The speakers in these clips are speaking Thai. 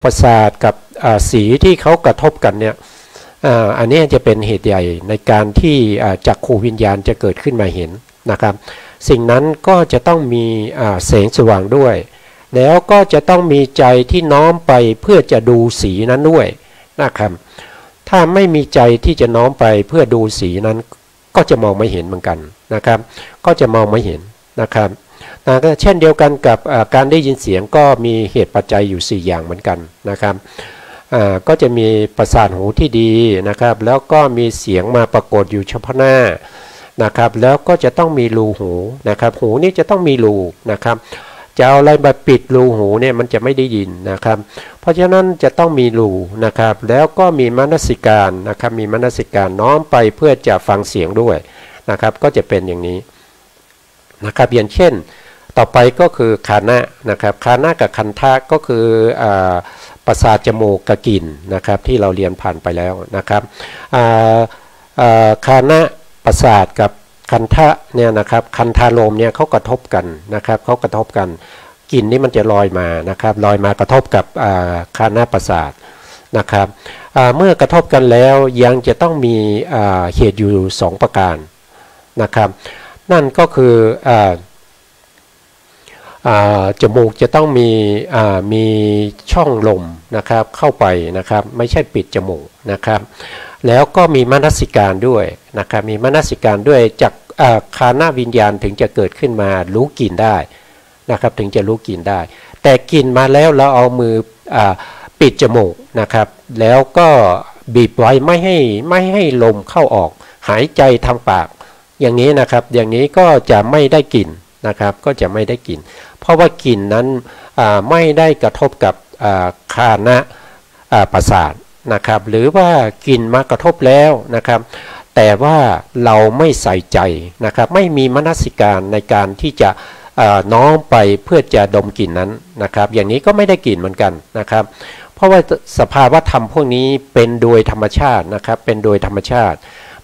ประสาทกับสีที่เขากระทบกันเนี่ยอันนี้จะเป็นเหตุใหญ่ในการที่จักขูวิญญาณจะเกิดขึ้นมาเห็นนะครับสิ่งนั้นก็จะต้องมีแสงสว่างด้วยแล้วก็จะต้องมีใจที่น้อมไปเพื่อจะดูสีนั้นด้วยนะครับถ้าไม่มีใจที่จะน้อมไปเพื่อดูสีนั้นก็จะมองไม่เห็นเหมือนกันนะครับก็จะมองไม่เห็นนะครับก็เช่นเดียวกันกับการได้ยินเสียงก็มีเหตุปัจจัยอยู่4อย่างเหมือนกันนะครับก็จะมีประสาทหูที่ดีนะครับแล้วก็มีเสียงมาปรากฏอยู่เฉพาะหน้านะครับแล้วก็จะต้องมีรูหูนะครับหูนี่จะต้องมีรูนะครับจะเอาอะไรมาปิดรูหูเนี่ยมันจะไม่ได้ยินนะครับเพราะฉะนั้นจะต้องมีรูนะครับแล้วก็มีมนสิการนะครับมีมนสิการน้อมไปเพื่อจะฟังเสียงด้วยนะครับก็จะเป็นอย่างนี้นะครับอย่างเช่นต่อไปก็คือคานะนะครับคานะกับคันทะก็คือประสาทจมูกกับกลิ่นนะครับที่เราเรียนผ่านไปแล้วนะครับคานะประสาทกับคันทะเนี่ยนะครับคันธารมเนี่ยเขากระทบกันนะครับเขากระทบกันกลิ่นนี่มันจะลอยมานะครับลอยมากระทบกับคานะประสาทนะครับเมื่อกระทบกันแล้วยังจะต้องมีเหตุอยู่2ประการนะครับนั่นก็คือจมูกจะต้องมีช่องลมนะครับเข้าไปนะครับไม่ใช่ปิดจมูกนะครับแล้วก็มีมนสิการด้วยนะครับมีมนสิการด้วยจากคานะวิญญาณถึงจะเกิดขึ้นมารู้กลิ่นได้นะครับถึงจะรู้กลิ่นได้แต่กลิ่นมาแล้วเราเอามือปิดจมูกนะครับแล้วก็บีบไว้ไม่ให้ลมเข้าออกหายใจทางปากอย่างนี้นะครับอย่างนี้ก็จะไม่ได้กลิ่นนะครับก็จะไม่ได้กลิ่นเพราะว่ากลิ่นนั้นไม่ได้กระทบกับคานะประสาทนะครับหรือว่ากลิ่นมากระทบแล้วนะครับแต่ว่าเราไม่ใส่ใจนะครับไม่มีมนสิการในการที่จะน้อมไปเพื่อจะดมกลิ่นนั้นนะครับอย่างนี้ก็ไม่ได้กลิ่นเหมือนกันนะครับเพราะว่าสภาวะธรรมพวกนี้เป็นโดยธรรมชาตินะครับเป็นโดยธรรมชาติ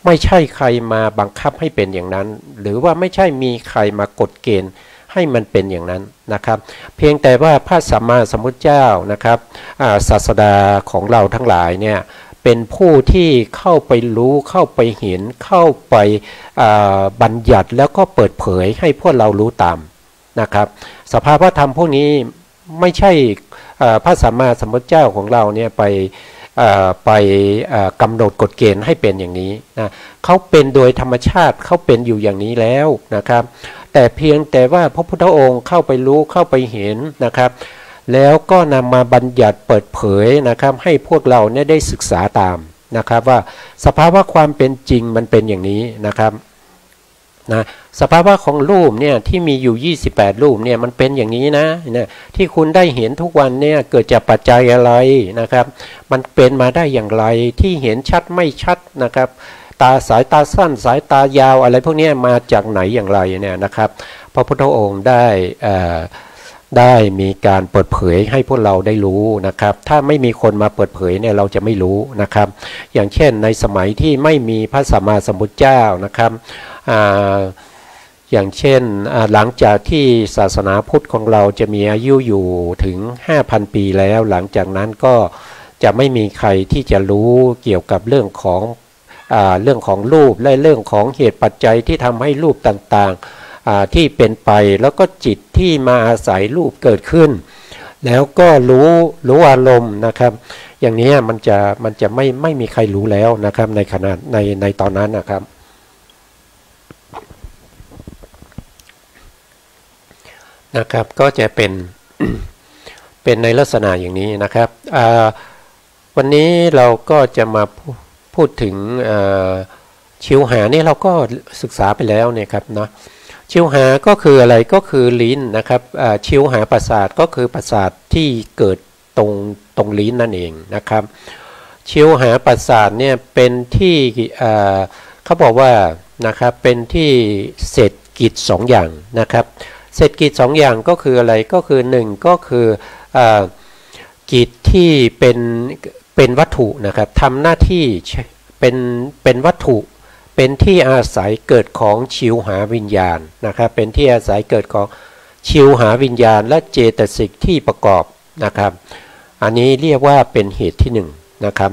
ไม่ใช่ใครมาบังคับให้เป็นอย่างนั้นหรือว่าไม่ใช่มีใครมากฎเกณฑ์ให้มันเป็นอย่างนั้นนะครับเพียงแต่ว่าพระสัมมาสัมพุทธเจ้านะครับศาสดาของเราทั้งหลายเนี่ยเป็นผู้ที่เข้าไปรู้เข้าไปเห็นเข้าไปบัญญัติแล้วก็เปิดเผยให้พวกเรารู้ตามนะครับสภาวะธรรมพวกนี้ไม่ใช่พระสัมมาสัมพุทธเจ้าของเราเนี่ยไปกำหนดกฎเกณฑ์ให้เป็นอย่างนี้นะเขาเป็นโดยธรรมชาติเขาเป็นอยู่อย่างนี้แล้วนะครับแต่เพียงแต่ว่าพระพุทธองค์เข้าไปรู้เข้าไปเห็นนะครับแล้วก็นำมาบัญญัติเปิดเผยนะครับให้พวกเราเนี่ยได้ศึกษาตามนะครับว่าสภาวะความเป็นจริงมันเป็นอย่างนี้นะครับนะสภาวะของรูปเนี่ยที่มีอยู่28รูปเนี่ยมันเป็นอย่างนี้นะที่คุณได้เห็นทุกวันเนี่ยเกิดจากปัจจัยอะไรนะครับมันเป็นมาได้อย่างไรที่เห็นชัดไม่ชัดนะครับสายตาสั้นสายตายาวอะไรพวกนี้มาจากไหนอย่างไรเนี่ยนะครับพระพุทธองค์ได้มีการเปิดเผยให้พวกเราได้รู้นะครับถ้าไม่มีคนมาเปิดเผยเนี่ยเราจะไม่รู้นะครับอย่างเช่นในสมัยที่ไม่มีพระสัมมาสัมพุทธเจ้านะครับอย่างเช่นหลังจากที่ศาสนาพุทธของเราจะมีอายุอยู่ถึง 5,000 ปีแล้วหลังจากนั้นก็จะไม่มีใครที่จะรู้เกี่ยวกับเรื่องของรูปและเรื่องของเหตุปัจจัยที่ทำให้รูปต่างๆที่เป็นไปแล้วก็จิตที่มาอาศัยรูปเกิดขึ้นแล้วก็รู้อารมณ์นะครับอย่างนี้มันจะไม่มีใครรู้แล้วนะครับในขณะในตอนนั้นนะครับก็จะเป็น เป็นในลักษณะอย่างนี้นะครับวันนี้เราก็จะมาพูดถึงชิวหานี่เราก็ศึกษาไปแล้วเนี่ยครับเนาะชิวหาก็คืออะไรก็คือลิ้นนะครับชิวหาประสาทก็คือประสาทที่เกิดตรงลิ้นนั่นเองนะครับชิวหาประสาทเนี่ยเป็นที่เขาบอกว่านะครับเป็นที่เศรษฐกิจ2อย่างนะครับเศรษฐกิจ2อย่างก็คืออะไรก็คือ1ก็คือกิจที่เป็นวัตถุนะครับทำหน้าที่เป็นวัตถุเป็นที่อาศัยเกิดของชิวหาวิญญาณนะครับเป็นที่อาศัยเกิดของชิวหาวิญญาณและเจตสิกที่ประกอบนะครับ อันนี้เรียกว่าเป็นเหตุที่1นะครับ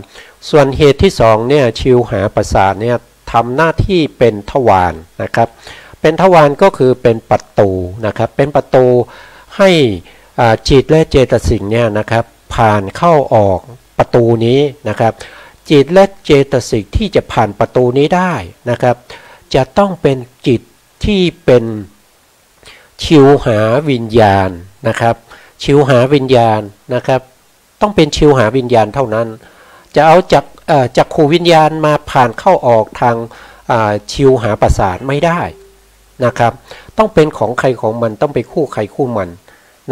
ส่วนเหตุที่2เนี่ยชิวหาประสาทเนี่ยทำหน้าที่เป็นทวารนะครับเป็นทวารก็คือเป็นประตูนะครับเป็นประตูให้จิตและเจตสิกเนี่ยนะครับผ่านเข้าออกประตูนี้นะครับจิตและเจตสิกที่จะผ่านประตูนี้ได้นะครับจะต้องเป็นจิตที่เป็นชิวหาวิญญาณนะครับชิวหาวิญญาณนะครับต้องเป็นชิวหาวิญญาณเท่านั้นจะเอาจากขูวิญญาณมาผ่านเข้าออกทางชิวหาประสาทไม่ได้นะครับต้องเป็นของใครของมันต้องไปคู่ใครคู่มัน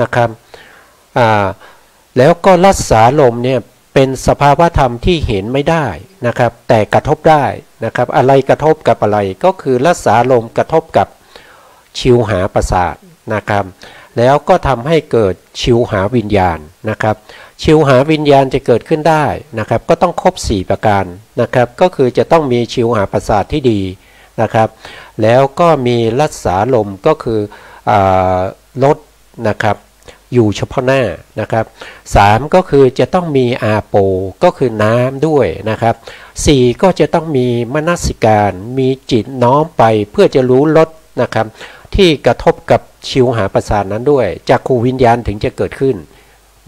นะครับแล้วก็รัศสาลมเนี่ยเป็นสภาวะธรรมที่เห็นไม่ได้นะครับแต่กระทบได้นะครับอะไรกระทบกับอะไรก็คือรัศสาลมกระทบกับชิวหาประสาทนะครับแล้วก็ทำให้เกิดชิวหาวิญญาณนะครับชิวหาวิญญาณจะเกิดขึ้นได้นะครับก็ต้องครบ4ประการนะครับก็คือจะต้องมีชิวหาประสาทที่ดีนะครับแล้วก็มีรัศสาลมก็คือลดนะครับอยู่เฉพาะหน้านะครับ3ก็คือจะต้องมีอาโปก็คือน้ำด้วยนะครับ4ก็จะต้องมีมนสิการมีจิตน้อมไปเพื่อจะรู้ลดนะครับที่กระทบกับชิวหาประสาทนั้นด้วยจักขูวิญญาณถึงจะเกิดขึ้น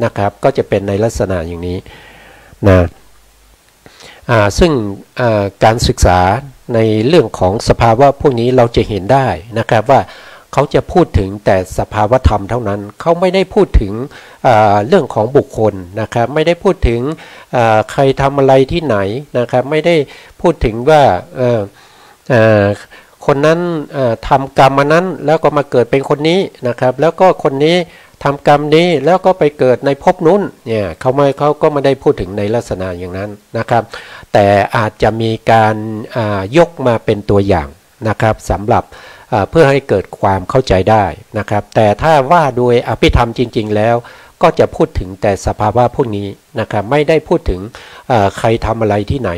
นะครับก็จะเป็นในลักษณะอย่างนี้นะซึ่งการศึกษาในเรื่องของสภาวะพวกนี้เราจะเห็นได้นะครับว่าเขาจะพูดถึงแต่สภาวธรรมเท่านั้นเขาไม่ได้พูดถึงเรื่องของบุคคลนะครับไม่ได้พูดถึงใครทำอะไรที่ไหนนะครับไม่ได้พูดถึงว่าคนนั้นทำกรรมมานั้นแล้วก็มาเกิดเป็นคนนี้นะครับแล้วก็คนนี้ทำกรรมนี้แล้วก็ไปเกิดในภพนู้นเนี่ยเขาก็ไม่ได้พูดถึงในลักษณะอย่างนั้นนะครับแต่อาจจะมีการยกมาเป็นตัวอย่างนะครับสำหรับเพื่อให้เกิดความเข้าใจได้นะครับแต่ถ้าว่าโดยอภิธรรมจริงๆแล้วก็จะพูดถึงแต่สภาวะพวกนี้นะครับไม่ได้พูดถึงใครทำอะไรที่ไหน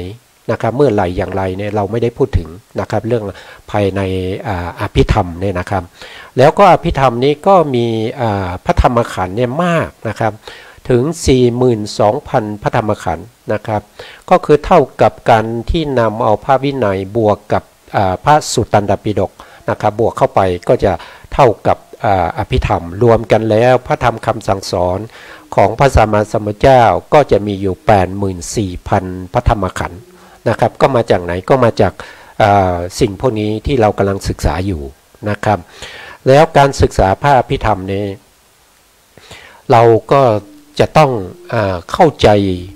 นะครับเมื่อไหร่อย่างไรเนี่ยเราไม่ได้พูดถึงนะครับเรื่องภายในอภิธรรมเนี่ยนะครับแล้วก็อภิธรรมนี้ก็มีพระธรรมขันธ์เนี่ยมากนะครับถึง 42,000 พระธรรมขันธ์นะครับก็คือเท่ากับการที่นำเอาพระวินัยบวกกับพระสุตตันตปิฎกนะครับบวกเข้าไปก็จะเท่ากับอภิธรรมรวมกันแล้วพระธรรมคำสั่งสอนของพระสัมมาสัมพุทธเจ้าก็จะมีอยู่ 84,000 พระธรรมขันธ์นะครับก็มาจากไหนก็มาจากสิ่งพวกนี้ที่เรากำลังศึกษาอยู่นะครับแล้วการศึกษาพระอภิธรรมนี้เราก็จะต้องเข้าใจ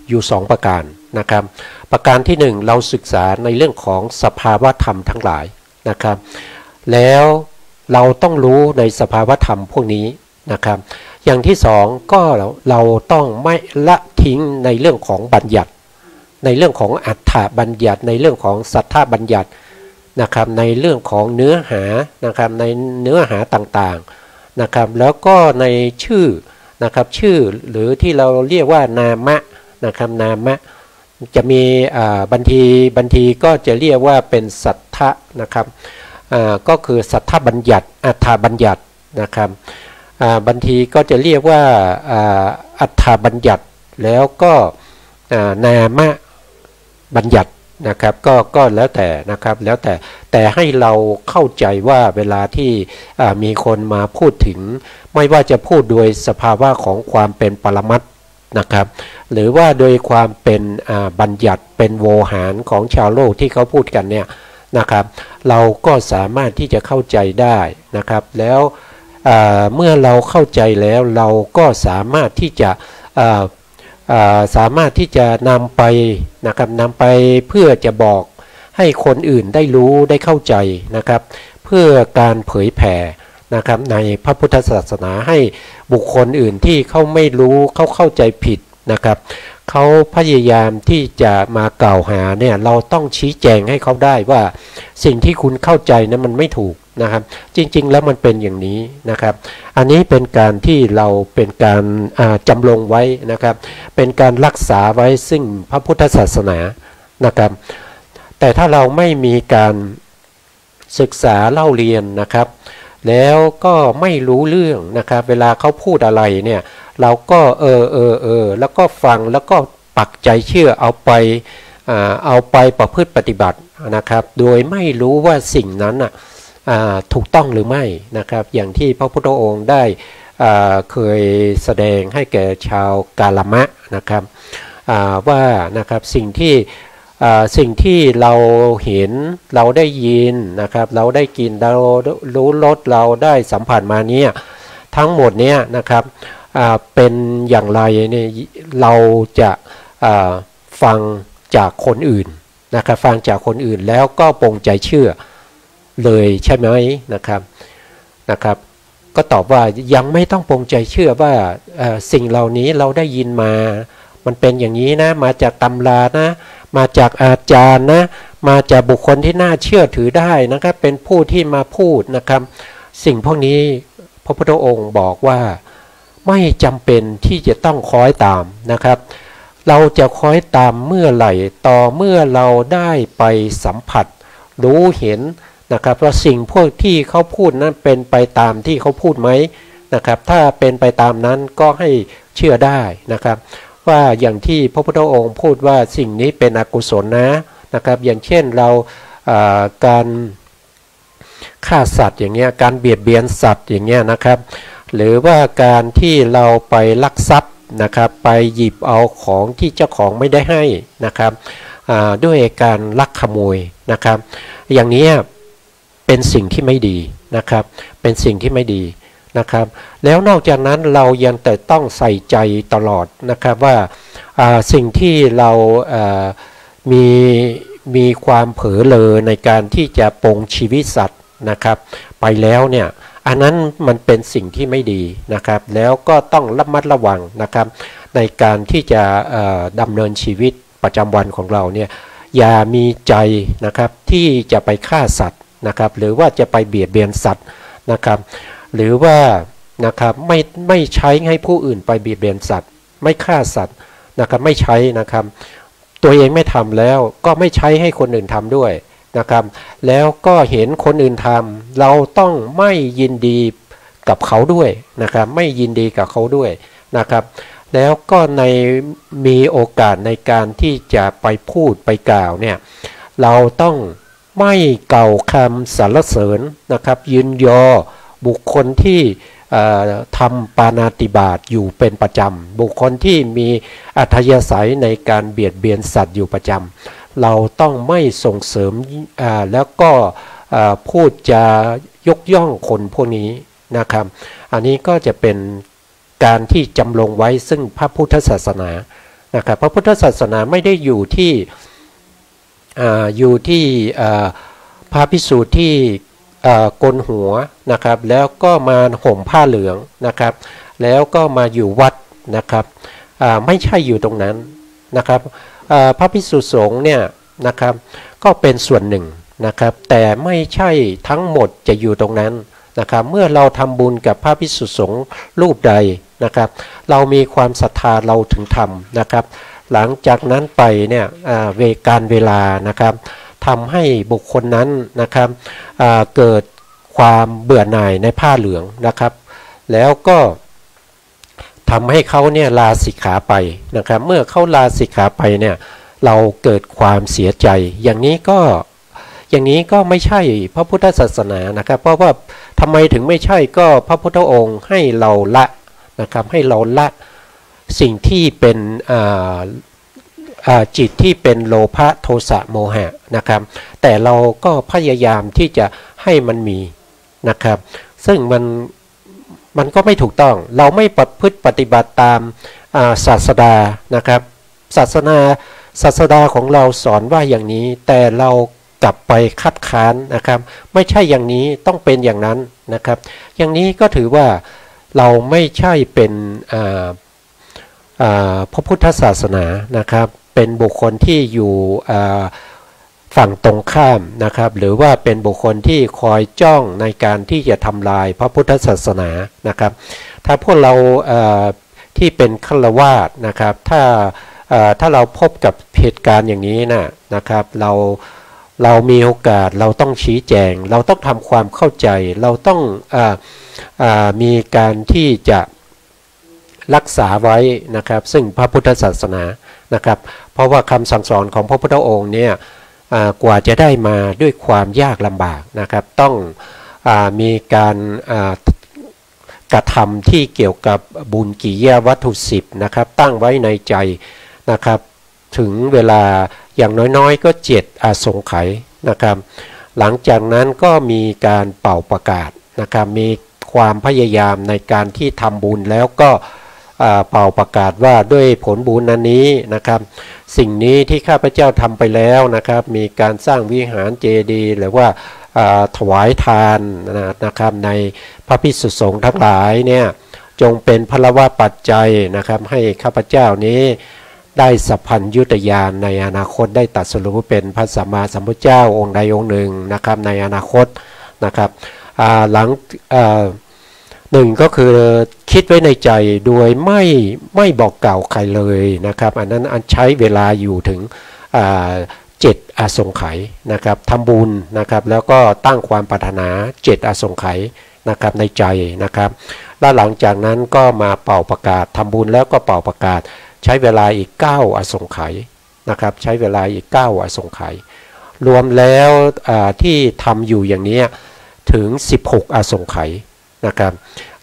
อยู่2ประการนะครับประการที่1เราศึกษาในเรื่องของสภาวธรรมทั้งหลายนะครับแล้วเราต้องรู้ในสภาวธรรมพวกนี้นะครับอย่างที่2ก็เราต้องไม่ละทิ้งในเรื่องของบัญญัติในเรื่องของอัฏฐบัญญัติในเรื่องของสัทธบัญญัตินะครับในเรื่องของเนื้อหานะครับในเนื้อหาต่างๆนะครับแล้วก็ในชื่อนะครับชื่อหรือที่เราเรียกว่านามะนะครับนามะจะมีบางทีก็จะเรียกว่าเป็นสัทธะนะครับก็คือสัทธบัญญัติอัฏฐบัญญัตินะครับบางทีก็จะเรียกว่าอัฏฐบัญญัติแล้วก็นามะบัญญัตินะครับก็แล้วแต่นะครับแล้วแต่ให้เราเข้าใจว่าเวลาที่มีคนมาพูดถึงไม่ว่าจะพูดโดยสภาวะของความเป็นปรมัตถ์นะครับหรือว่าโดยความเป็นบัญญัติเป็นโวหารของชาวโลกที่เขาพูดกันเนี่ยนะครับเราก็สามารถที่จะเข้าใจได้นะครับแล้วเมื่อเราเข้าใจแล้วเราก็สามารถที่จะนำไปนะครับนำไปเพื่อจะบอกให้คนอื่นได้รู้ได้เข้าใจนะครับเพื่อการเผยแผ่นะครับในพระพุทธศาสนาให้บุคคลอื่นที่เขาไม่รู้เขาเข้าใจผิดนะครับเขาพยายามที่จะมากล่าวหาเนี่ยเราต้องชี้แจงให้เขาได้ว่าสิ่งที่คุณเข้าใจนั้นมันไม่ถูกนะครับจริงๆแล้วมันเป็นอย่างนี้นะครับอันนี้เป็นการที่เราเป็นการจำลองไว้นะครับเป็นการรักษาไว้ซึ่งพระพุทธศาสนานะครับแต่ถ้าเราไม่มีการศึกษาเล่าเรียนนะครับแล้วก็ไม่รู้เรื่องนะครับเวลาเขาพูดอะไรเนี่ย เราก็แล้วก็ฟังแล้วก็ปักใจเชื่อเอาไปประพฤติปฏิบัตินะครับโดยไม่รู้ว่าสิ่งนั้นถูกต้องหรือไม่นะครับอย่างที่พระพุทธองค์ได้เคยแสดงให้แก่ชาวกาลมะนะครับว่านะครับสิ่งที่เราเห็นเราได้ยินนะครับเราได้กินเรารู้รสเราได้สัมผัสมาเนี่ยทั้งหมดเนี่ยนะครับเป็นอย่างไรเนี่ยเราจะฟังจากคนอื่นนะครับฟังจากคนอื่นแล้วก็ปรงใจเชื่อเลยใช่ไหมนะครับก็ตอบว่ายังไม่ต้องปรงใจเชื่อว่าสิ่งเหล่านี้เราได้ยินมามันเป็นอย่างนี้นะมาจากตำรานะมาจากอาจารย์นะมาจากบุคคลที่น่าเชื่อถือได้นะครับเป็นผู้ที่มาพูดนะครับสิ่งพวกนี้พระพุทธองค์บอกว่าไม่จำเป็นที่จะต้องคล้อยตามนะครับเราจะคล้อยตามเมื่อไหร่ต่อเมื่อเราได้ไปสัมผัสรู้เห็นนะครับว่าสิ่งพวกที่เขาพูดนั้นเป็นไปตามที่เขาพูดไหมนะครับถ้าเป็นไปตามนั้นก็ให้เชื่อได้นะครับว่าอย่างที่พระพุทธองค์พูดว่าสิ่งนี้เป็นอกุศลนะครับอย่างเช่นเราการฆ่าสัตว์อย่างเงี้ยการเบียดเบียนสัตว์อย่างเงี้ยนะครับหรือว่าการที่เราไปลักทรัพย์นะครับไปหยิบเอาของที่เจ้าของไม่ได้ให้นะครับด้วยการลักขโมยนะครับอย่างนี้เป็นสิ่งที่ไม่ดีนะครับเป็นสิ่งที่ไม่ดีนะครับแล้วนอกจากนั้นเรายังแต่ต้องใส่ใจตลอดนะครับว่าสิ่งที่เรามีความเผลอเลอในการที่จะปรงชีวิตสัตว์นะครับไปแล้วเนี่ยอันนั้นมันเป็นสิ่งที่ไม่ดีนะครับแล้วก็ต้องระมัดระวังนะครับในการที่จะดำเนินชีวิตประจำวันของเราเนี่ยอย่ามีใจนะครับที่จะไปฆ่าสัตว์นะครับหรือว่าจะไปเบียดเบียนสัตว์นะครับหรือว่านะครับไม่ใช้ให้ผู้อื่นไปเบียดเบียนสัตว์ไม่ฆ่าสัตว์นะครับไม่ใช้นะครับตัวเองไม่ทำแล้วก็ไม่ใช้ให้คนอื่นทำด้วยนะครับแล้วก็เห็นคนอื่นทำเราต้องไม่ยินดีกับเขาด้วยนะครับไม่ยินดีกับเขาด้วยนะครับแล้วก็มีโอกาสในการที่จะไปพูดไปกล่าวเนี่ยเราต้องไม่เก่าคำสรรเสริญนะครับยืนยอบุคคลที่ทำปาณาติบาตอยู่เป็นประจำบุคคลที่มีอัธยาศัยในการเบียดเบียนสัตว์อยู่ประจำเราต้องไม่ส่งเสริมแล้วก็พูดจะยกย่องคนพวกนี้นะครับอันนี้ก็จะเป็นการที่จำลองไว้ซึ่งพระพุทธศาสนานะครับพระพุทธศาสนาไม่ได้อยู่ที่พระภิกษุที่โกนหัวนะครับแล้วก็มาห่มผ้าเหลืองนะครับแล้วก็มาอยู่วัดนะครับไม่ใช่อยู่ตรงนั้นนะครับพระภิกษุสงฆ์เนี่ยนะครับก็เป็นส่วนหนึ่งนะครับแต่ไม่ใช่ทั้งหมดจะอยู่ตรงนั้นนะครับเมื่อเราทำบุญกับพระภิกษุสงฆ์รูปใดนะครับเรามีความศรัทธาเราถึงทำนะครับหลังจากนั้นไปเนี่ยการเวลานะครับทำให้บุคคลนั้นนะครับเกิดความเบื่อหน่ายในผ้าเหลืองนะครับแล้วก็ทำให้เขาเนี่ยลาสิกขาไปนะครับเมื่อเขาลาสิกขาไปเนี่ยเราเกิดความเสียใจอย่างนี้ก็ไม่ใช่พระพุทธศาสนานะครับเพราะว่าทำไมถึงไม่ใช่ก็พระพุทธองค์ให้เราละนะครับให้เราละสิ่งที่เป็นจิตที่เป็นโลภะโทสะโมหะนะครับแต่เราก็พยายามที่จะให้มันมีนะครับซึ่งมันก็ไม่ถูกต้องเราไม่ประพฤติปฏิบัติตามศาสดานะครับศาสดาของเราสอนว่าอย่างนี้แต่เรากลับไปคัดค้านนะครับไม่ใช่อย่างนี้ต้องเป็นอย่างนั้นนะครับอย่างนี้ก็ถือว่าเราไม่ใช่เป็นพระพุทธศาสนานะครับเป็นบุคคลที่อยู่ฝั่งตรงข้ามนะครับหรือว่าเป็นบุคคลที่คอยจ้องในการที่จะทำลายพระพุทธศาสนานะครับถ้าพวกเราที่เป็นฆราวาสนะครับถ้าเราพบกับเหตุการณ์อย่างนี้นะครับเรามีโอกาสเราต้องชี้แจงเราต้องทำความเข้าใจเราต้องมีการที่จะ รักษาไว้นะครับซึ่งพระพุทธศาสนานะครับเพราะว่าคำสั่งสอนของพระพุทธองค์เนี่ยกว่าจะได้มาด้วยความยากลำบากนะครับต้องมีการกระทำที่เกี่ยวกับบุญกิริยาวัตถุ10นะครับตั้งไว้ในใจนะครับถึงเวลาอย่างน้อยๆก็7อาสงไขยนะครับหลังจากนั้นก็มีการเป่าประกาศนะครับมีความพยายามในการที่ทำบุญแล้วก็เป่าประกาศว่าด้วยผลบุญนั้นนี้นะครับสิ่งนี้ที่ข้าพเจ้าทำไปแล้วนะครับมีการสร้างวิหารเจดีย์หรือว่าถวายทานนะครับในพระภิกษุสงฆ์ทั้งหลายเนี่ยจงเป็นพลวะปัจจัยนะครับให้ข้าพเจ้านี้ได้สัพพัญญุตญาณในอนาคตได้ตรัสรู้เป็นพระสัมมาสัมพุทธเจ้าองค์ใดองค์หนึ่งนะครับในอนาคตนะครับหลังหนึ่งก็คือคิดไว้ในใจโดยไม่บอกกล่าวใครเลยนะครับอันนั้นใช้เวลาอยู่ถึง7อาสงไขยนะครับทำบุญนะครับแล้วก็ตั้งความปรารถนา7อาสงไขยนะครับในใจนะครับแล้วหลังจากนั้นก็มาเป่าประกาศทำบุญแล้วก็เป่าประกาศใช้เวลาอีก9อาสงไขยนะครับใช้เวลาอีก9อาสงไขยรวมแล้วที่ทำอยู่อย่างนี้ถึง16อาสงไขยนะครับ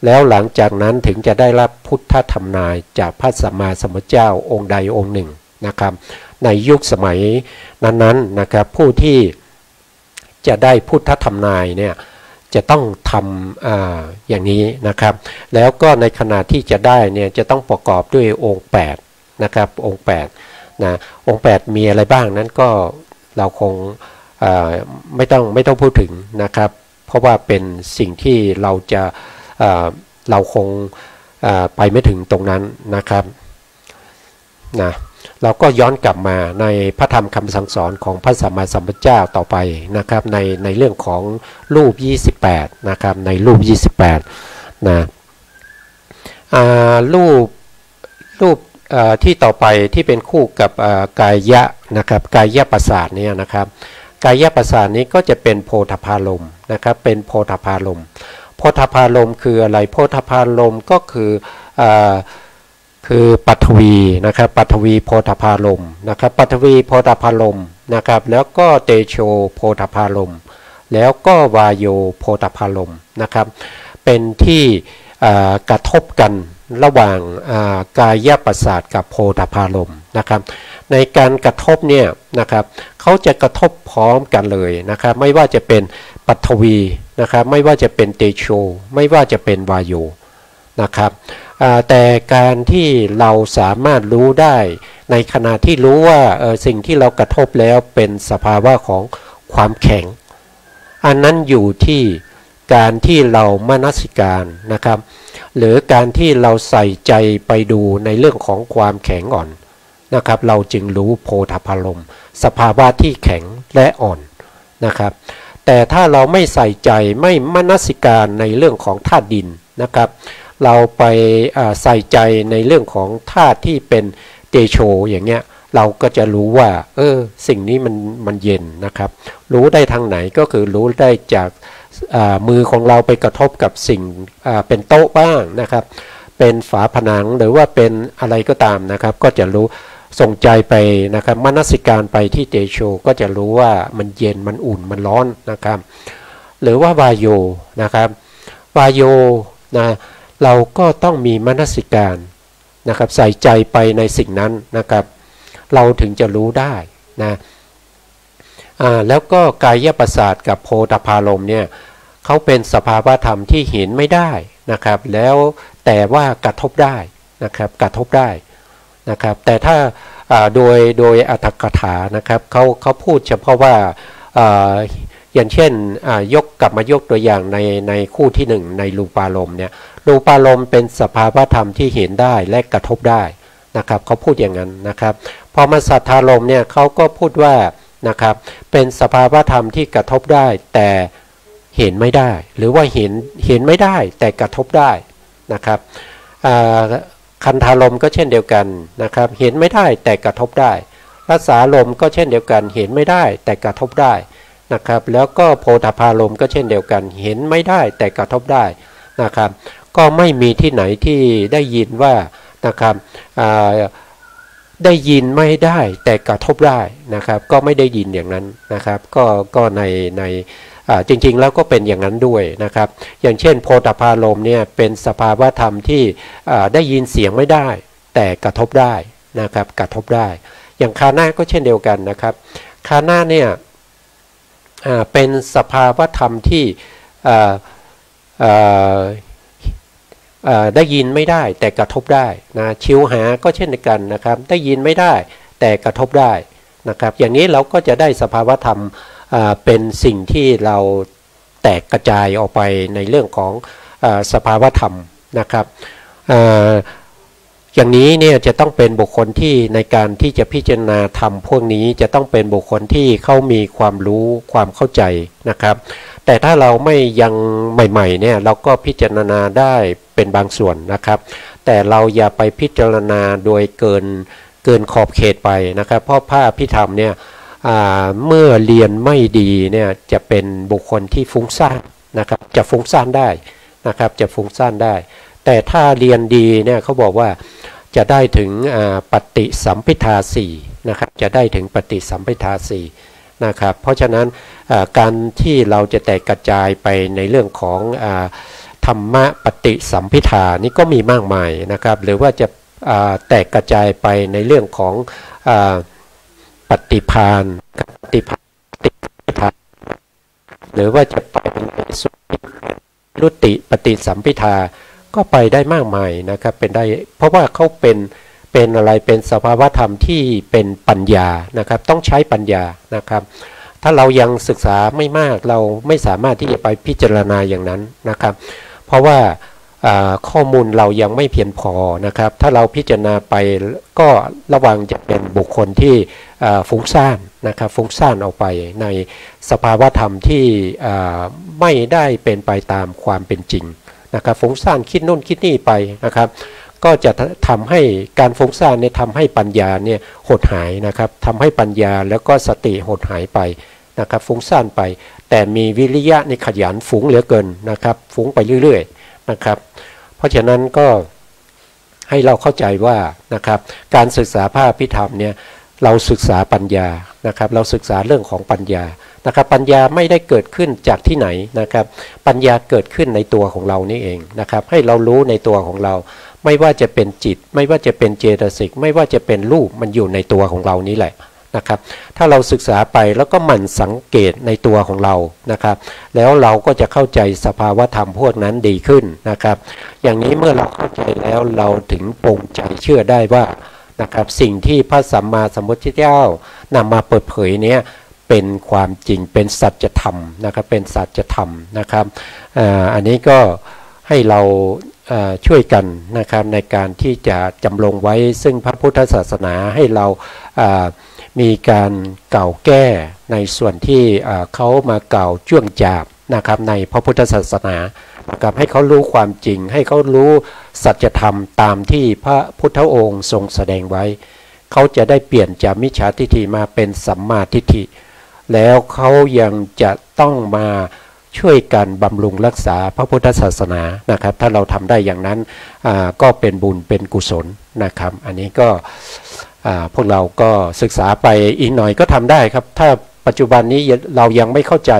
แล้วหลังจากนั้นถึงจะได้รับพุทธธรรมนายจากพระสัมมาสัมพุทธเจ้าองค์ใดองค์หนึ่งนะครับในยุคสมัยนั้นๆนะครับผู้ที่จะได้พุทธธรรมนายเนี่ยจะต้องทำอย่างนี้นะครับแล้วก็ในขณะที่จะได้เนี่ยจะต้องประกอบด้วยองค์8นะครับองค์8นะองค์8มีอะไรบ้างนั้นก็เราคงไม่ต้องพูดถึงนะครับเพราะว่าเป็นสิ่งที่เราคงไปไม่ถึงตรงนั้นนะครับนะเราก็ย้อนกลับมาในพระธรรมคำสั่งสอนของพระสัมมาสัมพุทธเจ้าต่อไปนะครับในเรื่องของรูป28นะครับในรูป28นะรูปที่ต่อไปที่เป็นคู่กับกายะนะครับกายะประสาทเนี่ยนะครับกายะประสาทนี้ก็จะเป็นโพธพารมณ์นะครับเป็นโพธพารมณ์โพธพารมณ์คืออะไรโพธพารมณ์ก็คือปัทวีนะครับปัทวีโพธพารมณ์นะครับปัทวีโพธพารมณ์นะครับแล้วก็เตโชโพธพารมณ์แล้วก็วายโยโพธพารมณ์นะครับเป็นที่กระทบกันระหว่างกายประสาทกับโพธพารมณ์นะครับในการกระทบเนี่ยนะครับเขาจะกระทบพร้อมกันเลยนะครับไม่ว่าจะเป็นปัทวีนะครับไม่ว่าจะเป็นเตโชไม่ว่าจะเป็นวายโยนะครับแต่การที่เราสามารถรู้ได้ในขณะที่รู้ว่าสิ่งที่เรากระทบแล้วเป็นสภาวะของความแข็งอันนั้นอยู่ที่การที่เรามนสิการนะครับหรือการที่เราใส่ใจไปดูในเรื่องของความแข็งอ่อนนะครับเราจึงรู้โพธพารมณ์สภาวะที่แข็งและอ่อนนะครับแต่ถ้าเราไม่ใส่ใจไม่มนสิการในเรื่องของธาตุดินนะครับเราไปใส่ใจในเรื่องของธาตุที่เป็นเตโชอย่างเงี้ยเราก็จะรู้ว่าสิ่งนี้มันเย็นนะครับรู้ได้ทางไหนก็คือรู้ได้จากมือของเราไปกระทบกับสิ่งเป็นโต๊ะบ้างนะครับเป็นฝาผนังหรือว่าเป็นอะไรก็ตามนะครับก็จะรู้ส่งใจไปนะครับมนสิการไปที่เตโชก็จะรู้ว่ามันเย็นมันอุ่นมันร้อนนะครับหรือว่าวายโยนะครับวายโยนะเราก็ต้องมีมนสิการนะครับใส่ใจไปในสิ่งนั้นนะครับเราถึงจะรู้ได้นะแล้วก็กายประสาทกับโพธพารมณ์เนี่ยเขาเป็นสภาวะธรรมที่เห็นไม่ได้นะครับแล้วแต่ว่ากระทบได้นะครับกระทบได้นะครับแต่ถ้าโดยอรรถกถานะครับเขาพูดเฉพาะว่าอย่างเช่นกลับมายกตัวอย่างในคู่ที่1ในรูปารมณ์เนี่ยรูปารมณ์เป็นสภาวะธรรมที่เห็นได้และกระทบได้นะครับเขาพูดอย่างนั้นนะครับพอมาสัทธารมณ์เนี่ยเขาก็พูดว่านะครับเป็นสภาวะธรรมที่กระทบได้แต่เห็นไม่ได้หรือว่าเห็นไม่ได้แต่กระทบได้นะครับคันธารมณ์ก็เช่นเดียวกันนะครับเห็นไม่ได้แต่กระทบได้รสารมณ์ก็เช่นเดียวกันเห็นไม่ได้แต่กระทบได้นะครับแล้วก็โพธพารมณ์ก็เช่นเดียวกันเห็นไม่ได้แต่กระทบได้นะครับ ก็ไม่มีที่ไหนที่ได้ยินว่านะครับได้ยินไม่ได้แต่กระทบได้นะครับก็ไม่ได้ยินอย่างนั้นนะครับก็ในจริงๆแล้วก็เป็นอย่างนั้นด้วยนะครับอย่างเช่นโพธพารมณ์เนี่ยเป็นสภาวะธรรมที่ได้ยินเสียงไม่ได้แต่กระทบได้นะครับกระทบได้อย่างคานะก็เช่นเดียวกันนะครับคานะเนี่ยเป็นสภาวะธรรมที่ได้ยินไม่ได้แต่กระทบได้นะชิวหาก็เช่นเดียวกันนะครับได้ยินไม่ได้แต่กระทบได้นะครับอย่างนี้เราก็จะได้สภาวะธรรมเป็นสิ่งที่เราแตกกระจายออกไปในเรื่องของสภาวะธรรมนะครับอย่างนี้เนี่ยจะต้องเป็นบุคคลที่ในการที่จะพิจารณาธรรมพวกนี้จะต้องเป็นบุคคลที่เขามีความรู้ความเข้าใจนะครับแต่ถ้าเราไม่ยังใหม่ๆเนี่ยเราก็พิจารณาได้เป็นบางส่วนนะครับแต่เราอย่าไปพิจารณาโดยเกินขอบเขตไปนะครับเพราะพระอภิธรรมเนี่ยเมื่อเรียนไม่ดีเนี่ยจะเป็นบุคคลที่ฟุ้งซ่านนะครับจะฟุ้งซ่านได้นะครับจะฟุ้งซ่านได้แต่ถ้าเรียนดีเนี่ยเขาบอกว่าจะได้ถึงปฏิสัมภิทาสี่นะครับจะได้ถึงปฏิสัมภิทาสี่นะครับเพราะฉะนั้นการที่เราจะแตกกระจายไปในเรื่องของธรรมะปฏิสัมภิทานี่ก็มีมากมายนะครับหรือว่าจะแตกกระจายไปในเรื่องของปฏิภาณปฏิภาณหรือว่าจะไปในสุรุติปฏิสัมภิทาก็ไปได้มากมายนะครับเป็นได้เพราะว่าเขาเป็นอะไรเป็นสภาวธรรมที่เป็นปัญญานะครับต้องใช้ปัญญานะครับถ้าเรายังศึกษาไม่มากเราไม่สามารถที่จะไปพิจารณาอย่างนั้นนะครับเพราะว่าข้อมูลเรายังไม่เพียงพอนะครับถ้าเราพิจารณาไปก็ระวังจะเป็นบุคคลที่ฟุ้งซ่านนะครับฟุ้งซ่านออกไปในสภาวธรรมที่ไม่ได้เป็นไปตามความเป็นจริงนะครับฟุ้งซ่านคิดนู่นคิดนี่ไปนะครับก็จะทำให้การฟุ้งซ่านเนี่ยทำให้ปัญญาเนี่ยหดหายนะครับทำให้ปัญญาแล้วก็สติหดหายไปนะครับฟุ้งซ่านไปแต่มีวิริยะในขยันฟุ้งเหลือเกินนะครับฟุ้งไปเรื่อยๆนะครับเพราะฉะนั้นก็ให้เราเข้าใจว่านะครับการศึกษาพระอภิธรรมเนี่ยเราศึกษาปัญญานะครับเราศึกษาเรื่องของปัญญานะครับปัญญาไม่ได้เกิดขึ้นจากที่ไหนนะครับปัญญาเกิดขึ้นในตัวของเรานี่เองนะครับให้เรารู้ในตัวของเราไม่ว่าจะเป็นจิตไม่ว่าจะเป็นเจตสิกไม่ว่าจะเป็นรูปมันอยู่ในตัวของเรานี่แหละนะครับถ้าเราศึกษาไปแล้วก็หมั่นสังเกตในตัวของเรานะครับแล้วเราก็จะเข้าใจสภาวธรรมพวกนั้นดีขึ้นนะครับอย่างนี้เมื่อเราเข้าใจแล้วเราถึงปรงใจเชื่อได้ว่านะครับสิ่งที่พระสัมมาสัมพุทธเจ้านำมาเปิดเผยเนี้ยเป็นความจริงเป็นสัจธรรมนะครับเป็นสัจธรรมนะครับอันนี้ก็ให้เราช่วยกันนะครับในการที่จะจำลองไว้ซึ่งพระพุทธศาสนาให้เรามีการกล่าวแก้ในส่วนที่เขามากล่าวจ้วงจาบนะครับในพระพุทธศาสนานะครับให้เขารู้ความจริงให้เขารู้สัจธรรมตามที่พระพุทธองค์ทรงแสดงไว้เขาจะได้เปลี่ยนจากมิจฉาทิฏฐิมาเป็นสัมมาทิฏฐิแล้วเขายังจะต้องมาช่วยกันบำรุงรักษาพระพุทธศาสนานะครับถ้าเราทำได้อย่างนั้นก็เป็นบุญเป็นกุศลนะครับอันนี้ก็พวกเราก็ศึกษาไปอีกหน่อยก็ทำได้ครับถ้าปัจจุบันนี้เรายังไม่เข้าใจ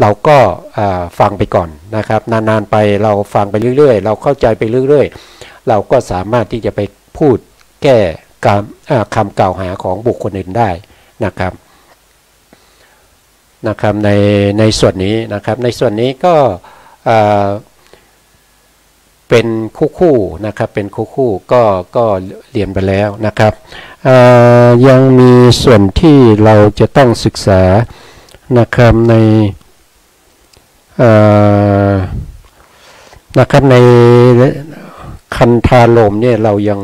เราก็ฟังไปก่อนนะครับนานๆไปเราฟังไปเรื่อยๆเราเข้าใจไปเรื่อยๆเราก็สามารถที่จะไปพูดแก้คำกล่าวหาของบุคคลอื่นได้นะครับในส่วนนี้นะครับในส่วนนี้ก็เป็นคู่นะครับเป็นคู่ก็เรียนไปแล้วนะครับยังมีส่วนที่เราจะต้องศึกษานะครับนะครับในคันธาลมเนี่ยเรายัง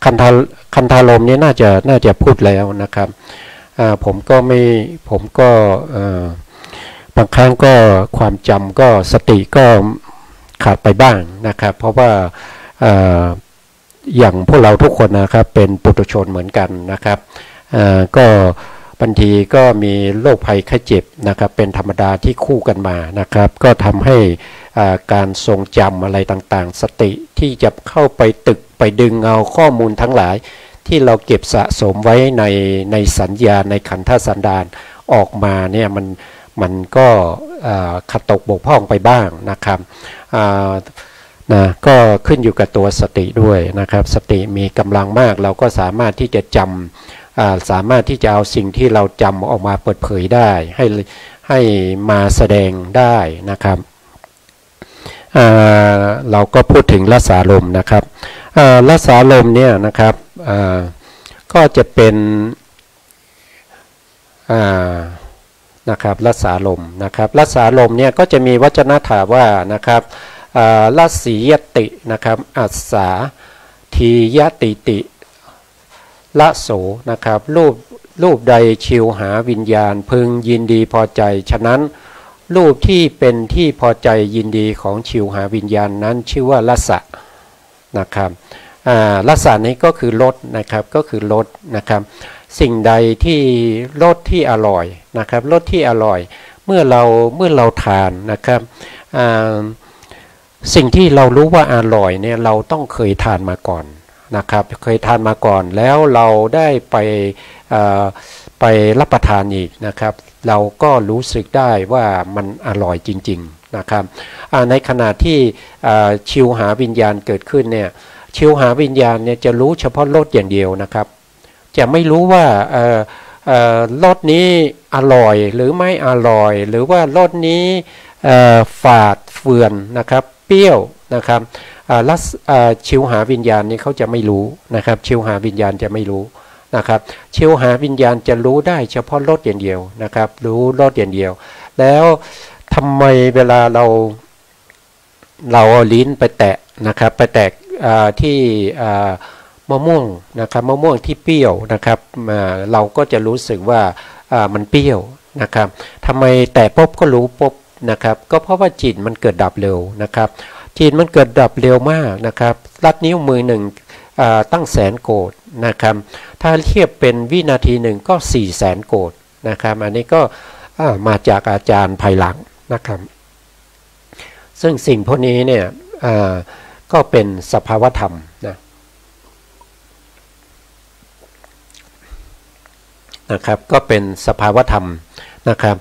คันธาลมเนี่ยน่าจะพูดแล้วนะครับผมก็บางครั้งก็ความจำก็สติก็ขาดไปบ้างนะครับเพราะว่าอย่างพวกเราทุกคนนะครับเป็นปุถุชนเหมือนกันนะครับก็บางทีก็มีโรคภัยไข้เจ็บนะครับเป็นธรรมดาที่คู่กันมานะครับก็ทำให้ การทรงจำอะไรต่างๆสติที่จะเข้าไปตึกไปดึงเอาข้อมูลทั้งหลายที่เราเก็บสะสมไว้ในสัญญาในขันธสันดานออกมาเนี่ยมันก็ขัดตกบกพร่องไปบ้างนะครับนะก็ขึ้นอยู่กับตัวสติด้วยนะครับสติมีกำลังมากเราก็สามารถที่จะจำสามารถที่จะเอาสิ่งที่เราจำออกมาเปิดเผยได้ให้มาแสดงได้นะครับเราก็พูดถึงรสารมณ์นะครับรสารมณ์เนี่ยนะครับก็จะเป็นนะครับรสารมณ์นะครับรสารมณ์เนี่ยก็จะมีวจนะถาว่านะครับรสียตินะครับอัสสาทียติติละโสนะครับรูปใดชิวหาวิญญาณพึงยินดีพอใจฉะนั้นรูปที่เป็นที่พอใจยินดีของชิวหาวิญญาณนั้นชื่อว่ารสะนะครับรสะนี้ก็คือรสนะครับก็คือรสนะครับสิ่งใดที่รสที่อร่อยนะครับรสที่อร่อยเมื่อเราทานนะครับสิ่งที่เรารู้ว่าอร่อยเนี่ยเราต้องเคยทานมาก่อนนะครับเคยทานมาก่อนแล้วเราได้ไปรับประทานอีกนะครับเราก็รู้สึกได้ว่ามันอร่อยจริงๆนะครับในขณะที่ชิวหาวิญญาณเกิดขึ้นเนี่ยชิวหาวิญญาณเนี่ยจะรู้เฉพาะรสอย่างเดียวนะครับจะไม่รู้ว่ารสนี้อร่อยหรือไม่อร่อยหรือว่ารสนี้ฝาดเฟือนนะครับเปรี้ยวนะครับชิวหาวิญญาณนี้เขาจะไม่รู้นะครับชิวหาวิญญาณจะไม่รู้นะครับชิวหาวิญญาณจะรู้ได้เฉพาะรสอย่างเดียวนะครับรู้รสอย่างเดียวแล้วทำไมเวลาเราเอาลิ้นไปแตะนะครับไปแตะที่มะม่วงนะครับมะม่วงที่เปรี้ยวนะครับเราก็จะรู้สึกว่ามันเปรี้ยวนะครับทำไมแตะปุ๊บก็รู้ปุ๊บนะครับก็เพราะว่าจิตมันเกิดดับเร็วนะครับจิตมันเกิดดับเร็วมากนะครับลัดนิ้วมือหนึ่งตั้งแสนโกฏนะครับถ้าเทียบเป็นวินาทีหนึ่งก็400,000 โกฏนะครับอันนี้ก็มาจากอาจารย์ภายหลังนะครับซึ่งสิ่งพวกนี้เนี่ยก็เป็นสภาวธรรมนะครับก็เป็นสภาวธรรมนะครับ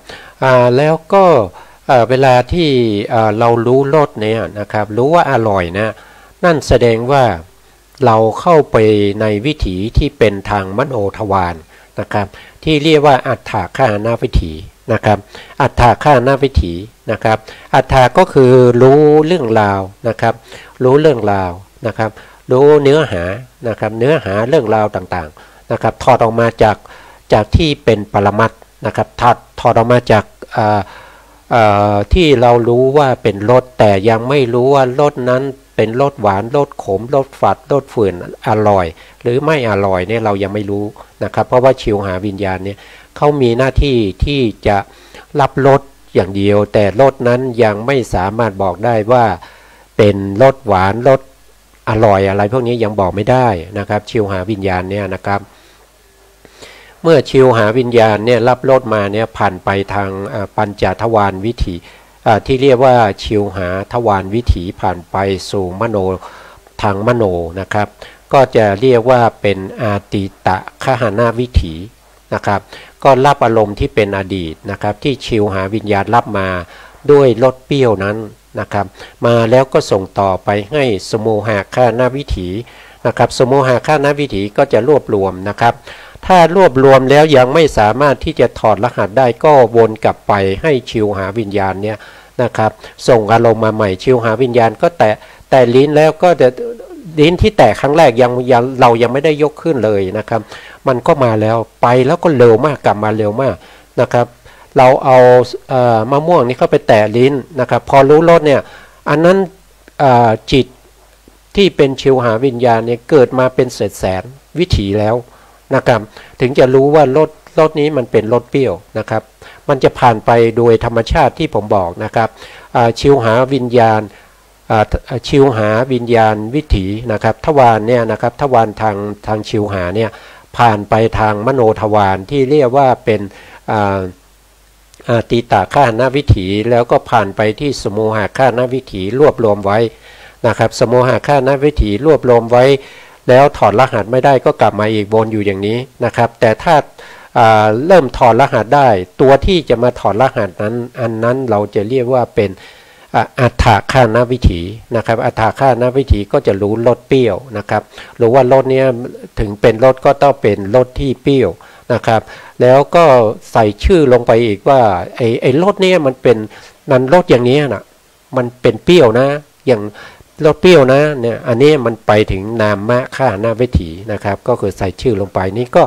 แล้วก็เวลาที่เรารู้รสเนี่ยนะครับรู้ว่าอร่อยนะนั่นแสดงว่าเราเข้าไปในวิถีที่เป็นทางมโนทวารนะครับที่เรียกว่าอัฏฐคหนาวิถีนะครับอัฏฐคหนาวิถีนะครับอัฏฐก็คือรู้เรื่องราวนะครับรู้เรื่องราวนะครับรู้เนื้อหานะครับเนื้อหาเรื่องราวต่างๆนะครับถอดออกมาจากที่เป็นปรมัตถ์นะครับถอดออกมาจากที่เรารู้ว่าเป็นรสแต่ยังไม่รู้ว่ารสนั้นเป็นรสหวานรสขมรสฝาดรสฝืนอร่อยหรือไม่อร่อยเนี่ยเรายังไม่รู้นะครับเพราะว่าชิวหาวิญญาณเนี่ยเขามีหน้าที่ที่จะรับรสอย่างเดียวแต่รสนั้นยังไม่สามารถบอกได้ว่าเป็นรสหวานรสอร่อยอะไรพวกนี้ยังบอกไม่ได้นะครับชิวหาวิญญาณเนี่ยนะครับเมื่อชิวหาวิญญาณเนี่ยรับรสมาเนี่ยผ่านไปทางปัญจทวารวิถีที่เรียกว่าชิวหาทวารวิถีผ่านไปสู่มโนทางมโนนะครับก็จะเรียกว่าเป็นอาติตะคหนาวิถีนะครับก็รับอารมณ์ที่เป็นอดีตนะครับที่ชิวหาวิญญาณรับมาด้วยรสเปรี้ยวนั้นนะครับมาแล้วก็ส่งต่อไปให้สโมหะคหนาวิถีนะครับสโมหะคหนาวิถีก็จะรวบรวมนะครับถ้ารวบรวมแล้วยังไม่สามารถที่จะถอดรหัสได้ก็วนกลับไปให้ชิวหาวิญญาณเนี่ยนะครับส่งอารมณ์มาใหม่ชิวหาวิญญาณก็แต่ลิ้นแล้วก็ลิ้นที่แตะครั้งแรกเรายังไม่ได้ยกขึ้นเลยนะครับมันก็มาแล้วไปแล้วก็เร็วมากกลับมาเร็วมากนะครับเราเอามะม่วงนี้เข้าไปแตะลิ้นนะครับพอรู้รสเนี่ยอันนั้นจิตที่เป็นชิวหาวิญญาณเนี่ยเกิดมาเป็นแสนวิถีแล้วนะครับถึงจะรู้ว่ารสนี้มันเป็นรสเปรี้ยวนะครับมันจะผ่านไปโดยธรรมชาติที่ผมบอกนะครับชิวหาวิญญาณชิวหาวิญญาณวิถีนะครับทวารเนี่ยนะครับทวารทางชิวหาเนี่ยผ่านไปทางมโนทวารที่เรียกว่าเป็น ตีตาคหณวิถีแล้วก็ผ่านไปที่สมุหคหณวิถีรวบรวมไว้นะครับสมุหคหณวิถีรวบรวมไว้แล้วถอดรหัสไม่ได้ก็กลับมาอีกวนอยู่อย่างนี้นะครับแต่ถ้าเริ่มถอดรหัสได้ตัวที่จะมาถอดรหัสนั้นอันนั้นเราจะเรียกว่าเป็นอัฏฐคหณวิถีนะครับอัฏฐคหณวิถีก็จะรู้รสเปรี้ยวนะครับรู้ว่ารสนี้ถึงเป็นรสก็ต้องเป็นรสที่เปรี้ยวนะครับแล้วก็ใส่ชื่อลงไปอีกว่าไอ้รสนี้มันเป็นมันรสอย่างนี้นะมันเป็นเปรี้ยวนะอย่างรสเปรี้ยวนะเนี่ยอันนี้มันไปถึงนามคหณวิถีนะครับก็คือใส่ชื่อลงไปนี่ก็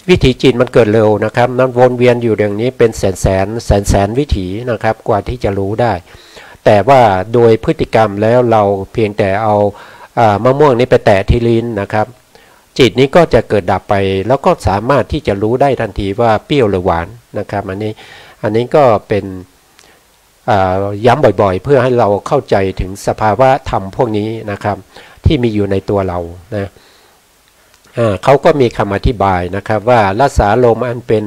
วิถีจิตมันเกิดเร็วนะครับนั้นวนเวียนอยู่อย่างนี้เป็นแสนวิถีนะครับกว่าที่จะรู้ได้แต่ว่าโดยพฤติกรรมแล้วเราเพียงแต่เอามะม่วงนี้ไปแตะที่ลิ้นนะครับจิตนี้ก็จะเกิดดับไปแล้วก็สามารถที่จะรู้ได้ทันทีว่าเปรี้ยวหรือหวานนะครับอันนี้ก็เป็นย้ำบ่อยๆเพื่อให้เราเข้าใจถึงสภาวะธรรมพวกนี้นะครับที่มีอยู่ในตัวเรานะเขาก็มีคำอธิบายนะครับว่ารัสาลมอันเป็น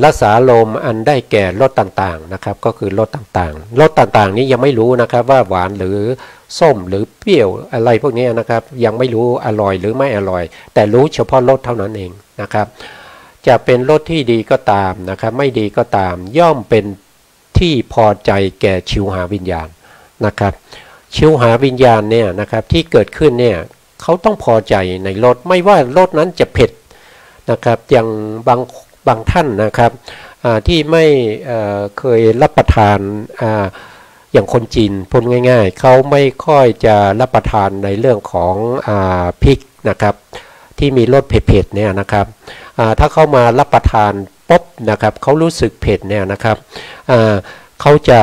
รัสาลมอันได้แก่รสต่างๆนะครับก็คือรสต่างๆรสต่างๆนี้ยังไม่รู้นะครับว่าหวานหรือส้มหรือเปรี้ยวอะไรพวกนี้นะครับยังไม่รู้อร่อยหรือไม่อร่อยแต่รู้เฉพาะรสเท่านั้นเองนะครับจะเป็นรสที่ดีก็ตามนะครับไม่ดีก็ตามย่อมเป็นที่พอใจแก่ชิวหาวิญญาณนะครับชิวหาวิญญาณเนี่ยนะครับที่เกิดขึ้นเนี่ยเขาต้องพอใจในรสไม่ว่ารสนั้นจะเผ็ดนะครับอย่างบางท่านนะครับที่ไม่เคยรับประทานอย่างคนจีนพูดง่ายๆเขาไม่ค่อยจะรับประทานในเรื่องของพริกนะครับที่มีรสเผ็ดๆเนี่ยนะครับถ้าเขามารับประทานปุ๊บนะครับเขารู้สึกเผ็ดเนี่ยนะครับเขาจะ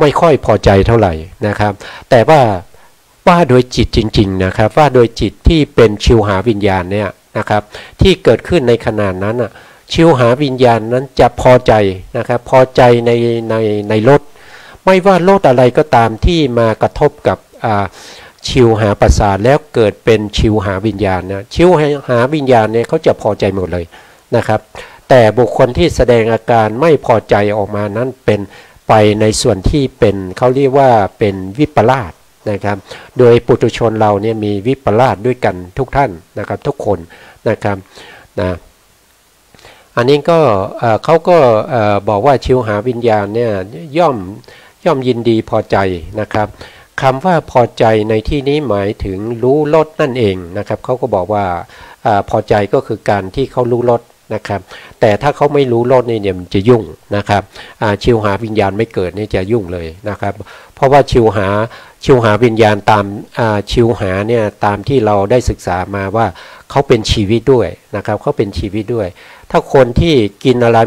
ไม่ค่อยพอใจเท่าไหร่นะครับแต่ว่าโดยจิตจริงๆนะครับว่าโดยจิตที่เป็นชิวหาวิญญาณเนี่ยนะครับที่เกิดขึ้นในขณะนั้นชิวหาวิญญาณนั้นจะพอใจนะครับพอใจในรสไม่ว่ารสอะไรก็ตามที่มากระทบกับชิวหาประสาทแล้วเกิดเป็นชิวหาวิญญาณนะชิวหาวิญญาณเนี่ยเขาจะพอใจหมดเลยนะครับแต่บุคคลที่แสดงอาการไม่พอใจออกมานั้นเป็นไปในส่วนที่เป็นเขาเรียกว่าเป็นวิปลาสนะครับโดยปุถุชนเราเนี่ยมีวิปลาสด้วยกันทุกท่านนะครับทุกคนนะครับนะอันนี้ก็เขาก็บอกว่าชิวหาวิญญาณเนี่ยย่อมยินดีพอใจนะครับคำว่าพอใจในที่นี้หมายถึงรู้รสนั่นเองนะครับเขาก็บอกว่าพอใจก็คือการที่เขารู้รสนะครับแต่ถ้าเขาไม่รู้รสนี่เนี่ยมันจะยุ่งนะครับชิวหาวิญญาณไม่เกิดนี่จะยุ่งเลยนะครับเพราะว่าชิวหาวิญญาณตามชิวหาเนี่ยตามที่เราได้ศึกษามาว่าเขาเป็นชีวิตด้วยนะครับเขาเป็นชีวิตด้วยถ้าคนที่กินอะไร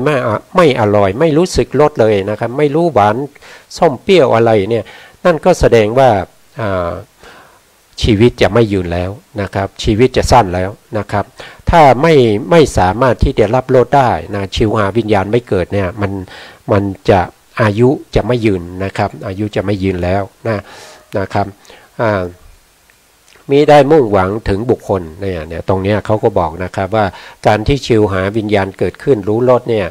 ไม่อร่อยไม่รู้สึกรสเลยนะครับไม่รู้หวานส้มเปรี้ยวอะไรเนี่ยนั่นก็แสดงว่าชีวิตจะไม่ยืนแล้วนะครับชีวิตจะสั้นแล้วนะครับถ้าไม่สามารถที่จะรับรสได้นะชิวหาวิญญาณไม่เกิดเนี่ยมันจะอายุจะไม่ยืนนะครับอายุจะไม่ยืนแล้วนะครับมิได้มุ่งหวังถึงบุคคลเนี่ยตรงนี้เขาก็บอกนะครับว่าการที่ชิวหาวิญญาณเกิดขึ้นรู้รสเนี่ย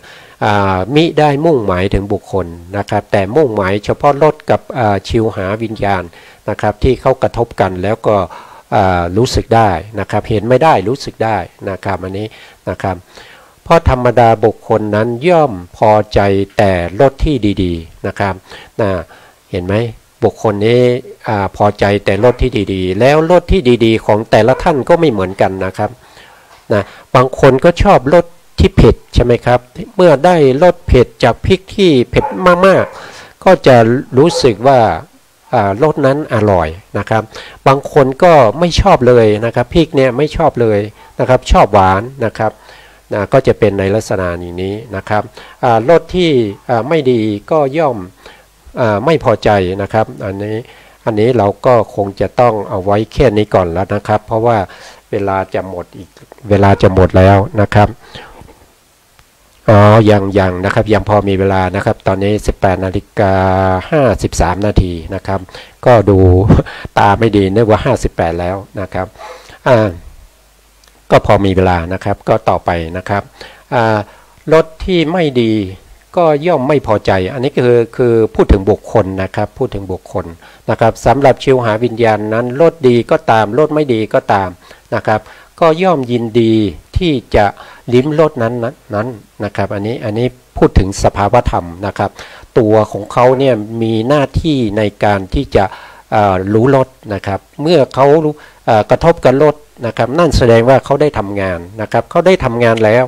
มิได้มุ่งหมายถึงบุคคลนะครับแต่มุ่งหมายเฉพาะรสกับชิวหาวิญญาณนะครับที่เขากระทบกันแล้วก็รู้สึกได้นะครับเห็นไม่ได้รู้สึกได้นะครับอันนี้นะครับเพราะธรรมดาบุคคลนั้นย่อมพอใจแต่รสที่ดีๆนะครับเห็นไหมบุคคลนี้พอใจแต่รสที่ดีๆแล้วรสที่ดีๆของแต่ละท่านก็ไม่เหมือนกันนะครับบางคนก็ชอบรสที่เผ็ดใช่ไหมครับเมื่อได้รสเผ็ดจากพริกที่เผ็ดมากๆก็จะรู้สึกว่ารสนั้นอร่อยนะครับบางคนก็ไม่ชอบเลยนะครับพริกเนี่ยไม่ชอบเลยนะครับชอบหวานนะครับก็จะเป็นในลักษณะนี้นะครับรสที่ไม่ดีก็ย่อมไม่พอใจนะครับอันนี้เราก็คงจะต้องเอาไว้แค่นี้ก่อนแล้วนะครับเพราะว่าเวลาจะหมดแล้วนะครับยังนะครับยังพอมีเวลานะครับตอนนี้ 18:53 นาทีนะครับก็ดูตาไม่ดีนึกว่า58แล้วนะครับก็พอมีเวลานะครับก็ต่อไปนะครับรถที่ไม่ดี ก็ย่อมไม่พอใจอันนี้คือพูดถึงบุคคลนะครับพูดถึงบุคคลนะครับสำหรับชิวหาวิญญาณนั้นรสดีก็ตามรสไม่ดีก็ตามนะครับก็ย่อมยินดีที่จะลิ้มรสนั้นนะครับอันนี้พูดถึงสภาวธรรมนะครับตัวของเขาเนี่ยมีหน้าที่ในการที่จะรู้รสนะครับเมื่อเขากระทบกับรสนะครับนั่นแสดงว่าเขาได้ทำงานนะครับเขาได้ทำงานแล้ว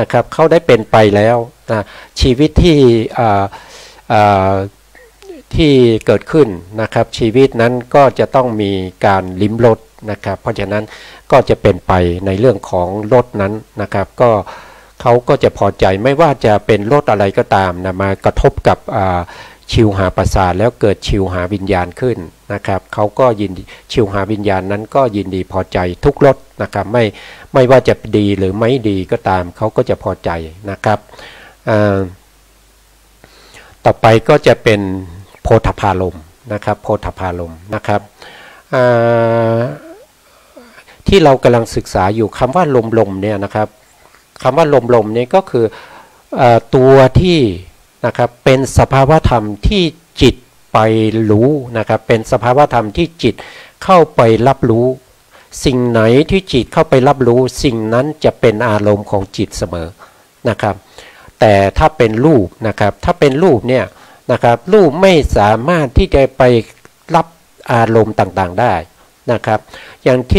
นะครับเขาได้เป็นไปแล้วนะชีวิตที่เกิดขึ้นนะครับชีวิตนั้นก็จะต้องมีการลิ้มรสนะครับเพราะฉะนั้นก็จะเป็นไปในเรื่องของรสนั้นนะครับก็เขาก็จะพอใจไม่ว่าจะเป็นรสอะไรก็ตามนะมากระทบกับชิวหาประสาทแล้วเกิดชิวหาวิญญาณขึ้นนะครับเขาก็ยินดีชิวหาวิญญาณนั้นก็ยินดีพอใจทุกรสนะครับไม่ว่าจะดีหรือไม่ดีก็ตามเขาก็จะพอใจนะครับต่อไปก็จะเป็นโพธพารมณ์นะครับโพธพารมณ์นะครับที่เรากำลังศึกษาอยู่คำว่าลมเนี่ยนะครับคำว่าลมเนี่ยก็คือตัวที่นะครับเป็นสภาวธรรมที่จิตไปรู้นะครับเป็นสภาวธรรมที่จิตเข้าไปรับรู้สิ่งไหนที่จิตเข้าไปรับรู้สิ่งนั้นจะเป็นอารมณ์ของจิตเสมอนะครับแต่ถ้าเป็นรูปนะครับถ้าเป็นรูปเนี่ยนะครับรูปไม่สามารถที่จะไปรับอารมณ์ต่างๆได้นะครับอย่างเ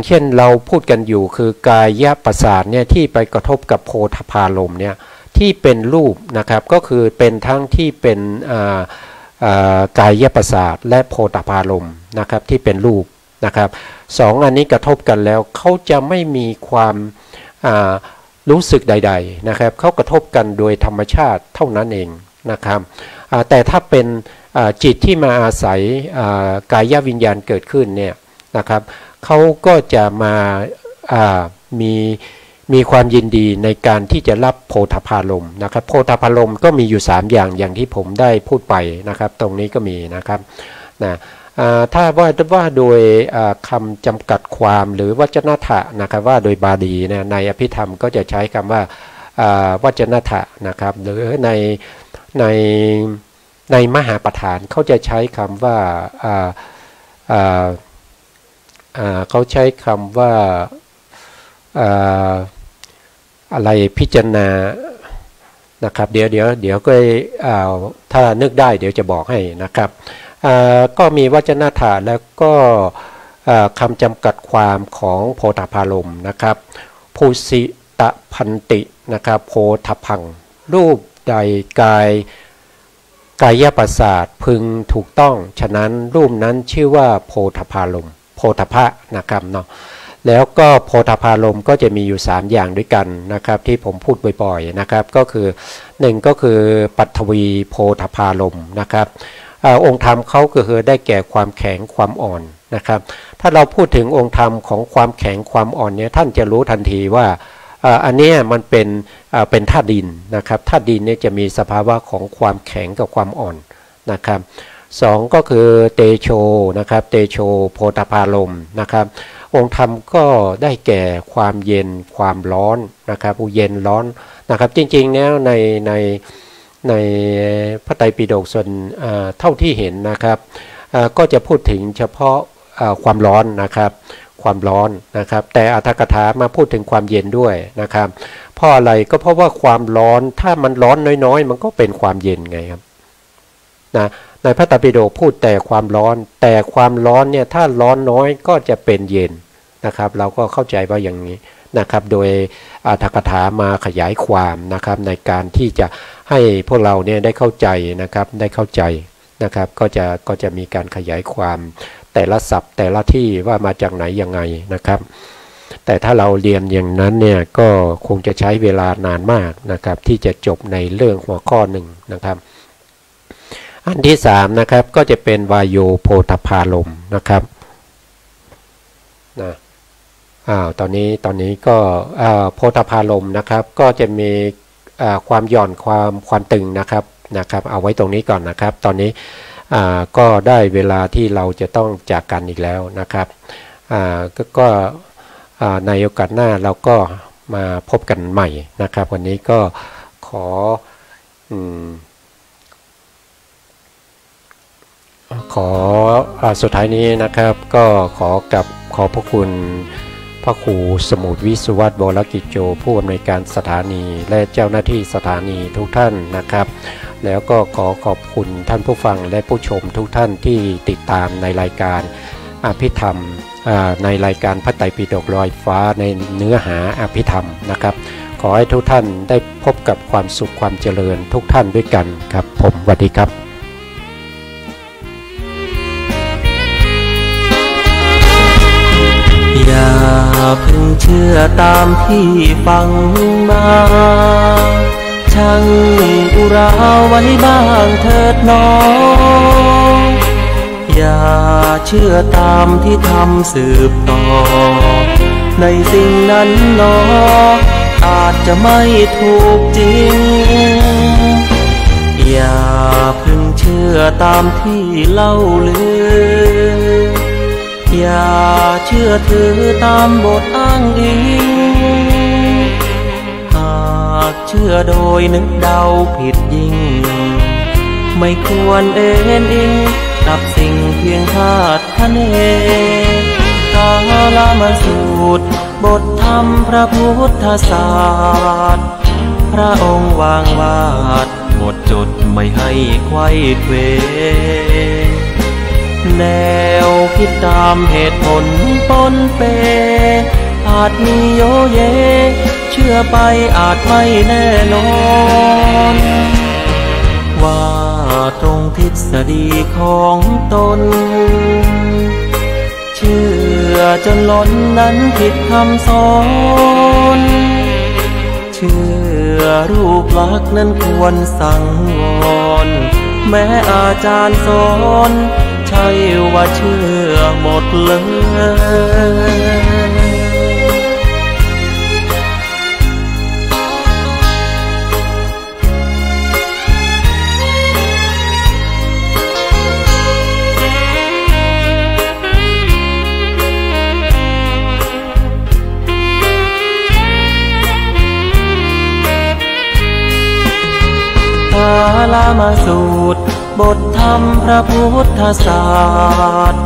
ช่นเราพูดกันอยู่คือกายประสาทเนี่ยที่ไปกระทบกับโพธพารมณ์เนี่ยที่เป็นรูปนะครับก็คือเป็นทั้งที่เป็นกายประสาทและโพธพารมณ์นะครับที่เป็นรูปนะครับสองอันนี้กระทบกันแล้วเขาจะไม่มีความรู้สึกใดๆนะครับเขากระทบกันโดยธรรมชาติเท่านั้นเองนะครับแต่ถ้าเป็นจิตที่มาอาศัยกายวิญญาณเกิดขึ้นเนี่ยนะครับเขาก็จะมามีความยินดีในการที่จะรับโพธพารมณ์นะครับโพธพารมณ์ก็มีอยู่3อย่างที่ผมได้พูดไปนะครับตรงนี้ก็มีนะครับนะถ้าว่าโดยคำจำกัดความหรือวจนะถะนะครับว่าโดยบาลีเนี่ยในอภิธรรมก็จะใช้คำว่าวจนะถะนะครับหรือในมหาปฐานเขาจะใช้คำว่าเขาใช้คำว่าอะไรพิจารณานะครับเดี๋ยวก็ถ้านึกได้เดี๋ยวจะบอกให้นะครับก็มีวจนะถะแล้วก็คำจำกัดความของโพธพารมณ์นะครับภูสิตพันตินะครับโพธพังรูปใดกายประสาทพึงถูกต้องฉะนั้นรูปนั้นชื่อว่าโพธพารมณ์โพธพะนะครับเนาะแล้วก็โพธพารมณ์ก็จะมีอยู่3อย่างด้วยกันนะครับที่ผมพูดบ่อยๆนะครับก็คือ1ก็คือปัทวีโพธพารมณ์นะครับองค์ธรรมเขาก็คือได้แก่ความแข็งความอ่อนนะครับถ้าเราพูดถึงองค์ธรรมของความแข็งความอ่อนเนี่ยท่านจะรู้ทันทีว่าอันนี้มันเป็นธาตุดินนะครับธาตุดินเนี่ยจะมีสภาวะของความแข็งกับความอ่อนนะครับ2ก็คือเตโชนะครับเตโชโพธพารมณ์นะครับองค์ธรรมก็ได้แก่ความเย็นความร้อนนะครับเย็นร้อนนะครับจริงๆแล้วในพระไตรปิฎกส่วนเท่าที่เห็นนะครับก็จะพูดถึงเฉพาะความร้อนนะครับความร้อนนะครับแต่อรรถกถามาพูดถึงความเย็นด้วยนะครับเพราะอะไรก็เพราะว่าความร้อนถ้ามันร้อนน้อยๆมันก็เป็นความเย็นไงครับนะในพระไตรปิฎกพูดแต่ความร้อนแต่ความร้อนเนี่ยถ้าร้อนน้อยก็จะเป็นเย็นนะครับเราก็เข้าใจว่าอย่างนี้นะครับโดยอรรถกถามาขยายความนะครับในการที่จะให้พวกเราเนี่ยได้เข้าใจนะครับได้เข้าใจนะครับก็จะมีการขยายความแต่ละศัพท์แต่ละที่ว่ามาจากไหนยังไงนะครับแต่ถ้าเราเรียนอย่างนั้นเนี่ยก็คงจะใช้เวลานานมากนะครับที่จะจบในเรื่องหัวข้อหนึ่งนะครับอันที่3นะครับก็จะเป็นวายโยโพธพารมณ์นะครับนะตอนนี้ก็โพธพารมณ์นะครับก็จะมีความหย่อนความตึงนะครับเอาไว้ตรงนี้ก่อนนะครับตอนนี้ก็ได้เวลาที่เราจะต้องจากกันอีกแล้วนะครับก็ในโอกาสหน้าเราก็มาพบกันใหม่นะครับวันนี้ก็ สุดท้ายนี้นะครับก็ขอพระคุณพระครูสมุทรวิสุวัฒน์วรกิจโจผู้อำนวยการสถานีและเจ้าหน้าที่สถานีทุกท่านนะครับแล้วก็ขอบคุณท่านผู้ฟังและผู้ชมทุกท่านที่ติดตามในรายการอภิธรรมในรายการพระไตรปิฎกลอยฟ้าในเนื้อหาอภิธรรมนะครับขอให้ทุกท่านได้พบกับความสุขความเจริญทุกท่านด้วยกันครับผมสวัสดีครับอย่าเพิ่งเชื่อตามที่ฟังมาช่างอุราไว้บ้างเถิดน้องอย่าเชื่อตามที่ทำสืบต่อในสิ่งนั้นหนออาจจะไม่ถูกจริงอย่าเพิ่งเชื่อตามที่เล่าลืออย่าเชื่อถือตามบทอ้างอิงหากเชื่อโดยนึกเดาผิดยิ่งไม่ควรเอ็นอิงกับสิ่งเพียงคาดคะเนกาลมาสูตรบทธรรมพระพุทธศาสตร์พระองค์วางวาดหมดจดไม่ให้ไขว้เขวแนวคิดตามเหตุผลปนเปอาจมีโยเยเชื่อไปอาจไม่แน่นอนว่าตรงทฤษฎีของตนเชื่อจนล้นนั้นผิดคำสอนเชื่อรูปลักษณ์นั้นควรสังวรแม้อาจารย์สอนใช่ว่าเชื่อหมดเลยกาลมาสูตรบทธรรมพระพุทธศาสตร์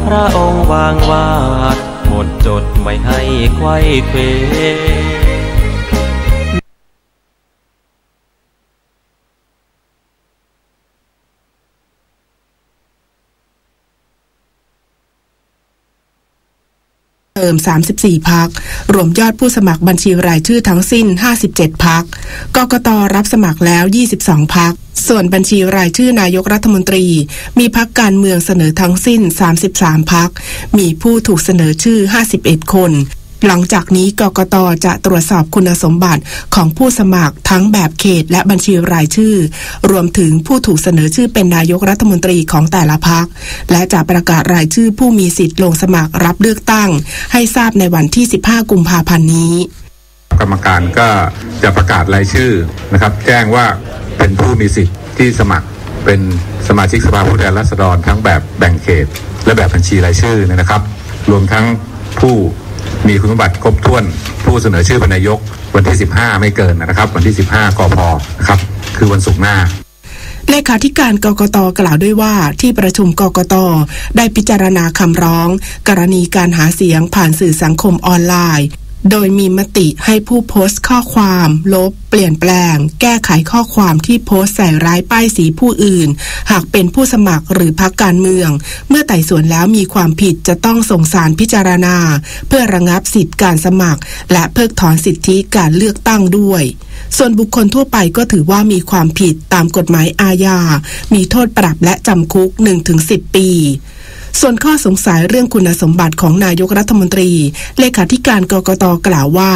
พระองค์วางวาดหมดจดไม่ให้ไขว้เขวเติม34พรรครวมยอดผู้สมัครบัญชีรายชื่อทั้งสิ้น57พรรคกกต.รับสมัครแล้ว22พรรคส่วนบัญชีรายชื่อนายกรัฐมนตรีมีพรรคการเมืองเสนอทั้งสิ้น33พรรคมีผู้ถูกเสนอชื่อ51คนหลังจากนี้กกต.จะตรวจสอบคุณสมบัติของผู้สมัครทั้งแบบเขตและบัญชีรายชื่อรวมถึงผู้ถูกเสนอชื่อเป็นนายกรัฐมนตรีของแต่ละพรรคและจะประกาศรายชื่อผู้มีสิทธิ์ลงสมัครรับเลือกตั้งให้ทราบในวันที่15กุมภาพันธ์นี้กรรมการก็จะประกาศรายชื่อนะครับแจ้งว่าเป็นผู้มีสิทธิ์ที่สมัครเป็นสมาชิกสภาผู้แทนราษฎรทั้งแบบแบ่งเขตและแบบบัญชีรายชื่อนะครับรวมทั้งผู้มีคุณสมบัติครบถ้วนผู้เสนอชื่อเป็นนายกวันที่15ไม่เกินนะครับวันที่15กพ.นะครับคือวันศุกร์หน้าเลขาธิการกกต.กล่าวด้วยว่าที่ประชุมกกต.ได้พิจารณาคำร้องกรณีการหาเสียงผ่านสื่อสังคมออนไลน์โดยมีมติให้ผู้โพสต์ข้อความลบเปลี่ยนแปลงแก้ไขข้อความที่โพสต์ใส่ร้ายป้ายสีผู้อื่นหากเป็นผู้สมัครหรือพรรคการเมืองเมื่อไต่สวนแล้วมีความผิดจะต้องส่งศาลพิจารณาเพื่อระงับสิทธิการสมัครและเพิกถอนสิทธิการเลือกตั้งด้วยส่วนบุคคลทั่วไปก็ถือว่ามีความผิดตามกฎหมายอาญามีโทษปรับและจำคุก 1-10 ปีส่วนข้อสงสัยเรื่องคุณสมบัติของนายกรัฐมนตรีเลขาธิการกกต.กล่าวว่า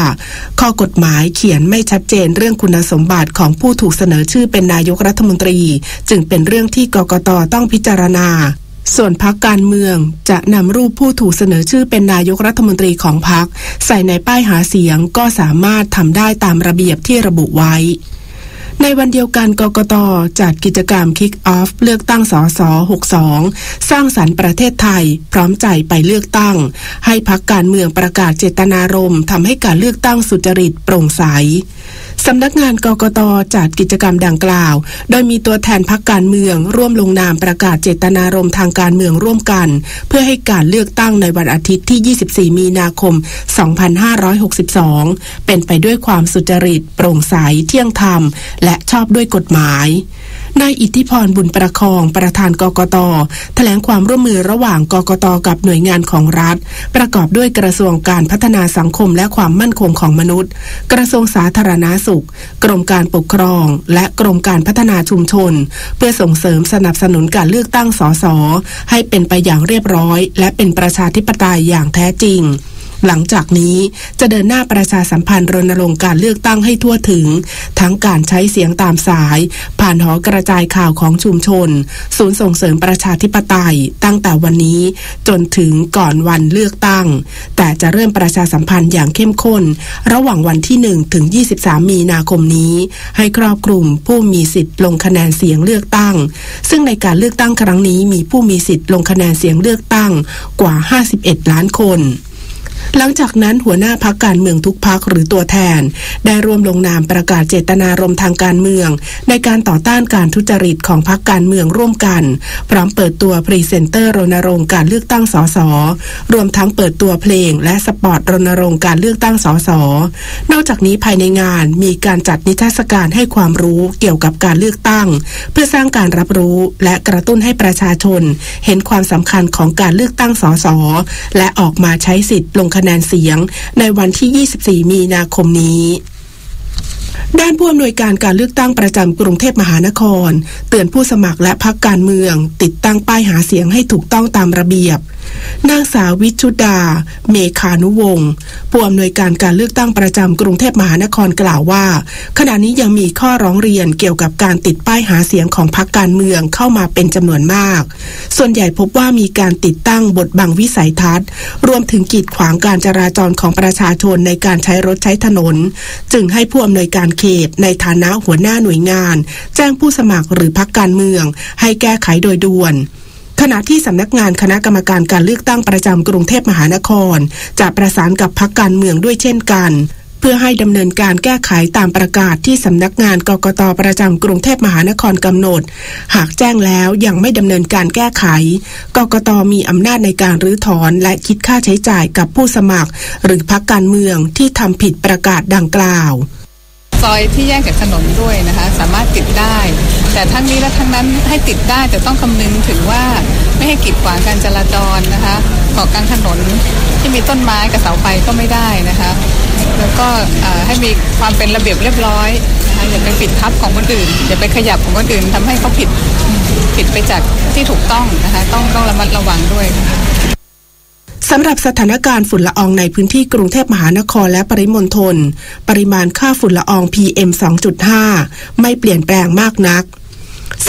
ข้อกฎหมายเขียนไม่ชัดเจนเรื่องคุณสมบัติของผู้ถูกเสนอชื่อเป็นนายกรัฐมนตรีจึงเป็นเรื่องที่กกต.ต้องพิจารณาส่วนพรรคการเมืองจะนำรูปผู้ถูกเสนอชื่อเป็นนายกรัฐมนตรีของพรรคใส่ในป้ายหาเสียงก็สามารถทำได้ตามระเบียบที่ระบุไว้ในวันเดียวกันกกต.จัดกิจกรรม Kick Off เลือกตั้งสส62สร้างสรรค์ประเทศไทยพร้อมใจไปเลือกตั้งให้พรรคการเมืองประกาศเจตนารมณ์ทำให้การเลือกตั้งสุจริตโปร่งใส สำนักงานกกต.จัดกิจกรรมดังกล่าวโดยมีตัวแทนพรรคการเมืองร่วมลงนามประกาศเจตนารมณ์ทางการเมืองร่วมกันเพื่อให้การเลือกตั้งในวันอาทิตย์ที่24มีนาคม2562เป็นไปด้วยความสุจริตโปร่งใสเที่ยงธรรมและชอบด้วยกฎหมายนายอิทธิพรบุญประคองประธานกกต.แถลงความร่วมมือระหว่างกกต.กับหน่วยงานของรัฐประกอบด้วยกระทรวงการพัฒนาสังคมและความมั่นคงของมนุษย์กระทรวงสาธารณสุขกรมการปกครองและกรมการพัฒนาชุมชนเพื่อส่งเสริมสนับสนุนการเลือกตั้งสส.ให้เป็นไปอย่างเรียบร้อยและเป็นประชาธิปไตยอย่างแท้จริงหลังจากนี้จะเดินหน้าประชาสัมพันธ์รณรงค์การเลือกตั้งให้ทั่วถึงทั้งการใช้เสียงตามสายผ่านหอกระจายข่าวของชุมชนศูนย์ส่งเสริมประชาธิปไตยตั้งแต่วันนี้จนถึงก่อนวันเลือกตั้งแต่จะเริ่มประชาสัมพันธ์อย่างเข้มข้นระหว่างวันที่1ถึง23มีนาคมนี้ให้ครอบคลุมผู้มีสิทธิ์ลงคะแนนเสียงเลือกตั้งซึ่งในการเลือกตั้งครั้งนี้มีผู้มีสิทธิ์ลงคะแนนเสียงเลือกตั้งกว่า51ล้านคนหลังจากนั้นหัวหน้าพรรคการเมืองทุกพรรคหรือตัวแทนได้ร่วมลงนามประกาศเจตนารมณ์ทางการเมืองในการต่อต้านการทุจริตของพรรคการเมืองร่วมกันพร้อมเปิดตัวพรีเซนเตอร์รณรงค์การเลือกตั้งสสรวมทั้งเปิดตัวเพลงและสปอตรณรงค์การเลือกตั้งสสนอกจากนี้ภายในงานมีการจัดนิทรรศการให้ความรู้เกี่ยวกับการเลือกตั้งเพื่อสร้างการรับรู้และกระตุ้นให้ประชาชนเห็นความสำคัญของการเลือกตั้งสสและออกมาใช้สิทธิ์ลงคะแนนเสียงในวันที่24มีนาคมนี้ด้านผู้อำนวยการการเลือกตั้งประจำกรุงเทพมหานครเตือนผู้สมัครและพรรคการเมืองติดตั้งป้ายหาเสียงให้ถูกต้องตามระเบียบนางสาววิชุดาเมฆานุวงศ์ผู้อำนวยการการเลือกตั้งประจำกรุงเทพมหานครกล่าวว่าขณะนี้ยังมีข้อร้องเรียนเกี่ยวกับการติดป้ายหาเสียงของพรรคการเมืองเข้ามาเป็นจำนวนมากส่วนใหญ่พบว่ามีการติดตั้งบดบังวิสัยทัศน์รวมถึงกีดขวางการจราจรของประชาชนในการใช้รถใช้ถนนจึงให้ผู้อำนวยการเขตในฐานะหัวหน้าหน่วยงานแจ้งผู้สมัครหรือพรรคการเมืองให้แก้ไขโดยด่วนขณะที่สำนักงานคณะกรรมการการเลือกตั้งประจำกรุงเทพมหานครจะประสานกับพรรคการเมืองด้วยเช่นกันเพื่อให้ดำเนินการแก้ไขตามประกาศที่สำนักงานกกต.ประจำกรุงเทพมหานครกำหนดหากแจ้งแล้วยังไม่ดำเนินการแก้ไขกกต.มีอำนาจในการรื้อถอนและคิดค่าใช้จ่ายกับผู้สมัครหรือพรรคการเมืองที่ทำผิดประกาศดังกล่าวซอยที่แยกจากถนนด้วยนะคะสามารถติดได้แต่ทั้งนี้และทั้งนั้นให้ติดได้แต่ต้องคำนึงถึงว่าไม่ให้กีดขวางการจราจรนะคะเกาะกลางถนนที่มีต้นไม้กับเสาไฟก็ไม่ได้นะคะแล้วก็ให้มีความเป็นระเบียบเรียบร้อยนะคะอย่าไปปิดทับของคนอื่นอย่าไปขยับของคนอื่นทำให้เขาผิดไปจากที่ถูกต้องนะคะต้องระมัดระวังด้วยสำหรับสถานการณ์ฝุ่นละอองในพื้นที่กรุงเทพมหานครและปริมณฑลปริมาณค่าฝุ่นละออง PM 2.5 ไม่เปลี่ยนแปลงมากนัก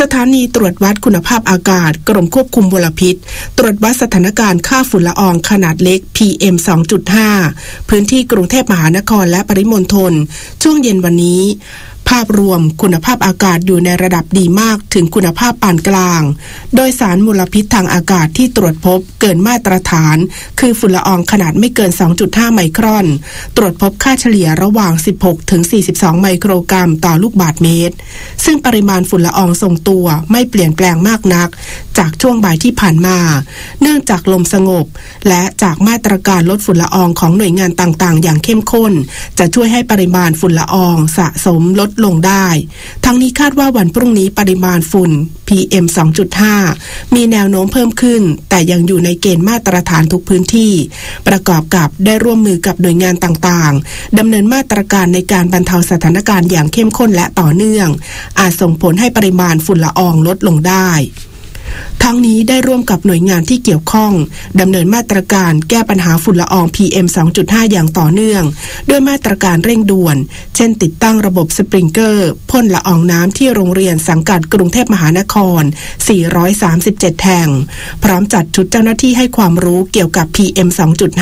สถานีตรวจวัดคุณภาพอากาศกรมควบคุมมลพิษตรวจวัดสถานการณ์ค่าฝุ่นละอองขนาดเล็ก PM 2.5 พื้นที่กรุงเทพมหานครและปริมณฑลช่วงเย็นวันนี้ภาพรวมคุณภาพอากาศอยู่ในระดับดีมากถึงคุณภาพปานกลางโดยสารมลพิษทางอากาศที่ตรวจพบเกินมาตรฐานคือฝุ่นละอองขนาดไม่เกิน 2.5 ไมครอนตรวจพบค่าเฉลี่ยระหว่าง16ถึง42ไมโครกรัมต่อลูกบาศก์เมตรซึ่งปริมาณฝุ่นละอองทรงตัวไม่เปลี่ยนแปลงมากนักจากช่วงบ่ายที่ผ่านมาเนื่องจากลมสงบและจากมาตรการลดฝุ่นละอองของหน่วยงานต่างๆอย่างเข้มข้นจะช่วยให้ปริมาณฝุ่นละอองสะสมลดลงได้ทั้งนี้คาดว่าวันพรุ่งนี้ปริมาณฝุ่น PM 2.5 มีแนวโน้มเพิ่มขึ้นแต่ยังอยู่ในเกณฑ์มาตรฐานทุกพื้นที่ประกอบกับได้ร่วมมือกับหน่วยงานต่างๆดำเนินมาตรการในการบรรเทาสถานการณ์อย่างเข้มข้นและต่อเนื่องอาจส่งผลให้ปริมาณฝุ่นละอองลดลงได้ทั้งนี้ได้ร่วมกับหน่วยงานที่เกี่ยวข้องดำเนินมาตรการแก้ปัญหาฝุ่นละออง PM 2.5 อย่างต่อเนื่องด้วยมาตรการเร่งด่วนเช่นติดตั้งระบบสปริงเกอร์พ่นละอองน้ำที่โรงเรียนสังกัดกรุงเทพมหานคร437แห่งพร้อมจัดชุดเจ้าหน้าที่ให้ความรู้เกี่ยวกับ PM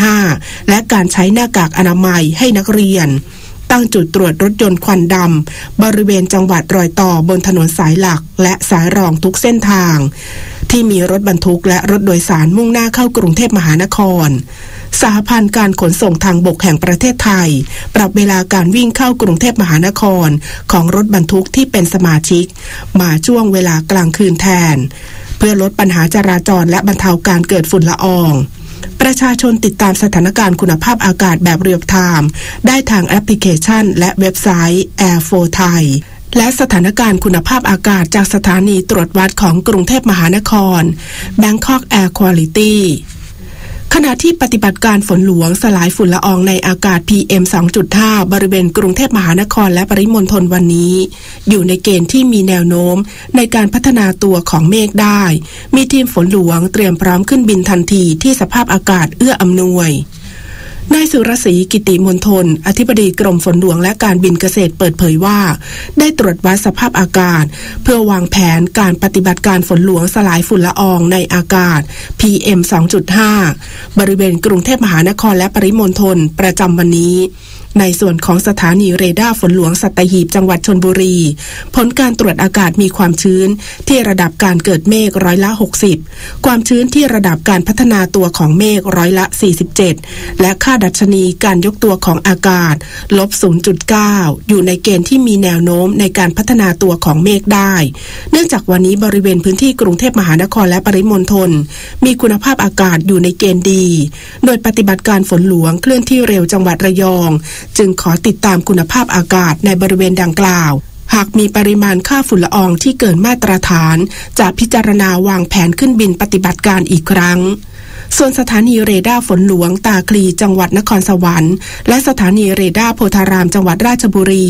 2.5 และการใช้หน้ากากอนามัยให้นักเรียนตั้งจุดตรวจรถยนต์ควันดำบริเวณจังหวัดรอยต่อบนถนนสายหลักและสายรองทุกเส้นทาง ที่มีรถบรรทุกและรถโดยสารมุ่งหน้าเข้ากรุงเทพมหานครสหพันธ์การขนส่งทางบกแห่งประเทศไทยปรับเวลาการวิ่งเข้ากรุงเทพมหานครของรถบรรทุกที่เป็นสมาชิกมาช่วงเวลากลางคืนแทนเพื่อลดปัญหาจราจรและบรรเทาการเกิดฝุ่นละอองประชาชนติดตามสถานการณ์คุณภาพอากาศแบบเรียลไทม์ได้ทางแอปพลิเคชันและเว็บไซต์ Air4 Thai และสถานการณ์คุณภาพอากาศจากสถานีตรวจวัดของกรุงเทพมหานคร Bangkok Air Quality ขณะที่ปฏิบัติการฝนหลวงสลายฝุ่นละอองในอากาศ PM 2.5 บริเวณกรุงเทพมหานครและปริมณฑลวันนี้อยู่ในเกณฑ์ที่มีแนวโน้มในการพัฒนาตัวของเมฆได้มีทีมฝนหลวงเตรียมพร้อมขึ้นบินทันทีที่สภาพอากาศเอื้ออำนวยนายสุรศรีกิติมนทนอธิบดีกรมฝนหลวงและการบินเกษตรเปิดเผยว่าได้ตรวจวัดสภาพอากาศเพื่อวางแผนการปฏิบัติการฝนหลวงสลายฝุ่นละอองในอากาศ PM 2.5 บริเวณกรุงเทพมหานครและปริมณฑลประจำวันนี้ในส่วนของสถานีเรดาร์ฝนหลวงสัตหีบจังหวัดชลบุรีผลการตรวจอากาศมีความชื้นที่ระดับการเกิดเมฆ60%ความชื้นที่ระดับการพัฒนาตัวของเมฆ47%และค่าดัชนีการยกตัวของอากาศ-0.9 อยู่ในเกณฑ์ที่มีแนวโน้มในการพัฒนาตัวของเมฆได้เนื่องจากวันนี้บริเวณพื้นที่กรุงเทพมหานครและปริมณฑลมีคุณภาพอากาศอยู่ในเกณฑ์ดีโดยปฏิบัติการฝนหลวงเคลื่อนที่เร็วจังหวัดระยองจึงขอติดตามคุณภาพอากาศในบริเวณดังกล่าวหากมีปริมาณค่าฝุ่นละอองที่เกินมาตรฐานจะพิจารณาวางแผนขึ้นบินปฏิบัติการอีกครั้งส่วนสถานีเรดาร์ฝนหลวงตาคลีจังหวัดนครสวรรค์และสถานีเรดาร์โพธารามจังหวัดราชบุรี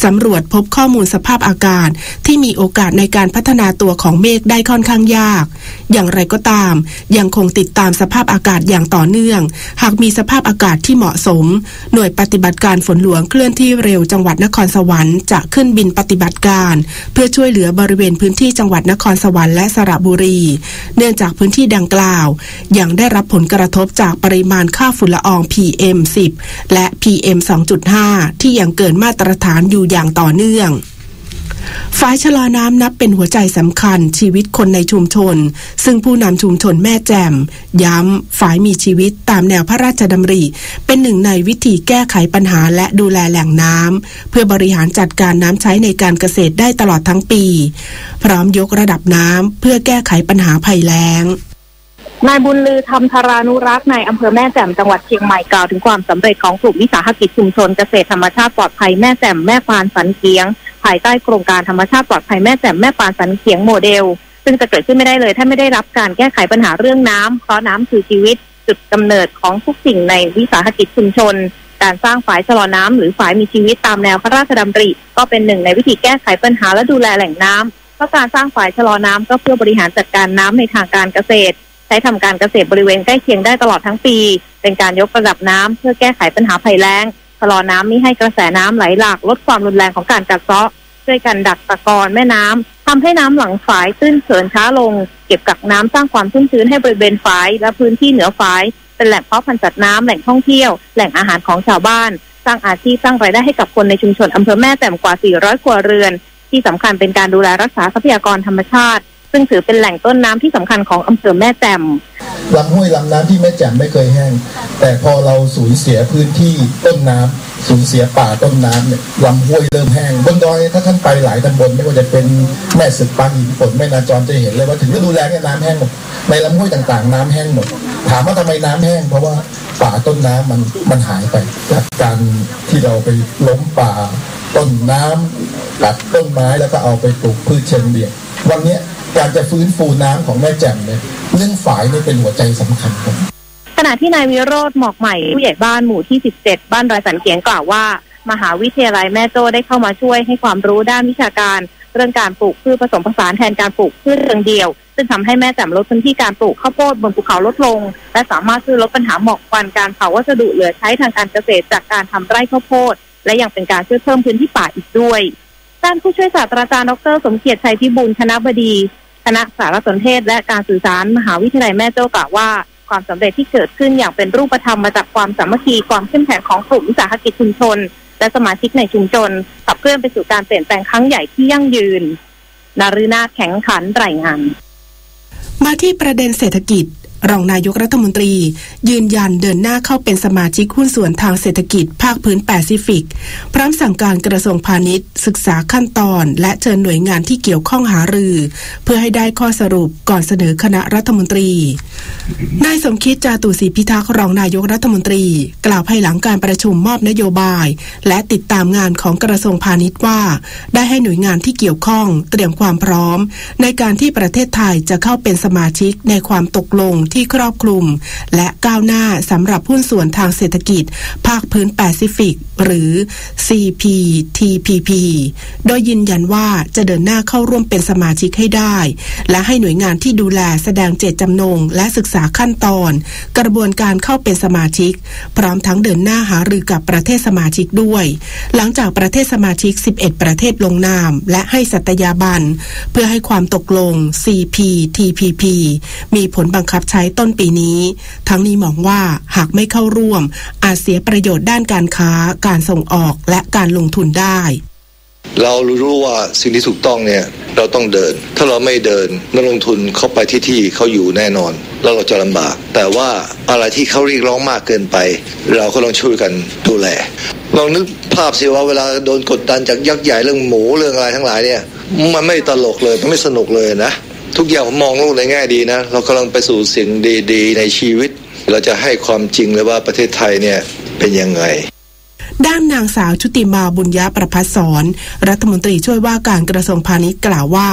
สำรวจพบข้อมูลสภาพอากาศที่มีโอกาสในการพัฒนาตัวของเมฆได้ค่อนข้างยากอย่างไรก็ตามยังคงติดตามสภาพอากาศอย่างต่อเนื่องหากมีสภาพอากาศที่เหมาะสมหน่วยปฏิบัติการฝนหลวงเคลื่อนที่เร็วจังหวัดนครสวรรค์จะขึ้นบินปฏิบัติการเพื่อช่วยเหลือบริเวณพื้นที่จังหวัดนครสวรรค์และสระบุรีเนื่องจากพื้นที่ดังกล่าวยังได้รับผลกระทบจากปริมาณค่าฝุ่นละออง PM 10 และ PM 2.5 ที่ยังเกินมาตรฐานอยู่อย่างต่อเนื่องฝ่ายชะลอน้ำนับเป็นหัวใจสำคัญชีวิตคนในชุมชนซึ่งผู้นำชุมชนแม่แจ่มย้ำฝ่ายมีชีวิตตามแนวพระราชดำริเป็นหนึ่งในวิธีแก้ไขปัญหาและดูแลแหล่งน้ำเพื่อบริหารจัดการน้ำใช้ในการเกษตรได้ตลอดทั้งปีพร้อมยกระดับน้ำเพื่อแก้ไขปัญหาภัยแล้งนายบุญลือธรรมธารานุรักษ์ในอำเภอแม่แจ่มจังหวัดเชียงใหม่กล่าวถึงความสำเร็จของกลุ่มวิสาหกิจชุมชนเกษตรธรรมชาติปลอดภัยแม่แจ่มแม่ปานสันเขียงภายใต้โครงการธรรมชาติปลอดภัยแม่แจ่มแม่ปานสันเขียงโมเดลซึ่งจะเกิดขึ้นไม่ได้เลยถ้าไม่ได้รับการแก้ไขปัญหาเรื่องน้ำเพราะน้ำคือชีวิตจุดกำเนิดของทุกสิ่งในวิสาหกิจชุมชนการสร้างฝ่ายชะลอน้ำหรือฝ่ายมีชีวิตตามแนวพระราชดำริก็เป็นหนึ่งในวิธีแก้ไขปัญหาและดูแลแหล่งน้ำเพราะการสร้างฝ่ายชะลอน้ำก็เพื่อบริหารจัดการน้ำในทางการเกษตรใช้ทำการเกษตรบริเวณใกล้เคียงได้ตลอดทั้งปีเป็นการยกระดับน้ำเพื่อแก้ไขปัญหาภัยแล้งชะลอน้ำไม่ให้กระแสน้ำไหลหลากลดความรุนแรงของการกัดเซาะช่วยกันดักตะกอนแม่น้ำทำให้น้ำหลังฝายตื้นเขินช้าลงเก็บกักน้ำสร้างความชุ่มชื้นให้บริเวณฝายและพื้นที่เหนือฝายเป็นแหล่งเพาะพันธุ์สัตว์น้ำแหล่งท่องเที่ยวแหล่งอาหารของชาวบ้านสร้างอาชีพสร้างรายได้ให้กับคนในชุมชนอำเภอแม่แจ่มกว่า400ครัวเรือนที่สำคัญเป็นการดูแลรักษาทรัพยากรธรรมชาติซึ่งถือเป็นแหล่งต้นน้ำที่สำคัญของอำเภอแม่แจ่มลำห้วยลำน้ำที่แม่แจ่มไม่เคยแห้งแต่พอเราสูญเสียพื้นที่ต้นน้ำสูญเสียป่าต้นน้ำเนี่ยลำห้วยเริ่มแห้งบนดอยถ้าท่านไปหลายตำบลไม่ว่าจะเป็นแม่สึกปางหินฝนแม่นาจรจะเห็นเลยว่าถึงฤดูแล้งเนี่ยน้ำแห้งหมดในลำห้วยต่างๆน้ำแห้งหมดถามว่าทำไมน้ำแห้งเพราะว่าป่าต้นน้ำมันหายไปจากการที่เราไปล้มป่าต้นน้ำตัดต้นไม้แล้วก็เอาไปปลูกพืชเชิงเดี่ยววันนี้การจะฟื้นฟูน้ำของแม่แจ่มเนี่ยเรื่องฝายนี่เป็นหัวใจสำคัญครับขณะที่นายวิโรจน์หมอกใหม่ผู้ใหญ่บ้านหมู่ที่17บ้านดอยสันเขียงกล่าวว่ามหาวิทยาลัยแม่โจ้ได้เข้ามาช่วยให้ความรู้ด้านวิชาการเรื่องการปลูกพืชผสมผสานแทนการปลูกพืชเชิงเดี่ยวซึ่งทำให้แม่แจ่มลดพื้นที่การปลูกข้าวโพดบนภูเขาลดลงและสามารถช่วยลดปัญหาหมอกควันการเผาวัสดุเหลือใช้ทางการเกษตรจากการทำไร่ข้าวโพดและยังเป็นการช่วยเพิ่มพื้นที่ป่าอีกด้วยด้านผู้ช่วยศาสตราจารย์ดร.สมเกียรติชัยพิบูลคณบดีคณะสารสนเทศและการสื่อสารมหาวิทยาลัยแม่โจ้กล่าวว่าความสำเร็จที่เกิดขึ้นอย่างเป็นรูปธรรมมาจากความสามัคคีความเข้มแข็งของกลุ่มวิสาหกิจชุมชนและสมาชิกในชุมชนขับเคลื่อนไปสู่การเปลี่ยนแปลงครั้งใหญ่ที่ยั่งยืนนฤนาถแข็งขันรายงาน มาที่ประเด็นเศรษฐกิจรองนายกรัฐมนตรียืนยันเดินหน้าเข้าเป็นสมาชิกหุ้นส่วนทางเศรษฐกิจภาคพื้นแปซิฟิกพร้อมสั่งการกระทรวงพาณิชย์ศึกษาขั้นตอนและเชิญหน่วยงานที่เกี่ยวข้องหารือเพื่อให้ได้ข้อสรุปก่อนเสนอคณะรัฐมนตรีนายสมคิดจาตุศรีพิทักษ์รองนายกรัฐมนตรีกล่าวภายหลังการประชุมมอบนโยบายและติดตามงานของกระทรวงพาณิชย์ว่าได้ให้หน่วยงานที่เกี่ยวข้องเตรียมความพร้อมในการที่ประเทศไทยจะเข้าเป็นสมาชิกในความตกลงที่ครอบคลุมและก้าวหน้าสำหรับหุ้นส่วนทางเศรษฐกิจภาคพื้นแปซิฟิกหรือ CPTPP โดยยืนยันว่าจะเดินหน้าเข้าร่วมเป็นสมาชิกให้ได้และให้หน่วยงานที่ดูแลแสดงเจตจำนงและศึกษาขั้นตอนกระบวนการเข้าเป็นสมาชิกพร้อมทั้งเดินหน้าหารือกับประเทศสมาชิกด้วยหลังจากประเทศสมาชิก11ประเทศลงนามและให้สัตยาบันเพื่อให้ความตกลง CPTPP มีผลบังคับใช้ต้นปีนี้ทั้งนี้มองว่าหากไม่เข้าร่วมอาจเสียประโยชน์ด้านการค้าการส่งออกและการลงทุนได้เรารู้ว่าสิ่งที่ถูกต้องเนี่ยเราต้องเดินถ้าเราไม่เดินนักลงทุนเข้าไปที่เขาอยู่แน่นอนแล้วเราจะลำบากแต่ว่าอะไรที่เขาเรียกร้องมากเกินไปเราก็ต้องช่วยกันดูแลลองนึกภาพสิว่าเวลาโดนกดดันจากยักษ์ใหญ่เรื่องหมูเรื่องอะไรทั้งหลายเนี่ยมันไม่ตลกเลยมันไม่สนุกเลยนะทุกอย่างผมมองโลกในแง่ดีนะเรากำลังไปสู่สิ่งดีๆในชีวิตเราจะให้ความจริงเลยว่าประเทศไทยเนี่ยเป็นยังไงด้านนางสาวชุติมาบุญญประภัสสรรัฐมนตรีช่วยว่าการกระทรวงพาณิชย์กล่าวว่า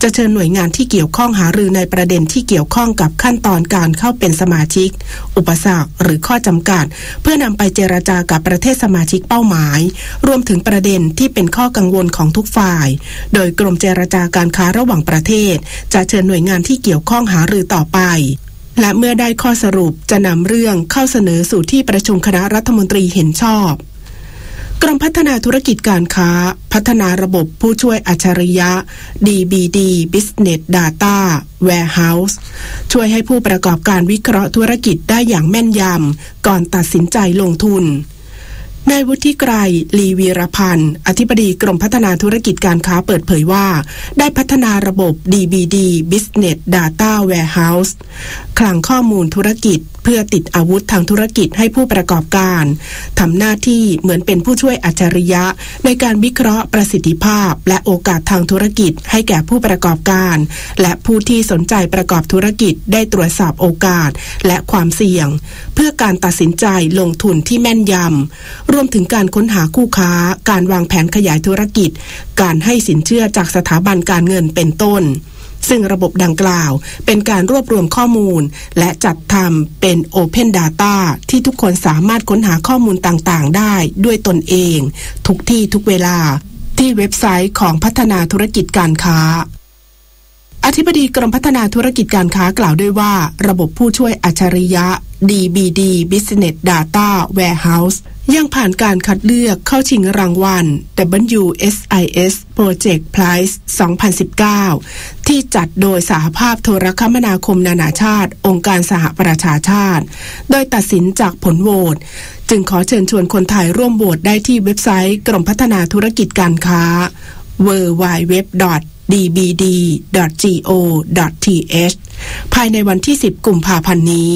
จะเชิญหน่วยงานที่เกี่ยวข้องหารือในประเด็นที่เกี่ยวข้องกับขั้นตอนการเข้าเป็นสมาชิกอุปสรรคหรือข้อจำกัดเพื่อนำไปเจรจากับประเทศสมาชิกเป้าหมายรวมถึงประเด็นที่เป็นข้อกังวลของทุกฝ่ายโดยกรมเจรจาการค้าระหว่างประเทศจะเชิญหน่วยงานที่เกี่ยวข้องหารือต่อไปและเมื่อได้ข้อสรุปจะนำเรื่องเข้าเสนอสู่ที่ประชุมคณะรัฐมนตรีเห็นชอบกรมพัฒนาธุรกิจการค้าพัฒนาระบบผู้ช่วยอัจฉริยะ DBD Business Data Warehouse ช่วยให้ผู้ประกอบการวิเคราะห์ธุรกิจได้อย่างแม่นยำก่อนตัดสินใจลงทุนนายวุฒิไกร ลีวีรพันธ์อธิบดีกรมพัฒนาธุรกิจการค้าเปิดเผยว่าได้พัฒนาระบบ DBD Business Data Warehouse คลังข้อมูลธุรกิจเพื่อติดอาวุธทางธุรกิจให้ผู้ประกอบการทำหน้าที่เหมือนเป็นผู้ช่วยอัจฉริยะในการวิเคราะห์ประสิทธิภาพและโอกาสทางธุรกิจให้แก่ผู้ประกอบการและผู้ที่สนใจประกอบธุรกิจได้ตรวจสอบโอกาสและความเสี่ยงเพื่อการตัดสินใจลงทุนที่แม่นยำรวมถึงการค้นหาคู่ค้าการวางแผนขยายธุรกิจการให้สินเชื่อจากสถาบันการเงินเป็นต้นซึ่งระบบดังกล่าวเป็นการรวบรวมข้อมูลและจัดทำเป็น Open Data ที่ทุกคนสามารถค้นหาข้อมูลต่างๆได้ด้วยตนเองทุกที่ทุกเวลาที่เว็บไซต์ของพัฒนาธุรกิจการค้าอธิบดีกรมพัฒนาธุรกิจการค้ากล่าวด้วยว่าระบบผู้ช่วยอัจฉริยะ DBD Business Data Warehouse ยังผ่านการคัดเลือกเข้าชิงรางวัล WSIS Project Prize 2019 ที่จัดโดยสหภาพโทรคมนาคมนานาชาติองค์การสหประชาชาติโดยตัดสินจากผลโหวตจึงขอเชิญชวนคนไทยร่วมโหวตได้ที่เว็บไซต์กรมพัฒนาธุรกิจการค้า www.dbd.go.th ภายในวันที่ 10 กุมภาพันธ์นี้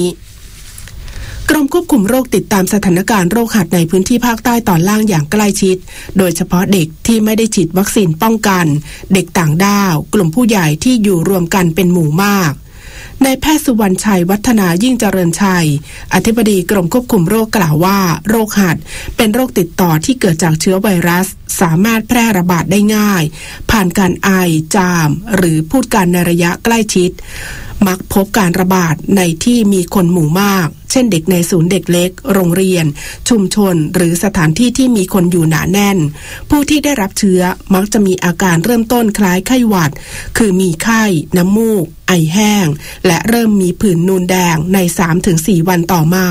กรมควบคุมโรคติดตามสถานการณ์โรคหัดในพื้นที่ภาคใต้ตอนล่างอย่างใกล้ชิดโดยเฉพาะเด็กที่ไม่ได้ฉีดวัคซีนป้องกันเด็กต่างด้าวกลุ่มผู้ใหญ่ที่อยู่รวมกันเป็นหมู่มากนายแพทย์สุวรรณชัยวัฒนายิ่งเจริญชัยอธิบดีกรมควบคุมโรคกล่าวว่าโรคหัดเป็นโรคติดต่อที่เกิดจากเชื้อไวรัสสามารถแพร่ระบาดได้ง่ายผ่านการไอจามหรือพูดกันในระยะใกล้ชิดมักพบการระบาดในที่มีคนหมู่มากเช่นเด็กในศูนย์เด็กเล็กโรงเรียนชุมชนหรือสถานที่ที่มีคนอยู่หนาแน่นผู้ที่ได้รับเชื้อมักจะมีอาการเริ่มต้นคล้ายไข้หวัดคือมีไข้น้ำมูกไอแห้งและเริ่มมีผื่นนูนแดงใน 3-4 วันต่อมา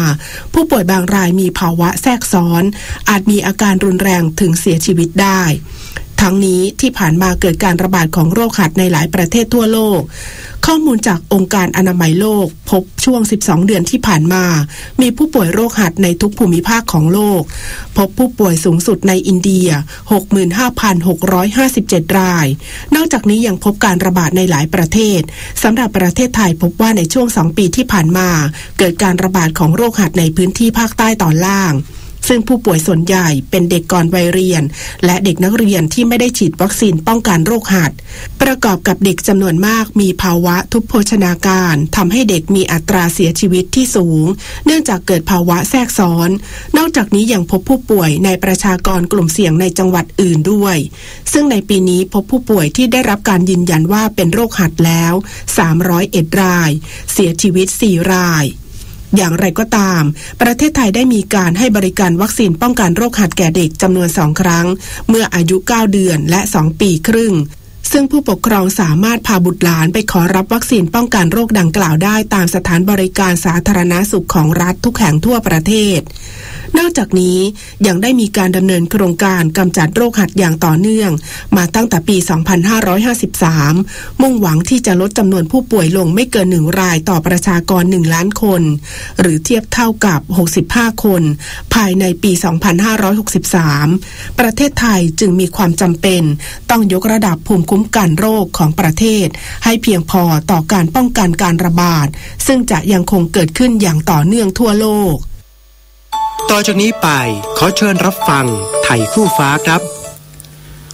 ผู้ป่วยบางรายมีภาวะแทรกซ้อนอาจมีอาการรุนแรงถึงเสียชีวิตได้ท ทั้งนี้ที่ผ่านมาเกิดการระบาดของโรคหัดในหลายประเทศทั่วโลกข้อมูลจากองค์การอนามัยโลกพบช่วง12เดือนที่ผ่านมามีผู้ป่วยโรคหัดในทุกภูมิภาคของโลกพบผู้ป่วยสูงสุดในอินเดีย 65,657 รายนอกจากนี้ยังพบการระบาดในหลายประเทศสำหรับประเทศไทยพบว่าในช่วง2ปีที่ผ่านมาเกิดการระบาดของโรคหัดในพื้นที่ภาคใต้ตอนล่างซึ่งผู้ป่วยส่วนใหญ่เป็นเด็กก่อนวัยเรียนและเด็กนักเรียนที่ไม่ได้ฉีดวัคซีนป้องกันโรคหัดประกอบกับเด็กจำนวนมากมีภาวะทุพโภชนาการทำให้เด็กมีอัตราเสียชีวิตที่สูงเนื่องจากเกิดภาวะแทรกซ้อนนอกจากนี้ยังพบผู้ป่วยในประชากรกลุ่มเสี่ยงในจังหวัดอื่นด้วยซึ่งในปีนี้พบผู้ป่วยที่ได้รับการยืนยันว่าเป็นโรคหัดแล้ว301รายเสียชีวิต4รายอย่างไรก็ตามประเทศไทยได้มีการให้บริการวัคซีนป้องกันโรคหัดแก่เด็กจำนวน2ครั้งเมื่ออายุ9เดือนและ2ปีครึ่งซึ่งผู้ปกครองสามารถพาบุตรหลานไปขอรับวัคซีนป้องกันโรคดังกล่าวได้ตามสถานบริการสาธารณสุขของรัฐทุกแห่งทั่วประเทศนอกจากนี้ยังได้มีการดำเนินโครงการกำจัดโรคหัดอย่างต่อเนื่องมาตั้งแต่ปี 2553 มุ่งหวังที่จะลดจำนวนผู้ป่วยลงไม่เกิน1รายต่อประชากร1ล้านคนหรือเทียบเท่ากับ65คนภายในปี 2563 ประเทศไทยจึงมีความจำเป็นต้องยกระดับภูมิคุ้มกันโรคของประเทศให้เพียงพอต่อการป้องกันการระบาดซึ่งจะยังคงเกิดขึ้นอย่างต่อเนื่องทั่วโลกต่อจากนี้ไปขอเชิญรับฟังไทยคู่ฟ้าครับ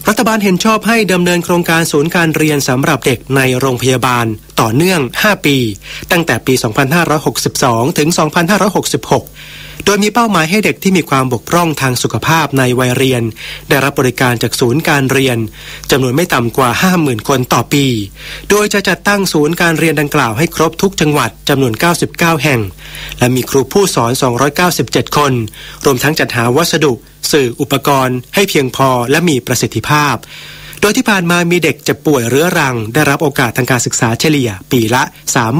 รัฐบาลเห็นชอบให้ดำเนินโครงการศูนย์การเรียนสำหรับเด็กในโรงพยาบาลต่อเนื่อง5ปีตั้งแต่ปี 2562 ถึง 2566 โดยมีเป้าหมายให้เด็กที่มีความบกพร่องทางสุขภาพในวัยเรียนได้รับบริการจากศูนย์การเรียนจำนวนไม่ต่ำกว่า 50,000 คนต่อปีโดยจะจัดตั้งศูนย์การเรียนดังกล่าวให้ครบทุกจังหวัดจำนวน99แห่งและมีครูผู้สอน297คนรวมทั้งจัดหาวัสดุสื่ออุปกรณ์ให้เพียงพอและมีประสิทธิภาพโดยที่ผ่านมามีเด็กเจ็บป่วยเรื้อรังได้รับโอกาสทางการศึกษาเฉลี่ยปีละ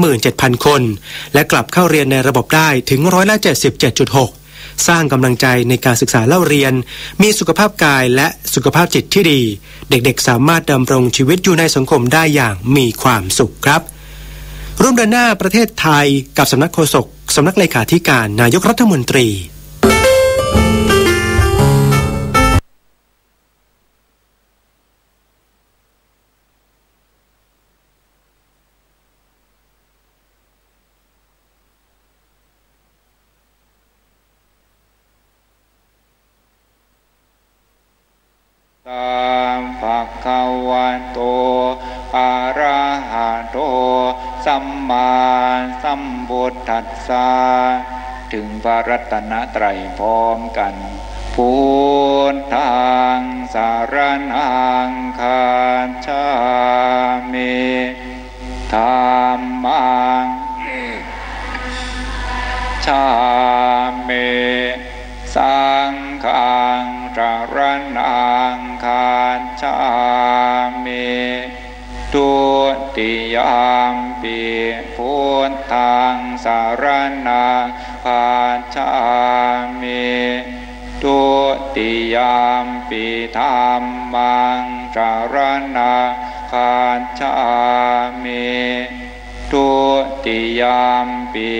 37,000 คนและกลับเข้าเรียนในระบบได้ถึง77.6%สร้างกำลังใจในการศึกษาเล่าเรียนมีสุขภาพกายและสุขภาพจิตที่ดีเด็กๆสามารถดำรงชีวิตอยู่ในสังคมได้อย่างมีความสุขครับร่วมเดินหน้าประเทศไทยกับสำนักโฆษกสำนักเลขาธิการนายกรัฐมนตรีภะคะวะโตอะระหะโตสัมมาสัมพุทธัสสะถึงพระรัตนตรัยพร้อมกันพุทธังสรณังคัจฉามิธัมมังฉามิสังฆังสรณังคัจฉามิทุติยมปิพุทธังสรณังคัจฉามิทุติยมปิธัมมังสรณังคัจฉามิทุติยมปิ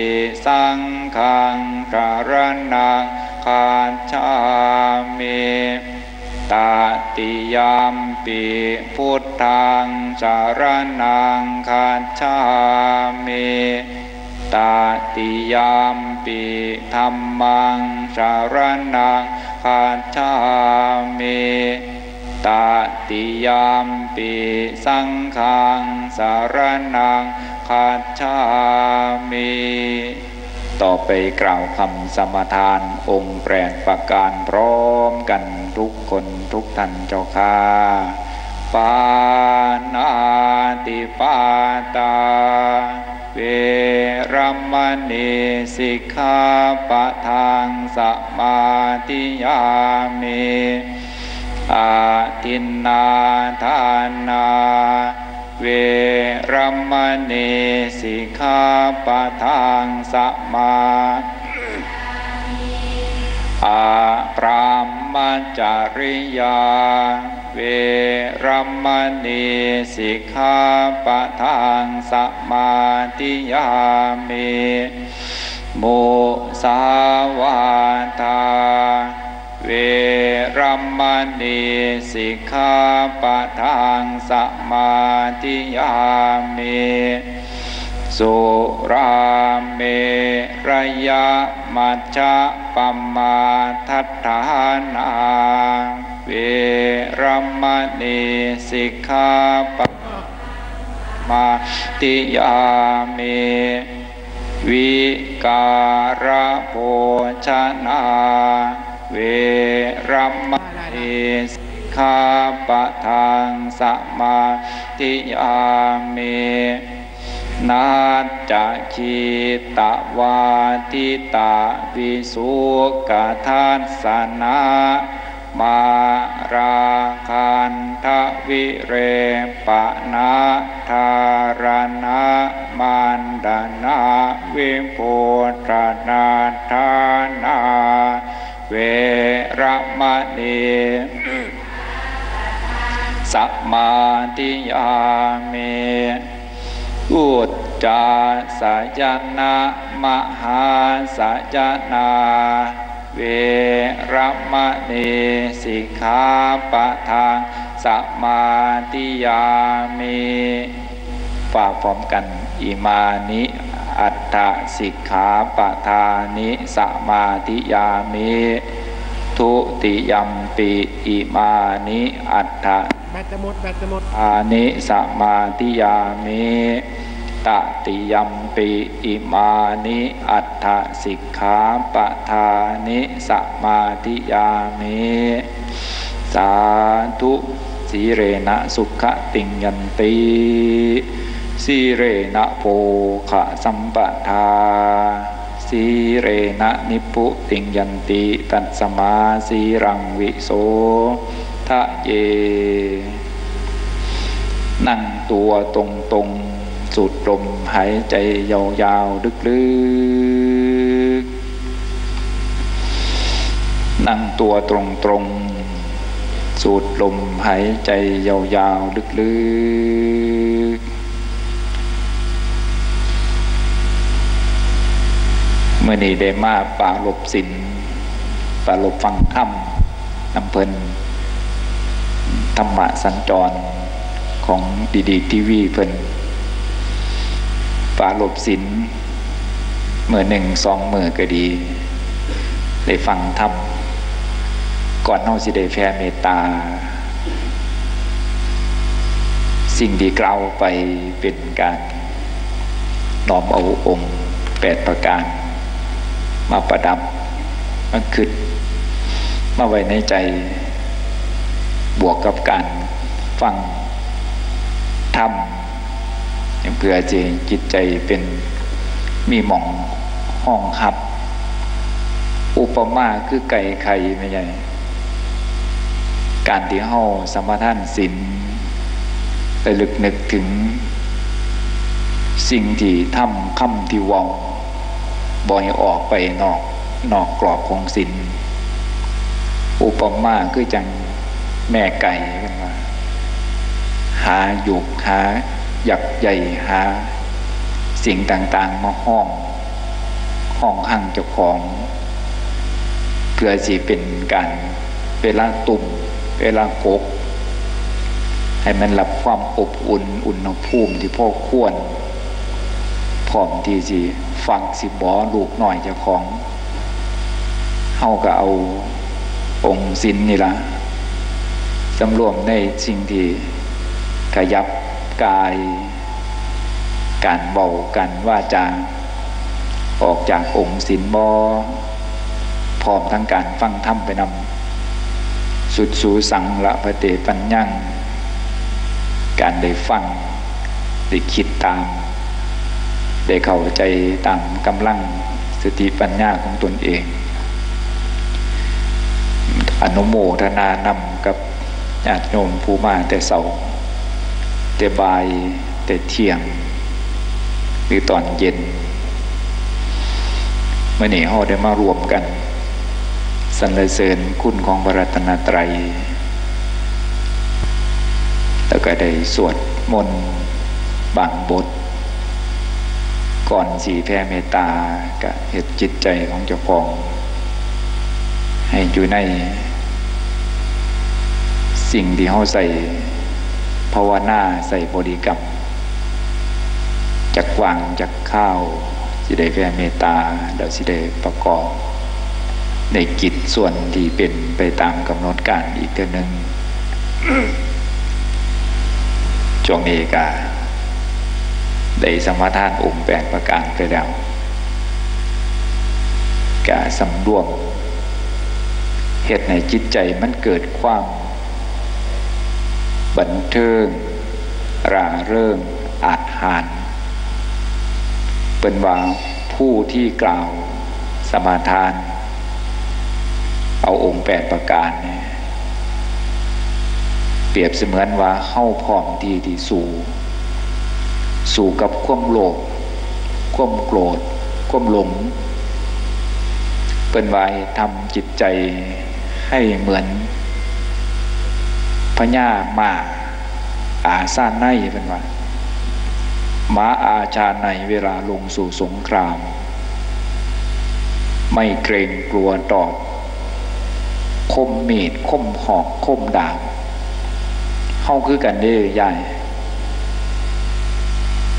สังฆังสรณังคัจฉามิตติยมปิพุทธังสรณังคัจฉามิตติยมปิธัมมังสรณังคัจฉามิตติยมปิสังฆังสรณังคัจฉามิต่อไปกล่าวคำสมทานองค์8ประการพร้อมกันทุกคนทุกท่านเจ้าค่ะปานาติปาตาเวรมณีสิกขาปะทังสมาธิยามิอาทินนาทานาเวรมณีสิกขาปะทังสมาอาพรหมจริยา เวรัมมณีสิกขาปะทังสมาธิยามิมุสาวาทาเวรัมมณีสิกขาปะทังสมาธิยามิสุราเมรยะมัจจปัมมาทัฏฐานาเวรัมมณีสิกขาปะมาติยามิวิการะโภชนาเวรัมมณีสิกขาปะทังสมาธิยามินาจคิตวาทิตาวิสุกทัสสนะมาราคันทวิเรปนะธารณะมันดานาวิปุตรนาธานาเวระมณีสัมมาทิยามิอุจจาสยนะมหาสยนาเวรัมมณีสิกขาปะทังสมาธิยามิฝ่าพร้อมกันอิมานิอัตถสิกขาปะทานิสมาธิยามิทุติยัมปิอิมานิอัตถอานิสมาธิยามิตติยัมปิอิมานิอัตถสิกขาปะทานิสมาธิยามิสาธุสีเรนะสุขติงยันติสีเรนะโภคะสัมปทาสีเรนะนิพพุติงยันติตัสสมาสีรังวิโสทะเยนั่งตัวตรงสูดลมหายใจยาวๆลึกๆนั่งตัวตรงๆสูดลมหายใจยาวๆลึกๆเมื่อนี้ได้มาป่าหลบศีลป่าหลบฟังธรรมน้ำเพลินธรรมะสัญจรของดีๆทีวีเพิ่นป่าหลบศีลเมื่อ1-2 มื้อก็ดีได้ฟังธรรมก่อนเฮาสิได้แผ่เมตตาสิ่งที่กล่าวไปเป็นการน้อมเอาองค์8ประการมาประดับมาคิดมาไว้ในใจบวกกับการฟังธรรมเพื่อจะจิตใจเป็นมีหม่องห้องหับอุปมาคือไก่ไข่ไม่ใช่การที่เฮาสมาทานศีลไปลึกนึกถึงสิ่งที่ทำคำที่เว้าบ่ให้ออกไปนอกกรอบของศีลอุปมาคือจังแม่ไก่กันว่าหาหยุกหาหยักใหญ่หาสิ่งต่างๆมาห้องหั่งเจ้าของเพื่อสิเป็นการเวลาตุ่มเวลากกให้มันรับความอบอุ่นอุณหภูมิที่พอควรพร้อมที่สิฟังสิบ่ลูกน้อยเจ้าของเฮาก็เอาองค์ศีลนี่ล่ะสำรวมในสิ่งที่ขยับกายการเบาการว่าจาออกจากองค์ศีลบ่พร้อมทั้งการฟังธรรมไปนำสุดสูสังละพะเตปัญญังการได้ฟังได้คิดตามได้เข้าใจตามกำลังสติปัญญาของตนเองอนุโมทนานำกับญาติโยมผู้มาแต่เช้าแต่บ่ายแต่เที่ยงหรือตอนเย็นเมื่อนี้เฮาได้มารวมกันสรรเสริญคุณของพระรัตนตรัย แล้วก็ได้สวดมนต์บางบทก่อนสีแผ่เมตตากับเหตุจิตใจของเจ้าของให้อยู่ในสิ่งที่เขาใส่ภาวนาใส่บริกรรมจักวางจักข้าวสิได้แผ่เมตตาเดี๋ยวสิได้ประกอบในกิจส่วนที่เป็นไปตามกำหนดการอีกเท่านึง ช่วงนี้ก็ได้สมาทานองค์8ประการไปแล้วก็สำรวมเหตุในจิตใจมันเกิดความบันเทิงร่าเริงอาจหาญเป็นว่าผู้ที่กล่าวสมาทานเอาองค์8ประการเนี่ยเปรียบเสมือนว่าเข้าพร้อมที่สู่กับความโลภความโกรธความหลงเป็นว่าทำจิตใจให้เหมือนพญาม้าอาชาในเป็นว่าม้าอาชาในเวลาลงสู่สงครามไม่เกรงกลัวต่อคมมีดคมหอกคมดาบเข้าคือกันได้ใหญ่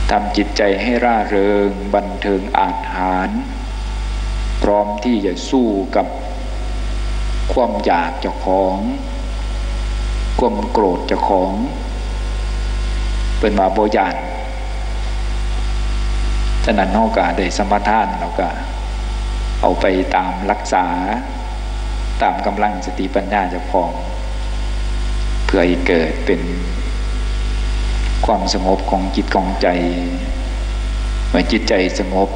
ทำจิตใจให้ร่าเริงบันเทิงอาจหาญพร้อมที่จะสู้กับความอยากเจ้าของความโกรธเจ้าของเป็นมาโบยานฉะนั้นนอกจากได้สมาทานเราก็เอาไปตามรักษาตามกำลังสติปัญญาเจ้าของเพื่อให้เกิดเป็นความสงบของจิตของใจเมื่อจิตใจสงบ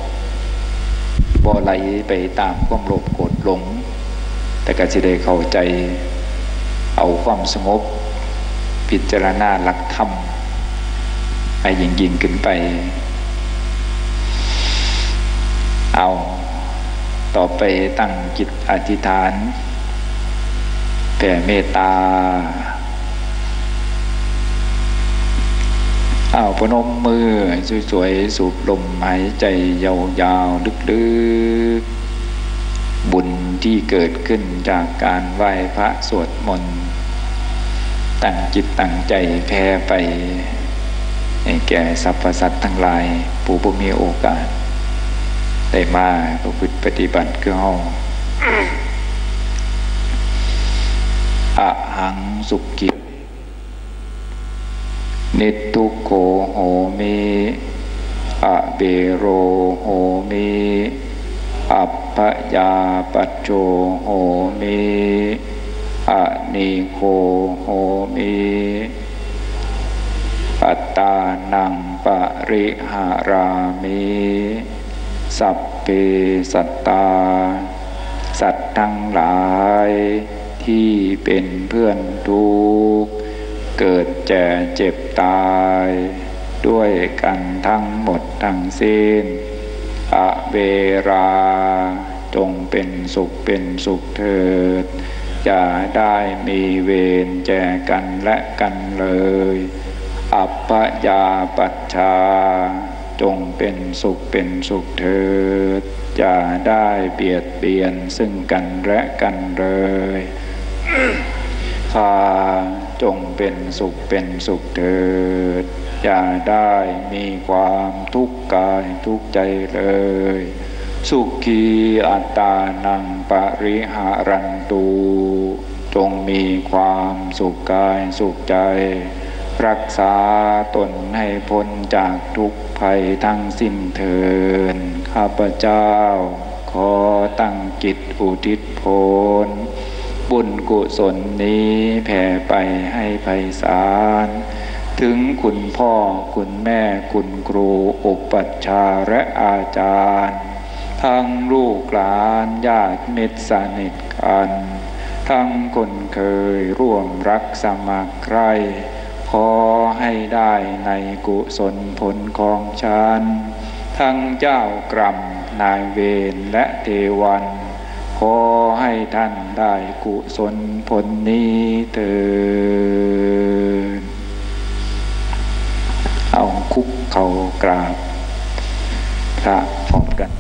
บ่ไหลไปตามความโลภโกรธหลงแต่ก็จะได้เข้าใจเอาความสงบพิจารณาหลักธรรมให้ยิ่งขึ้นไปเอาต่อไปตั้งจิตอธิษฐานแผ่เมตตาพนมมือสวยๆสูบลมหายใจยาวๆลึกๆบุญที่เกิดขึ้นจากการไหว้พระสวดมนต์ตั้งจิตตั้งใจแผ่ไปให้แก่สรรพสัตว์ทั้งหลายผู้บ่มีโอกาสได้มาประพฤติปฏิบัติคือเฮาอะหังสุขินิตตุโกโหมิอะเบโรโหมิอัปปยาปัจโจโหมิอะนิโคโหมิปัตตานังปริหารามิสัพเพสัตตาสัตว์ทั้งหลายที่เป็นเพื่อนทุกข์เกิดแก่เจ็บตายด้วยกันทั้งหมดทั้งสิ้นอเวราจงเป็นสุขเป็นสุขเถิดอย่าได้มีเวรแก่กันและกันเลยอัปปยาปัชชาจงเป็นสุขเป็นสุขเถิดอย่าได้เบียดเบียนซึ่งกันและกันเลยข้าจงเป็นสุขเป็นสุขเถิดอย่าได้มีความทุกข์กายทุกข์ใจเลยสุขีอัตตานังปริหารันตุจงมีความสุขกายสุขใจรักษาตนให้พ้นจากทุกภัยทั้งสิ้นเถิดข้าพเจ้าขอตั้งจิตอุทิศผลบุญกุศลนี้แผ่ไปให้ไพศาลถึงคุณพ่อคุณแม่คุณครูอุปัชฌาย์และอาจารย์ทั้งลูกหลานญาติมิตรสนิทกันทั้งคนเคยร่วมรักสมัครใคร่ขอให้ได้ในกุศลผลของฉันทั้งเจ้ากรรมนายเวรและเทวันขอให้ท่านได้กุศลผลนี้เถิด คุกเข่ากราบพระพร้อมกัน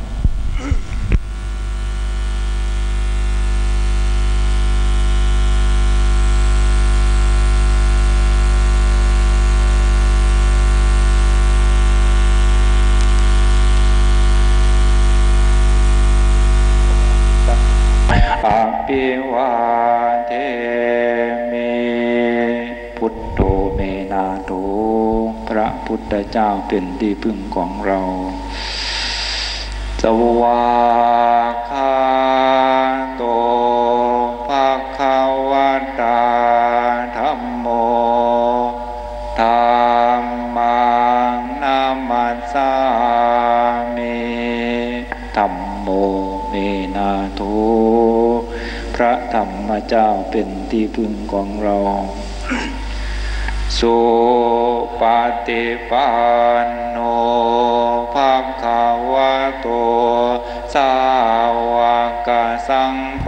อภิวาเทมิพุทโธเมนาโถพระพุทธเจ้าเป็นที่พึ่งของเราสวากขาโตภควตาธัมโมธัมมังนามัสสามิธัมโมเมนาโถพระธรรมเจ้าเป็นที่พึ่งของเราสุปฏิปันโนภควโตสาวกสังโฆ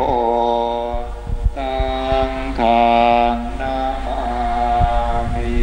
สังฆังนามามิ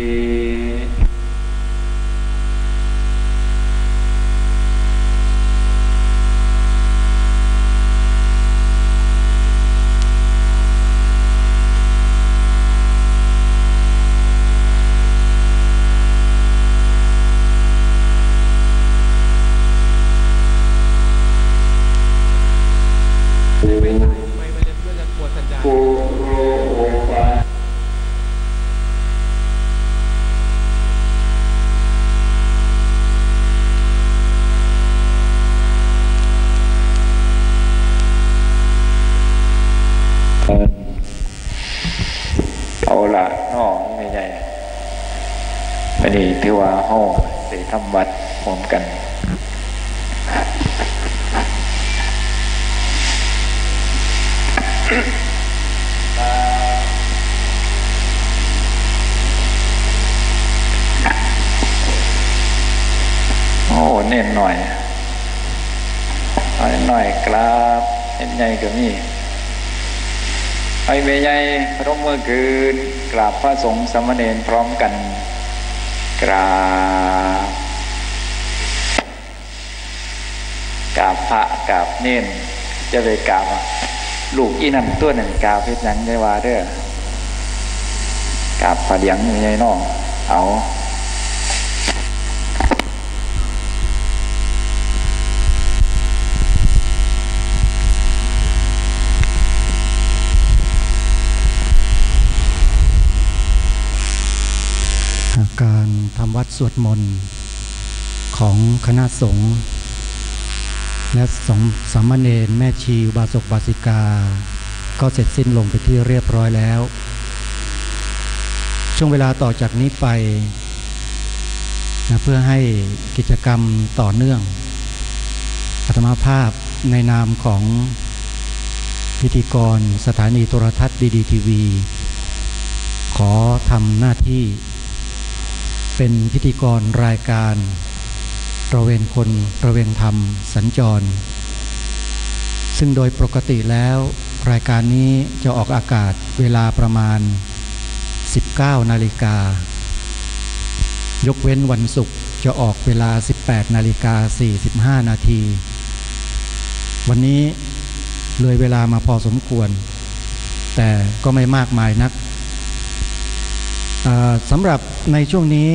เอาละน้องไม่ใหญ่วันนี้ถือว่าห้องได้ทำวัดพร้อมกันโอ้เน้นหน่อยหน่อยกราบเน้นใหญ่ก็มีไอ้เมย์ใหญ่พระมือคืนกราบพระสงฆ์สามเณรพร้อมกันกราบพระกราบเน้นจะไปกราบลูกอีนั่นตัวหนึ่งกราบเพชรยังได้ว่าเด้อกราบพระเดียงใหญ่น้องเอาการทำวัดสวดมนต์ของคณะสงฆ์และสามเณรแม่ชีอุบาสกบาสิกาก็เสร็จสิ้นลงไปที่เรียบร้อยแล้วช่วงเวลาต่อจากนี้ไปเพื่อให้กิจกรรมต่อเนื่องอาตมาภาพในนามของพิธีกรสถานีโทรทัศน์ดีทีวีขอทำหน้าที่เป็นพิธีกรรายการตระเวนคนตระเวนธรรมสัญจรซึ่งโดยปกติแล้วรายการนี้จะออกอากาศเวลาประมาณ 19 นาฬิกายกเว้นวันศุกร์จะออกเวลา 18 นาฬิกา 45 นาทีวันนี้เลยเวลามาพอสมควรแต่ก็ไม่มากมายนักสำหรับในช่วงนี้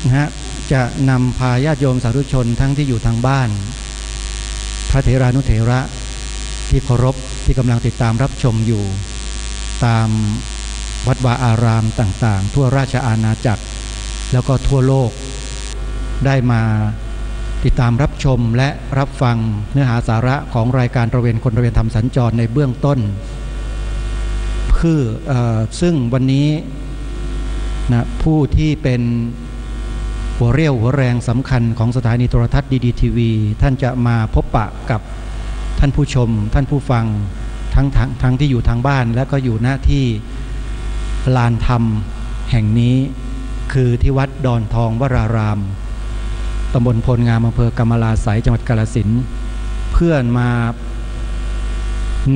นะฮะจะนำพาญาติโยมสาธุชนทั้งที่อยู่ทางบ้านพระเถรานุเถระที่เคารพที่กำลังติดตามรับชมอยู่ตามวัดวาอารามต่างๆทั่วราชอาณาจักรแล้วก็ทั่วโลกได้มาติดตามรับชมและรับฟังเนื้อหาสาระของรายการตระเวนคนตระเวนธรรมสัญจรในเบื้องต้นคือซึ่งวันนี้นะผู้ที่เป็นหัวเรี่ยวหัวแรงสำคัญของสถานีโทรทัศน์ดีทีวีท่านจะมาพบปะกับท่านผู้ชมท่านผู้ฟังทั้งที่อยู่ทางบ้านและก็อยู่หน้าที่ลานธรรมแห่งนี้คือที่วัดดอนทองวรารามตำบลพลงามอำเภอกำมะลาไสยจังหวัดกาฬสินธุ์เพื่อนมา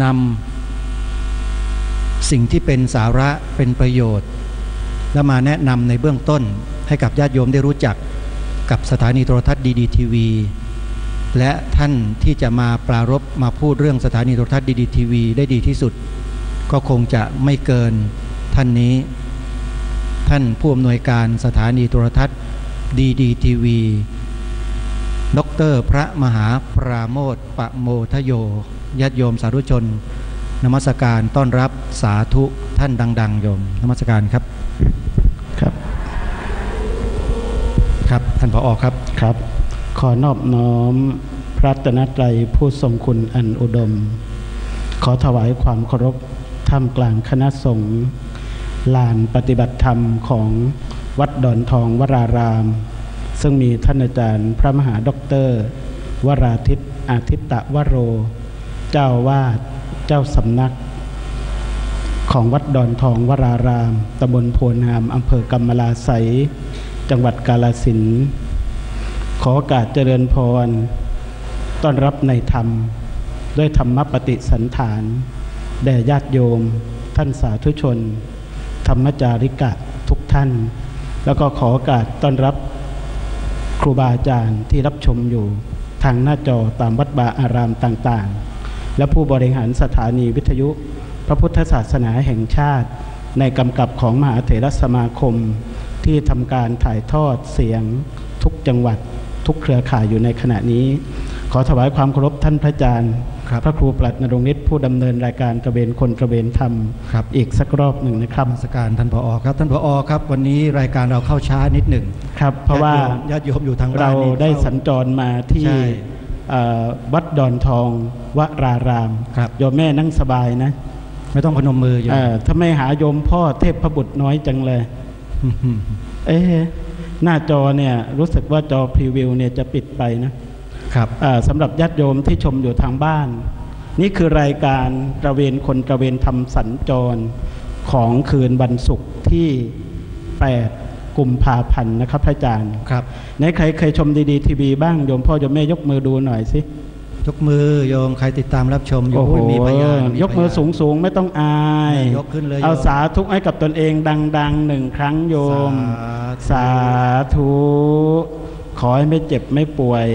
นำสิ่งที่เป็นสาระเป็นประโยชน์และมาแนะนำในเบื้องต้นให้กับญาติโยมได้รู้จัก กับสถานีโทรทัศน์ดีดีทีวีและท่านที่จะมาปรารภมาพูดเรื่องสถานีโทรทัศน์ดีดีทีวีได้ดีที่สุดก็คงจะไม่เกินท่านนี้ท่านผู้อำนวยการสถานีโทรทัศน์ดีดีทีวีดร.พระมหาปราโมทย์ปโมทโยญาติโยมสาธุชนนมัสการต้อนรับสาธุท่านดังๆโยมนมัสการครับครับครับท่านผอ.ครับครับขอนอบน้อมพระรัตนตรัยผู้ทรงคุณอันอุดมขอถวายความเคารพท่ามกลางคณะสงฆ์ลานปฏิบัติธรรมของวัดดอนทองวรารามซึ่งมีท่านอาจารย์พระมหาด็อกเตอร์วราทิตอาทิตตวโรเจ้าวาดเจ้าสำนักของวัดดอนทองวรารามตำบลโพนามอำเภอกำมะลาไสยจังหวัดกาฬสินธุ์ขอโอกาสเจริญพรต้อนรับในธรรมด้วยธรรมปฏิสันฐานแด่ญาติโยมท่านสาธุชนธรรมจาริกะทุกท่านแล้วก็ขอโอกาสต้อนรับครูบาอาจารย์ที่รับชมอยู่ทางหน้าจอตามวัดบาอารามต่างๆและผู้บริหารสถานีวิทยุพระพุทธศาสนาแห่งชาติในกำกับของมหาเถรสมาคมที่ทำการถ่ายทอดเสียงทุกจังหวัดทุกเครือข่ายอยู่ในขณะนี้ขอถวายความเคารพท่านพระอาจารย์พระครูปลัดนรงค์ฤทธิ์ผู้ดำเนินรายการตระเวนคนตระเวนธรรมอีกสักรอบหนึ่งนะครับนมัสการท่านผอ.ครับท่านผอ.ครับวันนี้รายการเราเข้าช้านิดหนึ่งครับเพราะว่าญาติโยมอยู่ทางบ้านเราได้สัญจรมาที่วัดดอนทองวรารามโยมแม่นั่งสบายนะไม่ต้องพนมมืออยู่ถ้าไม่หาโยมพ่อเทพบุตรน้อยจังเลยหน้าจอเนี่ยรู้สึกว่าจอพรีวิวเนี่ยจะปิดไปนะครับสำหรับญาติโยมที่ชมอยู่ทางบ้านนี่คือรายการตระเวนคนตระเวนธรรมสัญจรของคืนวันศุกร์ที่8กุมภาพันธ์นะครับพระอาจารย์ครับไหนใครเคยชมดีๆทีวีบ้างโยมพ่อโยมแม่ยกมือดูหน่อยสิยกมือโยมใครติดตามรับชมอยู่มีพยานยกมือสูงๆไม่ต้องอายยกขึ้นเลยเอาสาธุให้กับตนเองดังๆ1 ครั้งโยมสาธุขอให้ไม่เจ็บไม่ป่วย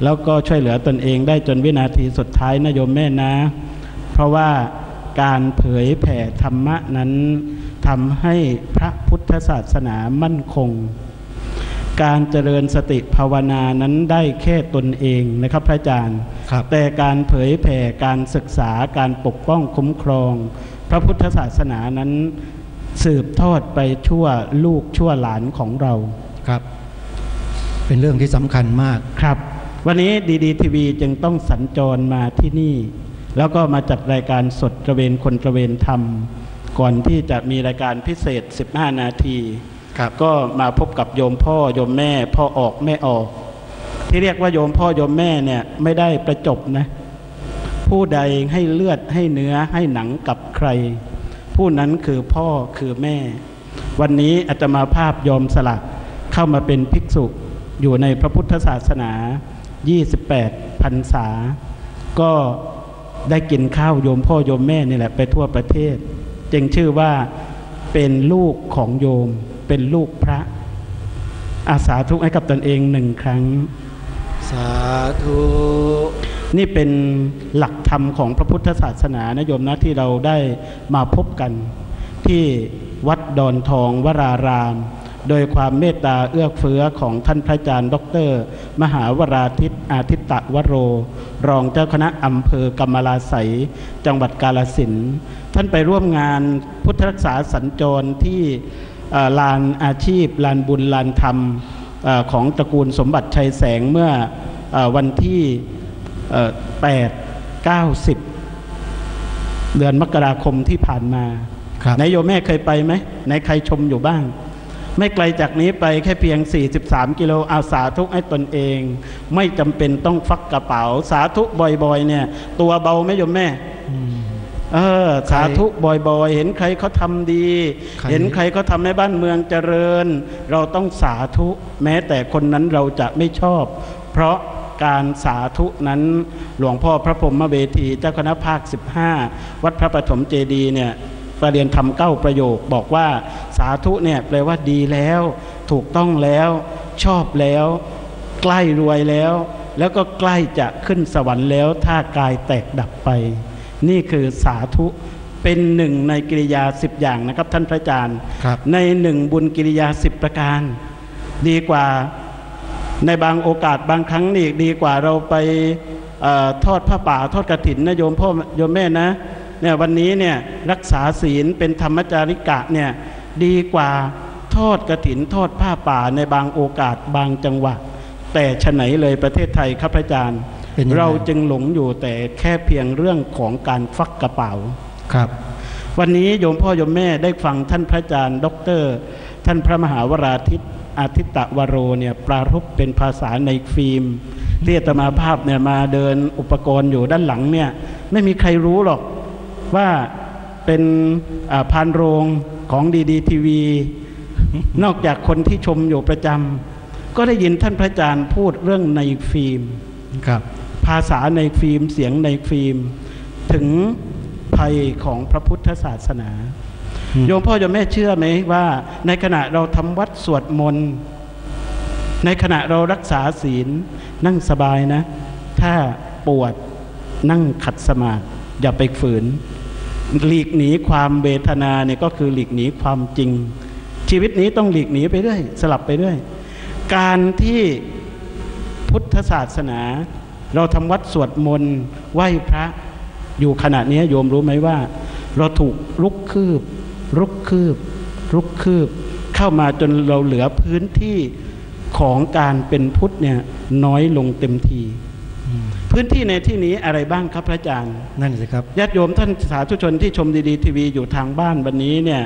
แล้วก็ช่วยเหลือตนเองได้จนวินาทีสุดท้ายนะโยมแม่นะเพราะว่าการเผยแผ่ธรรมะนั้นทำให้พระพุทธศาสนามั่นคงการเจริญสติภาวนานั้นได้แค่ตนเองนะครับพระอาจารย์แต่การเผยแผ่การศึกษาการปกป้องคุ้มครองพระพุทธศาสนานั้นสืบทอดไปชั่วลูกชั่วหลานของเราครับเป็นเรื่องที่สำคัญมากครับวันนี้ดีดีทีวีจึงต้องสัญจรมาที่นี่แล้วก็มาจัดรายการสดตระเวนคนตระเวนธรรมก่อนที่จะมีรายการพิเศษ15 นาทีก็มาพบกับโยมพ่อโยมแม่พ่อออกแม่ออกที่เรียกว่าโยมพ่อโยมแม่เนี่ยไม่ได้ประจบนะผู้ใดให้เลือดให้เนื้อให้หนังกับใครผู้นั้นคือพ่อคือแม่วันนี้อาตมาภาพยอมสละเข้ามาเป็นภิกษุอยู่ในพระพุทธศาสนา28 พรรษาก็ได้กินข้าวโยมพ่อโยมแม่นี่แหละไปทั่วประเทศจึงชื่อว่าเป็นลูกของโยมเป็นลูกพระอาสาทุกให้กับตนเอง1 ครั้งสาธุนี่เป็นหลักธรรมของพระพุทธศาสนานะโยมนะที่เราได้มาพบกันที่วัดดอนทองวรารามโดยความเมตตาเอื้อเฟื้อของท่านพระอาจารย์ดร.มหาวราทิตอาทิตตวโรรองเจ้าคณะอำเภอกำมะลาไสยจังหวัดกาฬสินธุ์ท่านไปร่วมงานพุทธรักษาสัญจรที่ลานอาชีพลานบุญลานธรรมของตระกูลสมบัติชัยแสงเมื่อวันที่8, 9, 10 เดือนมกราคมที่ผ่านมาไหนโยมแม่เคยไปไหมไหนใครชมอยู่บ้างไม่ไกลจากนี้ไปแค่เพียง43 กิโลอาสาทุกให้ตนเองไม่จำเป็นต้องฟักกระเป๋าสาธุบ่อยๆเนี่ยตัวเบาไหมโยมแม่สาธุบ่อยๆเห็นใครเขาทำดีเห็นใครเขาทำให้บ้านเมืองเจริญเราต้องสาธุแม้แต่คนนั้นเราจะไม่ชอบเพราะการสาธุนั้นหลวงพ่อพระพรหมเวทีเจ้าคณะภาค15วัดพระปฐมเจดีย์เนี่ยประเรียนธรรม9 ประโยคบอกว่าสาธุเนี่ยแปลว่าดีแล้วถูกต้องแล้ว ชอบแล้วใกล้รวยแล้วก็ใกล้จะขึ้นสวรรค์แล้วถ้ากายแตกดับไปนี่คือสาธุเป็นหนึ่งในกิริยา10อย่างนะครับท่านพระอาจารย์ในหนึ่งบุญกิริยา10ประการดีกว่าในบางโอกาสบางครั้งนี่ดีกว่าเราไปทอดผ้าป่าทอดกฐินนะโยมพ่อโยมแม่นะเนี่ยวันนี้เนี่ยรักษาศีลเป็นธรรมจาริกะเนี่ยดีกว่าทอดกฐินทอดผ้าป่าในบางโอกาสบางจังหวะแต่ฉะไหนเลยประเทศไทยครับพระอาจารย์เราจึงหลงอยู่แต่แค่เพียงเรื่องของการฟักกระเป๋าครับวันนี้โยมพ่อโยมแม่ได้ฟังท่านพระอาจารย์ดร.ท่านพระมหาวราทิตอาทิตตวโรเนี่ยปรารภเป็นภาษาในฟิล์มที่อาตมาภาพเนี่ยมาเดินอุปกรณ์อยู่ด้านหลังเนี่ยไม่มีใครรู้หรอกว่าเป็นพานโรงของดีทีวีนอกจากคนที่ชมอยู่ประจำก็ได้ยินท่านพระอาจารย์พูดเรื่องในฟิล์มครับภาษาในฟิล์มเสียงในฟิล์มถึงภัยของพระพุทธศาสนาโยมพ่อโยมแม่เชื่อไหมว่าในขณะเราทำวัดสวดมนต์ในขณะเรารักษาศีลนั่งสบายนะถ้าปวดนั่งขัดสมาธิอย่าไปฝืนหลีกหนีความเวทนาเนี่ยก็คือหลีกหนีความจริงชีวิตนี้ต้องหลีกหนีไปเรื่อยสลับไปเรื่อยการที่พุทธศาสนาเราทำวัดสวดมนต์ไหว้พระอยู่ขณะนี้โยมรู้ไหมว่าเราถูกรุกคืบเข้ามาจนเราเหลือพื้นที่ของการเป็นพุทธเนี่ยน้อยลงเต็มทีพื้นที่ในที่นี้อะไรบ้างครับพระอาจารย์นั่นสิครับญาติโยมท่านสาธุชนที่ชมดีทีวีอยู่ทางบ้านวันนี้เนี่ย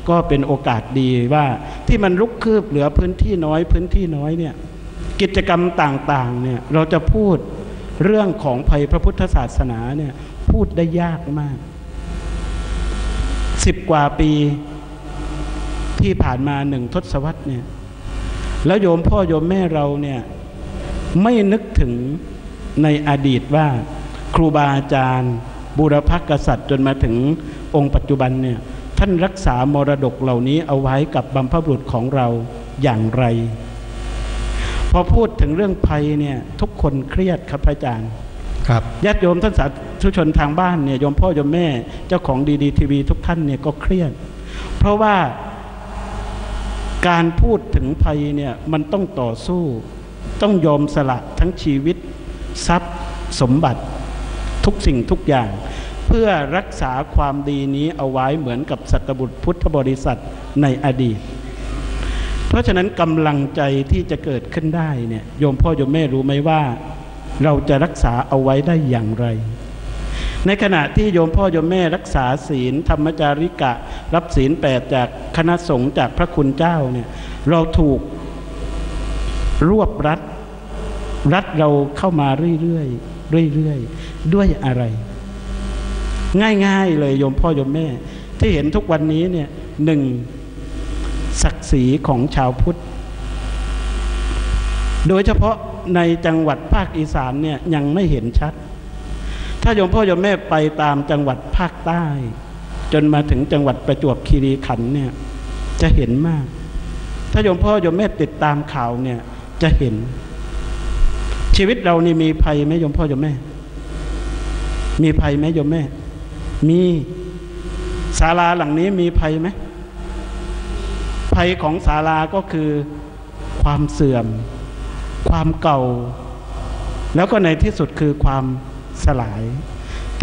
ก็เป็นโอกาสดีว่าที่มันรุกคืบเหลือพื้นที่น้อยเนี่ยกิจกรรมต่างๆเนี่ยเราจะพูดเรื่องของภัยพระพุทธศาสนาเนี่ยพูดได้ยากมาก10 กว่าปีที่ผ่านมา1 ทศวรรษเนี่ยแล้วโยมพ่อโยมแม่เราเนี่ยไม่นึกถึงในอดีตว่าครูบาอาจารย์บูรพกษัตริย์จนมาถึงองค์ปัจจุบันเนี่ยท่านรักษามรดกเหล่านี้เอาไว้กับบรรพบุรุษของเราอย่างไรพอพูดถึงเรื่องภัยเนี่ยทุกคนเครียดครับพระอาจารย์ครับญาติโยมท่านสาธุชนทางบ้านเนี่ยโยมพ่อโยมแม่เจ้าของดีทีวีทุกท่านเนี่ยก็เครียดเพราะว่าการพูดถึงภัยเนี่ยมันต้องต่อสู้ต้องยอมสละทั้งชีวิตทรัพย์สมบัติทุกสิ่งทุกอย่างเพื่อรักษาความดีนี้เอาไว้เหมือนกับสัตบุตรพุทธบริษัทในอดีตเพราะฉะนั้นกำลังใจที่จะเกิดขึ้นได้เนี่ยโยมพ่อโยมแม่รู้ไหมว่าเราจะรักษาเอาไว้ได้อย่างไรในขณะที่โยมพ่อโยมแม่รักษาศีลธรรมจาริกะรับศีล8จากคณะสงฆ์จากพระคุณเจ้าเนี่ยเราถูกรวบรัดเราเข้ามาเรื่อยด้วยอะไรง่ายๆเลยโยมพ่อโยมแม่ที่เห็นทุกวันนี้เนี่ย1ศักดิ์ศรีของชาวพุทธโดยเฉพาะในจังหวัดภาคอีสานเนี่ยยังไม่เห็นชัดถ้าโยมพ่อโยมแม่ไปตามจังหวัดภาคใต้จนมาถึงจังหวัดประจวบคีรีขันธ์เนี่ยจะเห็นมากถ้าโยมพ่อโยมแม่ติดตามข่าวเนี่ยจะเห็นชีวิตเรานี่มีภัยไหมโยมพ่อโยมแม่มีภัยไหมโยมแม่มีศาลาหลังนี้มีภัยไหมภัยของศาลาก็คือความเสื่อมความเก่าแล้วก็ในที่สุดคือความสลาย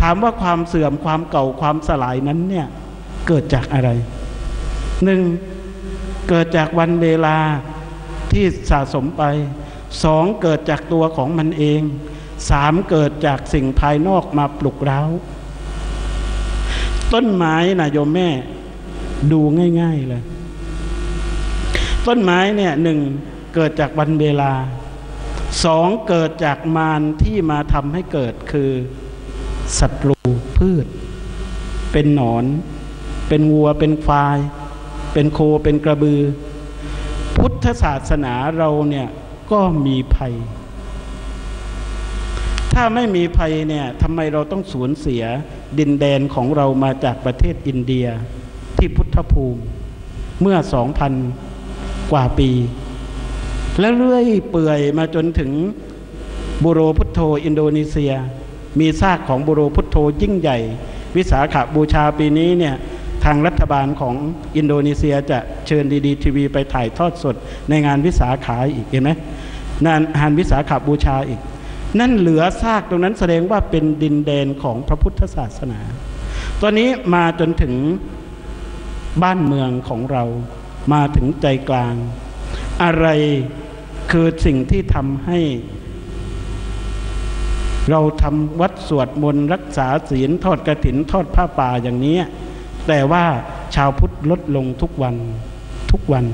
ถามว่าความเสื่อมความเก่าความสลายนั้นเนี่ยเกิดจากอะไร1เกิดจากวันเวลาที่สะสมไป2เกิดจากตัวของมันเอง3เกิดจากสิ่งภายนอกมาปลุกเร้าต้นไม้นะโยมแม่ดูง่ายๆเลยต้นไม้เนี่ย1เกิดจากวันเวลา2เกิดจากมารที่มาทำให้เกิดคือศัตรูพืชเป็นหนอนเป็นวัวเป็นควายเป็นโคเป็นกระบือพุทธศาสนาเราเนี่ยก็มีภัยถ้าไม่มีภัยเนี่ยทำไมเราต้องสูญเสียดินแดนของเรามาจากประเทศอินเดียที่พุทธภูมิเมื่อ 2,000 กว่าปี แล้วเรื่อยเปื่อยมาจนถึงบูโรพุทโธอินโดนีเซียมีซากของบูโรพุทโธยิ่งใหญ่วิสาขบูชาปีนี้เนี่ยทางรัฐบาลของอินโดนีเซียจะเชิญดีทีวีไปถ่ายทอดสดในงานวิสาขาอีกเห็นไหมงานวิสาขบูชาอีกนั่นเหลือซากตรงนั้นแสดงว่าเป็นดินแดนของพระพุทธศาสนาตอนนี้มาจนถึงบ้านเมืองของเรามาถึงใจกลางอะไรคือสิ่งที่ทำให้เราทำวัดสวดมนต์รักษาศีลทอดกฐินทอดผ้าป่าอย่างนี้แต่ว่าชาวพุทธลดลงทุกวันทุกวัน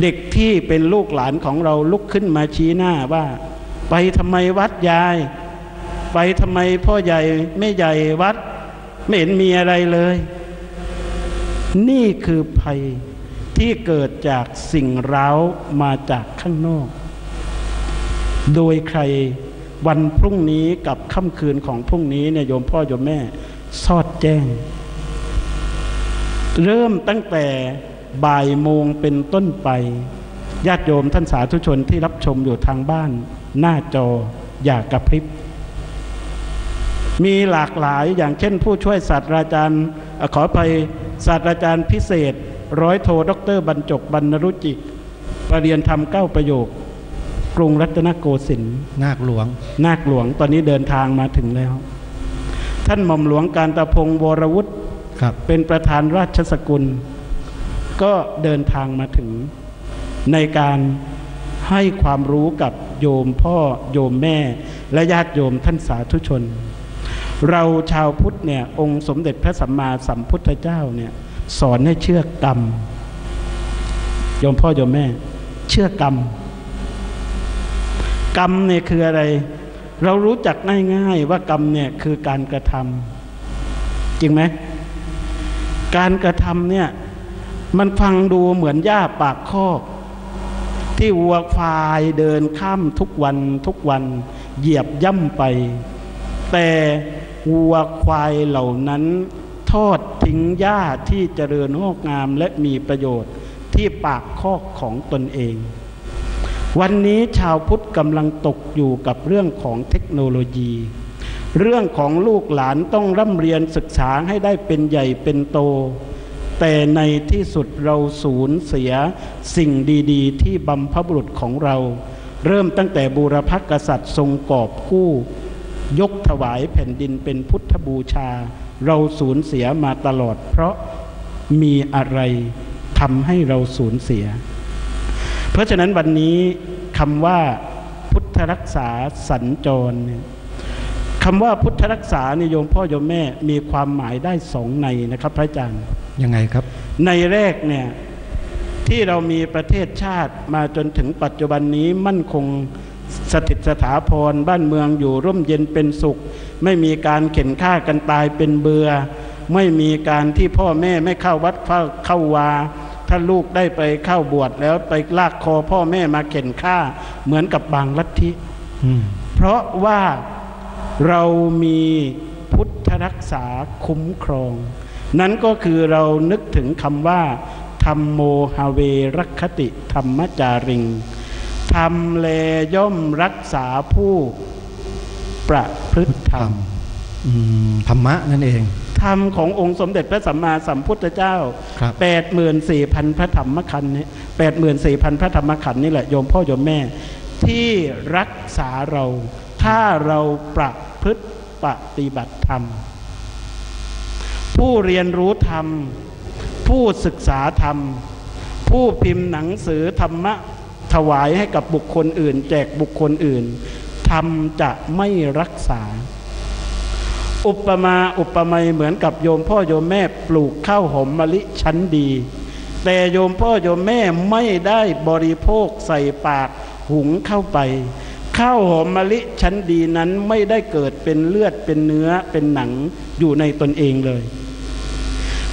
เด็กที่เป็นลูกหลานของเราลุกขึ้นมาชี้หน้าว่าไปทำไมวัดยายไปทำไมพ่อใหญ่แม่ใหญ่วัดไม่เห็นมีอะไรเลยนี่คือภัยที่เกิดจากสิ่งร้าวมาจากข้างนอกโดยใครวันพรุ่งนี้กับค่ำคืนของพรุ่งนี้เนี่ยโยมพ่อโยมแม่สอดแจ้งเริ่มตั้งแต่บ่ายโมงเป็นต้นไปญาติโยมท่านสาธุชนที่รับชมอยู่ทางบ้านหน้าจออย่ากระพริบมีหลากหลายอย่างเช่นผู้ช่วยศาสตราจารย์ขออภัยศาสตราจารย์พิเศษร้อยโทดร.บรรจบบรรณรุจิประเรียนธรรม9 ประโยคกรุงรัตนโกสินทร์นาคหลวงตอนนี้เดินทางมาถึงแล้วท่านหม่อมหลวงกาญตพงศ์วรวุฒิเป็นประธานราชสกุลก็เดินทางมาถึงในการให้ความรู้กับโยมพ่อโยมแม่และญาติโยมท่านสาธุชนเราชาวพุทธเนี่ยองค์สมเด็จพระสัมมาสัมพุทธเจ้าเนี่ยสอนให้เชื่อกรรมโยมพ่อโยมแม่เชื่อกรรมกรรมเนี่ยคืออะไรเรารู้จักง่ายๆว่ากรรมเนี่ยคือการกระทำจริงไหมการกระทำเนี่ยมันฟังดูเหมือนหญ้าปากคอกที่วัวควายเดินข้ามทุกวันเหยียบย่ำไปแต่วัวควายเหล่านั้นทอดทิ้งหญ้าที่เจริญงอกงามและมีประโยชน์ที่ปากคอกของตนเองวันนี้ชาวพุทธกำลังตกอยู่กับเรื่องของเทคโนโลยีเรื่องของลูกหลานต้องร่ำเรียนศึกษาให้ได้เป็นใหญ่เป็นโตแต่ในที่สุดเราสูญเสียสิ่งดีๆที่บรรพบุรุษของเราเริ่มตั้งแต่บูรพกษัตริย์ทรงกอบกู้ยกถวายแผ่นดินเป็นพุทธบูชาเราสูญเสียมาตลอดเพราะมีอะไรทำให้เราสูญเสียเพราะฉะนั้นวันนี้คำว่าพุทธรักษาสัญจรเนี่ยคำว่าพุทธรักษาเนี่ยโยมพ่อโยมแม่มีความหมายได้2 ในนะครับพระอาจารย์ยังไงครับในแรกเนี่ยที่เรามีประเทศชาติมาจนถึงปัจจุบันนี้มั่นคงสถิตสถาพรบ้านเมืองอยู่ร่มเย็นเป็นสุขไม่มีการเข็นฆ่ากันตายเป็นเบื่อไม่มีการที่พ่อแม่ไม่เข้าวัดเข้าวาถ้าลูกได้ไปเข้าบวชแล้วไปลากคอพ่อแม่มาเข็นฆ่าเหมือนกับบางลัทธิเพราะว่าเรามีพุทธรักษาคุ้มครองนั้นก็คือเรานึกถึงคำว่าธัมโมหเวรัคคติธรรมจาริงธรรมแลย่อมรักษาผู้ประพฤติธรรมธรรมะนั่นเองธรรมขององค์สมเด็จพระสัมมาสัมพุทธเจ้า 84,000 พระธรรมขันธ์ 84,000 พระธรรมขันธ์นี่แหละโยมพ่อโยมแม่ที่รักษาเราถ้าเราประพฤติปฏิบัติธรรมผู้เรียนรู้ธรรมผู้ศึกษาธรรมผู้พิมพ์หนังสือธรรมะถวายให้กับบุคคลอื่นแจกบุคคลอื่นธรรมจะไม่รักษาอุปมาอุปไมยเหมือนกับโยมพ่อโยมแม่ปลูกข้าวหอมมะลิชั้นดีแต่โยมพ่อโยมแม่ไม่ได้บริโภคใส่ปากหุงเข้าไปข้าวหอมมะลิชั้นดีนั้นไม่ได้เกิดเป็นเลือดเป็นเนื้อเป็นหนังอยู่ในตนเองเลย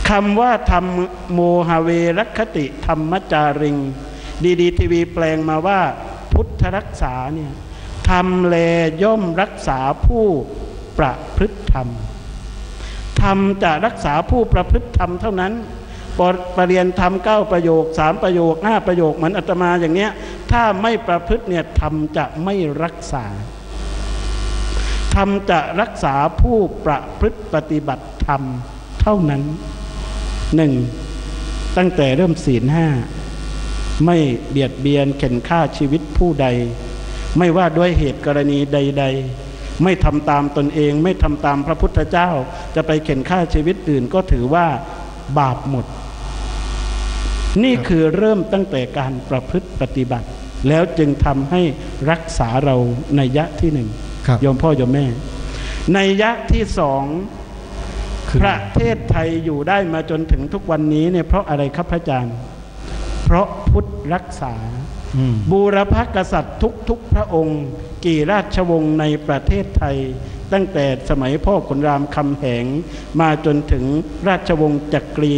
คำว่าธัมโมหเวรัคคติธรรมจาริงดีทีวีแปลงมาว่าพุทธรักษาเนี่ยธรรมแลย่อมรักษาผู้ประพฤติธรรมธรรมจะรักษาผู้ประพฤติธรรมเท่านั้น ปรริยนธรรม9 ประโยค3 ประโยค5 ประโยคเหมือนอาตมาอย่างเนี้ยถ้าไม่ประพฤติเนี่ยธรรมจะไม่รักษาธรรมจะรักษาผู้ประพฤติปฏิบัติธรรมเท่านั้น1ตั้งแต่เริ่มศีล5ไม่เบียดเบียนเข็นฆ่าชีวิตผู้ใดไม่ว่าด้วยเหตุกรณีใดๆไม่ทำตามตนเองไม่ทำตามพระพุทธเจ้าจะไปเข็นฆ่าชีวิตอื่นก็ถือว่าบาปหมดนี่คือเริ่มตั้งแต่การประพฤติปฏิบัติแล้วจึงทำให้รักษาเราในยะที่1โยมพ่อโยมแม่ในยะที่2ประเทศไทยอยู่ได้มาจนถึงทุกวันนี้เนี่ยเพราะอะไรครับพระอาจารย์เพราะพุทธรักษาบูรพกษัตริย์ทุกพระองค์กี่ราชวงศ์ในประเทศไทยตั้งแต่สมัยพ่อขุนรามคำแหงมาจนถึงราชวงศ์จักรี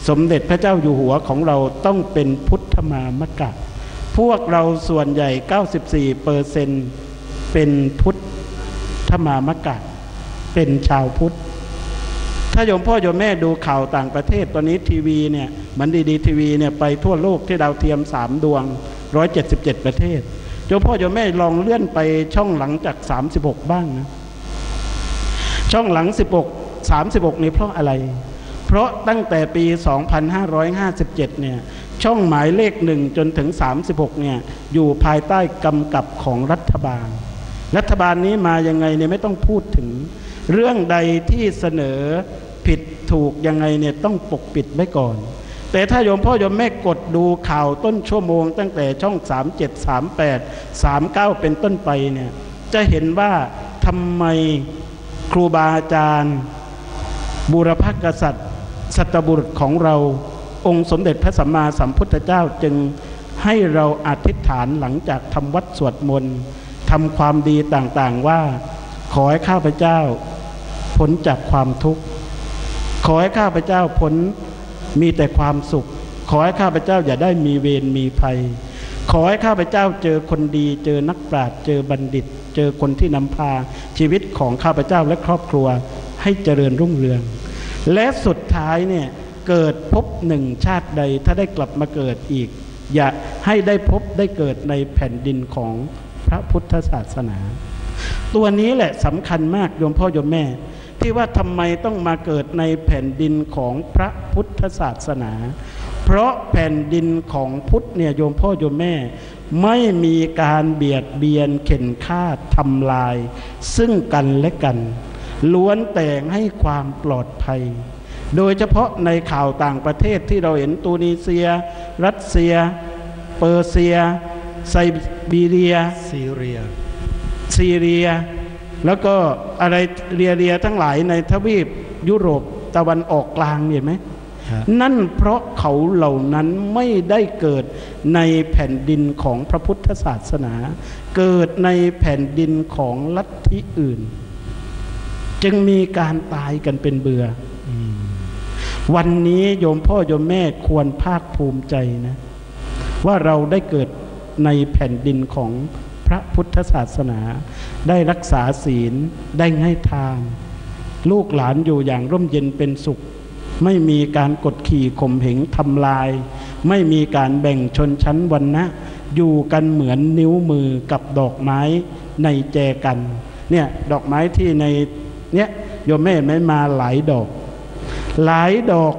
สมเด็จพระเจ้าอยู่หัวของเราต้องเป็นพุทธมามกะพวกเราส่วนใหญ่ 94% เป็นพุทธมามกะเป็นชาวพุทธถ้าโยมพ่อโยมแม่ดูข่าวต่างประเทศตอนนี้ทีวีเนี่ยมันดีทีวีเนี่ยไปทั่วโลกที่ดาวเทียม3 ดวง177 ประเทศโยมพ่อโยมแม่ลองเลื่อนไปช่องหลังจาก36บ้างนะช่องหลัง36นี่เพราะอะไรเพราะตั้งแต่ปี 2557 เนี่ยช่องหมายเลข1จนถึง36เนี่ยอยู่ภายใต้กำกับของรัฐบาลนี้มายังไงเนี่ยไม่ต้องพูดถึงเรื่องใดที่เสนอผิดถูกยังไงเนี่ยต้องปกปิดไว้ก่อนแต่ถ้าโยมพ่อโยมแม่กดดูข่าวต้นชั่วโมงตั้งแต่ช่อง37 38 39เป็นต้นไปเนี่ยจะเห็นว่าทำไมครูบาอาจารย์บูรพกษัตริย์สัตบุรุษของเราองค์สมเด็จพระสัมมาสัมพุทธเจ้าจึงให้เราอธิษฐานหลังจากทำวัดสวดมนต์ทำความดีต่างๆว่าขอให้ข้าพเจ้าพ้นจากความทุกข์ขอให้ข้าพเจ้าพ้นมีแต่ความสุขขอให้ข้าพเจ้าอย่าได้มีเวรมีภัยขอให้ข้าพเจ้าเจอคนดีเจอนักปราชญ์เจอบัณฑิตเจอคนที่นำพาชีวิตของข้าพเจ้าและครอบครัวให้เจริญรุ่งเรืองและสุดท้ายเนี่ยเกิดพบ1ชาติใดถ้าได้กลับมาเกิดอีกอย่าให้ได้พบได้เกิดในแผ่นดินของพระพุทธศาสนาตัวนี้แหละสำคัญมากโยมพ่อโยมแม่ที่ว่าทำไมต้องมาเกิดในแผ่นดินของพระพุทธศาสนาเพราะแผ่นดินของพุทธเนี่ยโยมพ่อโยมแม่ไม่มีการเบียดเบียนเข็นฆ่าทำลายซึ่งกันและกันล้วนแต่งให้ความปลอดภัยโดยเฉพาะในข่าวต่างประเทศที่เราเห็นตูนิเซียรัสเซียเปอร์เซียไซบีเรียซีเรียแล้วก็อะไรเรียทั้งหลายในทวีปยุโรปตะวันออกกลางเห็นไหมนั่นเพราะเขาเหล่านั้นไม่ได้เกิดในแผ่นดินของพระพุทธศาสนาเกิดในแผ่นดินของลัทธิอื่นจึงมีการตายกันเป็นเบื่อวันนี้โยมพ่อโยมแม่ควรภาคภูมิใจนะว่าเราได้เกิดในแผ่นดินของพระพุทธศาสนาได้รักษาศีลได้ให้ทานลูกหลานอยู่อย่างร่มเย็นเป็นสุขไม่มีการกดขี่ข่มเหงทำลายไม่มีการแบ่งชนชั้นวรรณะอยู่กันเหมือนนิ้วมือกับดอกไม้ในแจกันเนี่ยดอกไม้ที่ในเนี่ยโยมแม่ไม่มาหลายดอก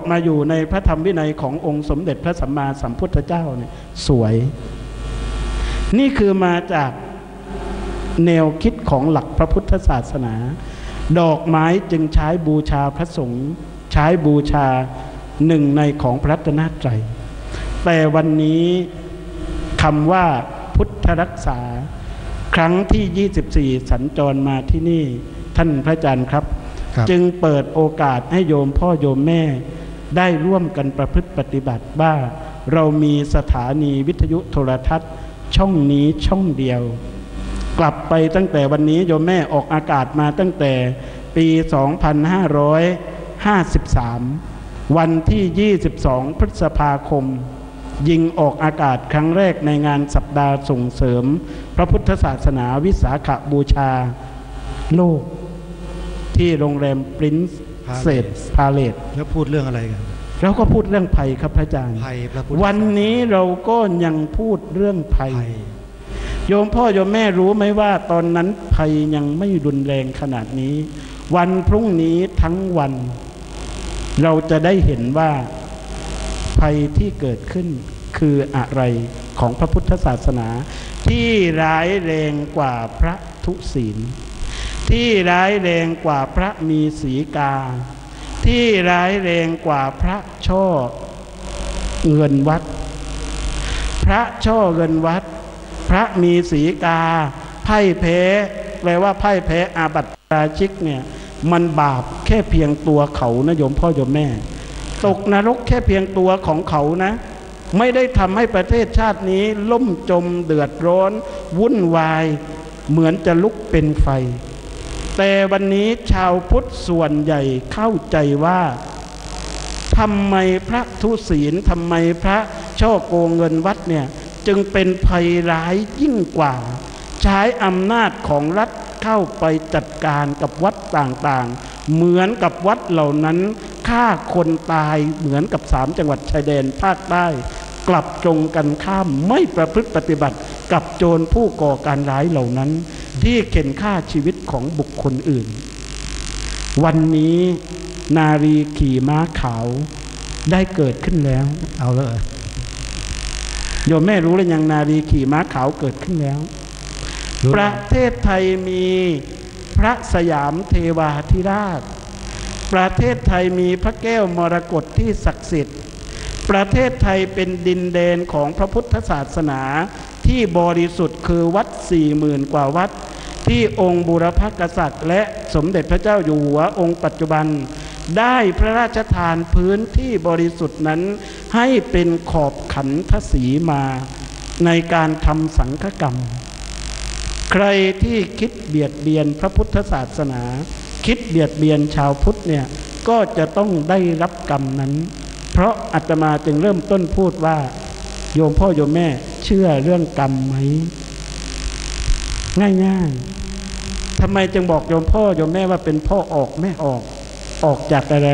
มาอยู่ในพระธรรมวินัยขององค์สมเด็จพระสัมมาสัมพุทธเจ้าเนี่ยสวยนี่คือมาจากแนวคิดของหลักพระพุทธศาสนาดอกไม้จึงใช้บูชาพระสงฆ์ใช้บูชาหนึ่งในของพระรัตนตรัยแต่วันนี้คำว่าพุทธรักษาครั้งที่24สัญจรมาที่นี่ท่านพระอาจารย์ครับจึงเปิดโอกาสให้โยมพ่อโยมแม่ได้ร่วมกันประพฤติปฏิบัติว่าเรามีสถานีวิทยุโทรทัศน์ช่องนี้ช่องเดียวกลับไปตั้งแต่วันนี้โยมแม่ออกอากาศมาตั้งแต่ปี 2553 วันที่22พฤษภาคมยิงออกอากาศครั้งแรกในงานสัปดาห์ส่งเสริมพระพุทธศาสนาวิสาขบูชาโลกที่โรงแรมปรินซ์เซสพาเลตแล้วพูดเรื่องอะไรกัน เราก็พูดเรื่องภัยครับพระอาจารย์วันนี้เราก็ยังพูดเรื่องภัยโยมพ่อโยมแม่รู้ไหมว่าตอนนั้นภัยยังไม่รุนแรงขนาดนี้วันพรุ่งนี้ทั้งวันเราจะได้เห็นว่าภัยที่เกิดขึ้นคืออะไรของพระพุทธศาสนาที่ร้ายแรงกว่าพระทุศีลที่ร้ายแรงกว่าพระมีสีกาที่ร้ายแรงกว่าพระช่อเงินวัดพระช่อเงินวัดพระมีสีกาไพ่แพ้แปลว่าไพ่แพ้อาบัติปาราชิกเนี่ยมันบาปแค่เพียงตัวเขานะโยมพ่อโยมแม่ตกนรกแค่เพียงตัวของเขานะไม่ได้ทำให้ประเทศชาตินี้ล่มจมเดือดร้อนวุ่นวายเหมือนจะลุกเป็นไฟแต่วันนี้ชาวพุทธส่วนใหญ่เข้าใจว่าทำไมพระทุศีลทำไมพระช่อโกงเงินวัดเนี่ยจึงเป็นภัยร้ายยิ่งกว่าใช้อำนาจของรัฐเข้าไปจัดการกับวัดต่างๆเหมือนกับวัดเหล่านั้นฆ่าคนตายเหมือนกับ3จังหวัดชายแดนภาคใต้กลับตรงกันข้ามไม่ประพฤติปฏิบัติกับโจรผู้ก่อการร้ายเหล่านั้นที่เข็นฆ่าชีวิตของบุคคลอื่นวันนี้นารีขี่ม้าขาวได้เกิดขึ้นแล้วเอาเลยโยมแม่รู้หรือยังนารีขี่ม้าขาวเกิดขึ้นแล้วประเทศไทยมีพระสยามเทวาธิราชประเทศไทยมีพระแก้วมรกตที่ศักดิ์สิทธิ์ประเทศไทยเป็นดินแดนของพระพุทธศาสนาที่บริสุทธิ์คือวัด 40,000 กว่าวัดที่องค์บูรพกษัตริย์และสมเด็จพระเจ้าอยู่หัวองค์ปัจจุบันได้พระราชทานพื้นที่บริสุทธิ์นั้นให้เป็นขอบขันธสีมาในการทำสังฆกรรมใครที่คิดเบียดเบียนพระพุทธศาสนาคิดเบียดเบียนชาวพุทธเนี่ยก็จะต้องได้รับกรรมนั้นเพราะอาตมาจึงเริ่มต้นพูดว่าโยมพ่อโยมแม่เชื่อเรื่องกรรมไหมง่ายๆทำไมจึงบอกโยมพ่อโยมแม่ว่าเป็นพ่อออกแม่ออกจากอะไร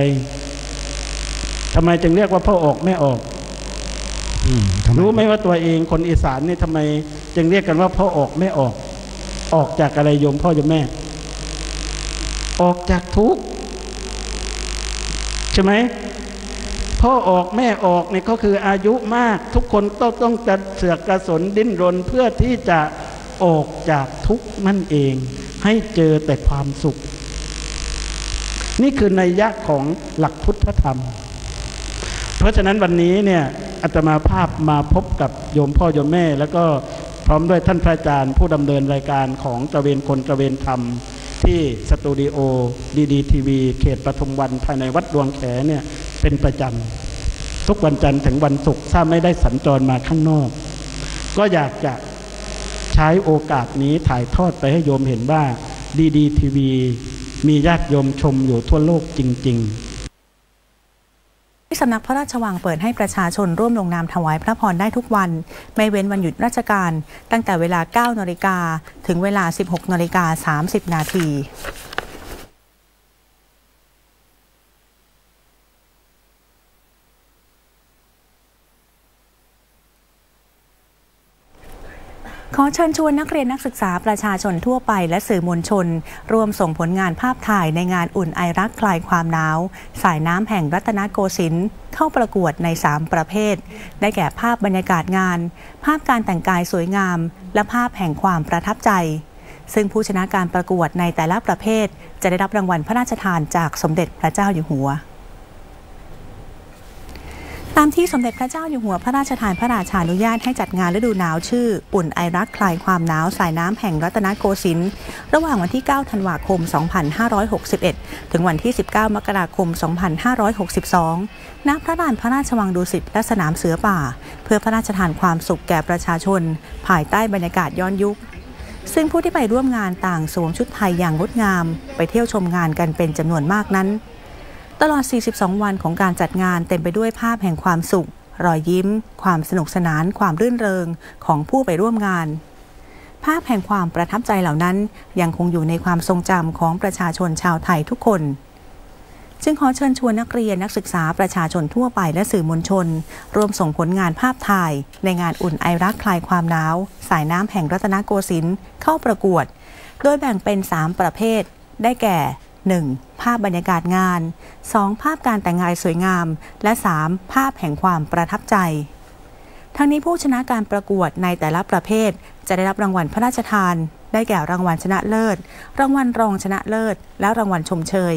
ทำไมจึงเรียกว่าพ่อออกแม่ออกรู้ไหมว่าตัวเองคนอีสานนี่ทำไมจึงเรียกกันว่าพ่อออกแม่ออกจากอะไรโยมพ่อโยมแม่ออกจากทุกข์ใช่ไหมพ่อออกแม่ออกเนี่ยก็คืออายุมากทุกคนต้องกระเสือกกระสนดิ้นรนเพื่อที่จะออกจากทุกข์นั่นเองให้เจอแต่ความสุขนี่คือนัยยะของหลักพุทธธรรมเพราะฉะนั้นวันนี้เนี่ยอาตมาภาพมาพบกับโยมพ่อโยมแม่แล้วก็พร้อมด้วยท่านพระอาจารย์ผู้ดำเนินรายการของตระเวนคนตระเวนธรรมที่สตูดิโอดีทีวีเขตปทุมวันภายในวัดดวงแขเนี่ยเป็นประจำทุกวันจันทร์ถึงวันศุกร์ถ้าไม่ได้สัญจรมาข้างนอกก็อยากจะใช้โอกาสนี้ถ่ายทอดไปให้โยมเห็นว่าดีทีวีมีญาติโยมชมอยู่ทั่วโลกจริงๆที่สำนักพระราชวังเปิดให้ประชาชนร่วมลงนามถวายพระพรได้ทุกวันไม่เว้นวันหยุดราชการตั้งแต่เวลา 9 นาฬิกาถึงเวลา 16 นาฬิกา 30 นาทีขอเชิญชวนนักเรียนนักศึกษาประชาชนทั่วไปและสื่อมวลชนร่วมส่งผลงานภาพถ่ายในงานอุ่นไอรักคลายความหนาวสายน้ำแห่งรัตนโกสินทร์เข้าประกวดใน3ประเภทได้แก่ภาพบรรยากาศงานภาพการแต่งกายสวยงามและภาพแห่งความประทับใจซึ่งผู้ชนะการประกวดในแต่ละประเภทจะได้รับรางวัลพระราชทานจากสมเด็จพระเจ้าอยู่หัวตามที่สมเด็จพระเจ้าอยู่หัวพระราชทานพระราชานุญาตให้จัดงานฤดูหนาวชื่ออุ่นไอรักคลายความหนาวสายน้ำแห่งรัตนโกสินทร์ระหว่างวันที่ 9 ธันวาคม 2561 ถึงวันที่ 19 มกราคม 2562 ณ พระลานพระราชวังดุสิตและสนามเสือป่าเพื่อพระราชทานความสุขแก่ประชาชนภายใต้บรรยากาศย้อนยุคซึ่งผู้ที่ไปร่วมงานต่างสวมชุดไทยอย่างงดงามไปเที่ยวชมงานกันเป็นจำนวนมากนั้นตลอด 42 วันของการจัดงานเต็มไปด้วยภาพแห่งความสุขรอยยิ้มความสนุกสนานความรื่นเริงของผู้ไปร่วมงานภาพแห่งความประทับใจเหล่านั้นยังคงอยู่ในความทรงจำของประชาชนชาวไทยทุกคน จึงขอเชิญชวนนักเรียนนักศึกษาประชาชนทั่วไปและสื่อมวลชนร่วมส่งผลงานภาพถ่ายในงานอุ่นไอรักคลายความหนาวสายน้ำแห่งรัตนโกสินทร์เข้าประกวดโดยแบ่งเป็น3ประเภทได้แก่ 1. ภาพบรรยากาศงาน 2. ภาพการแต่งงานสวยงามและ 3. ภาพแห่งความประทับใจทั้งนี้ผู้ชนะการประกวดในแต่ละประเภทจะได้รับรางวัลพระราชทานได้แก่รางวัลชนะเลิศรางวัลรองชนะเลิศและรางวัลชมเชย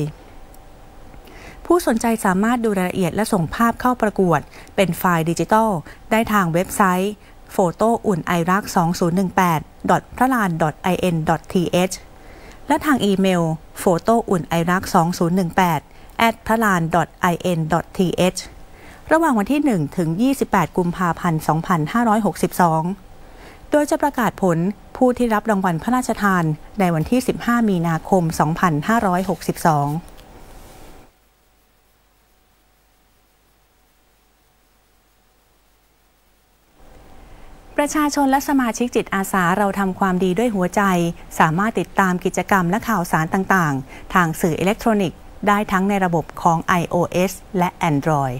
ผู้สนใจสามารถดูรายละเอียดและส่งภาพเข้าประกวดเป็นไฟล์ดิจิทัลได้ทางเว็บไซต์โฟโต้อุ่นไอรัก 2018.pralan.in.th และทางอีเมล photounairak2018@pralan.in.th ระหว่างวันที่ 1 ถึง 28 กุมภาพันธ์ 2562 โดยจะประกาศผลผู้ที่รับรางวัลพระราชทานในวันที่ 15 มีนาคม 2562ประชาชนและสมาชิกจิตอาสาเราทำความดีด้วยหัวใจสามารถติดตามกิจกรรมและข่าวสารต่างๆทางสื่ออิเล็กทรอนิกส์ได้ทั้งในระบบของ iOS และ Android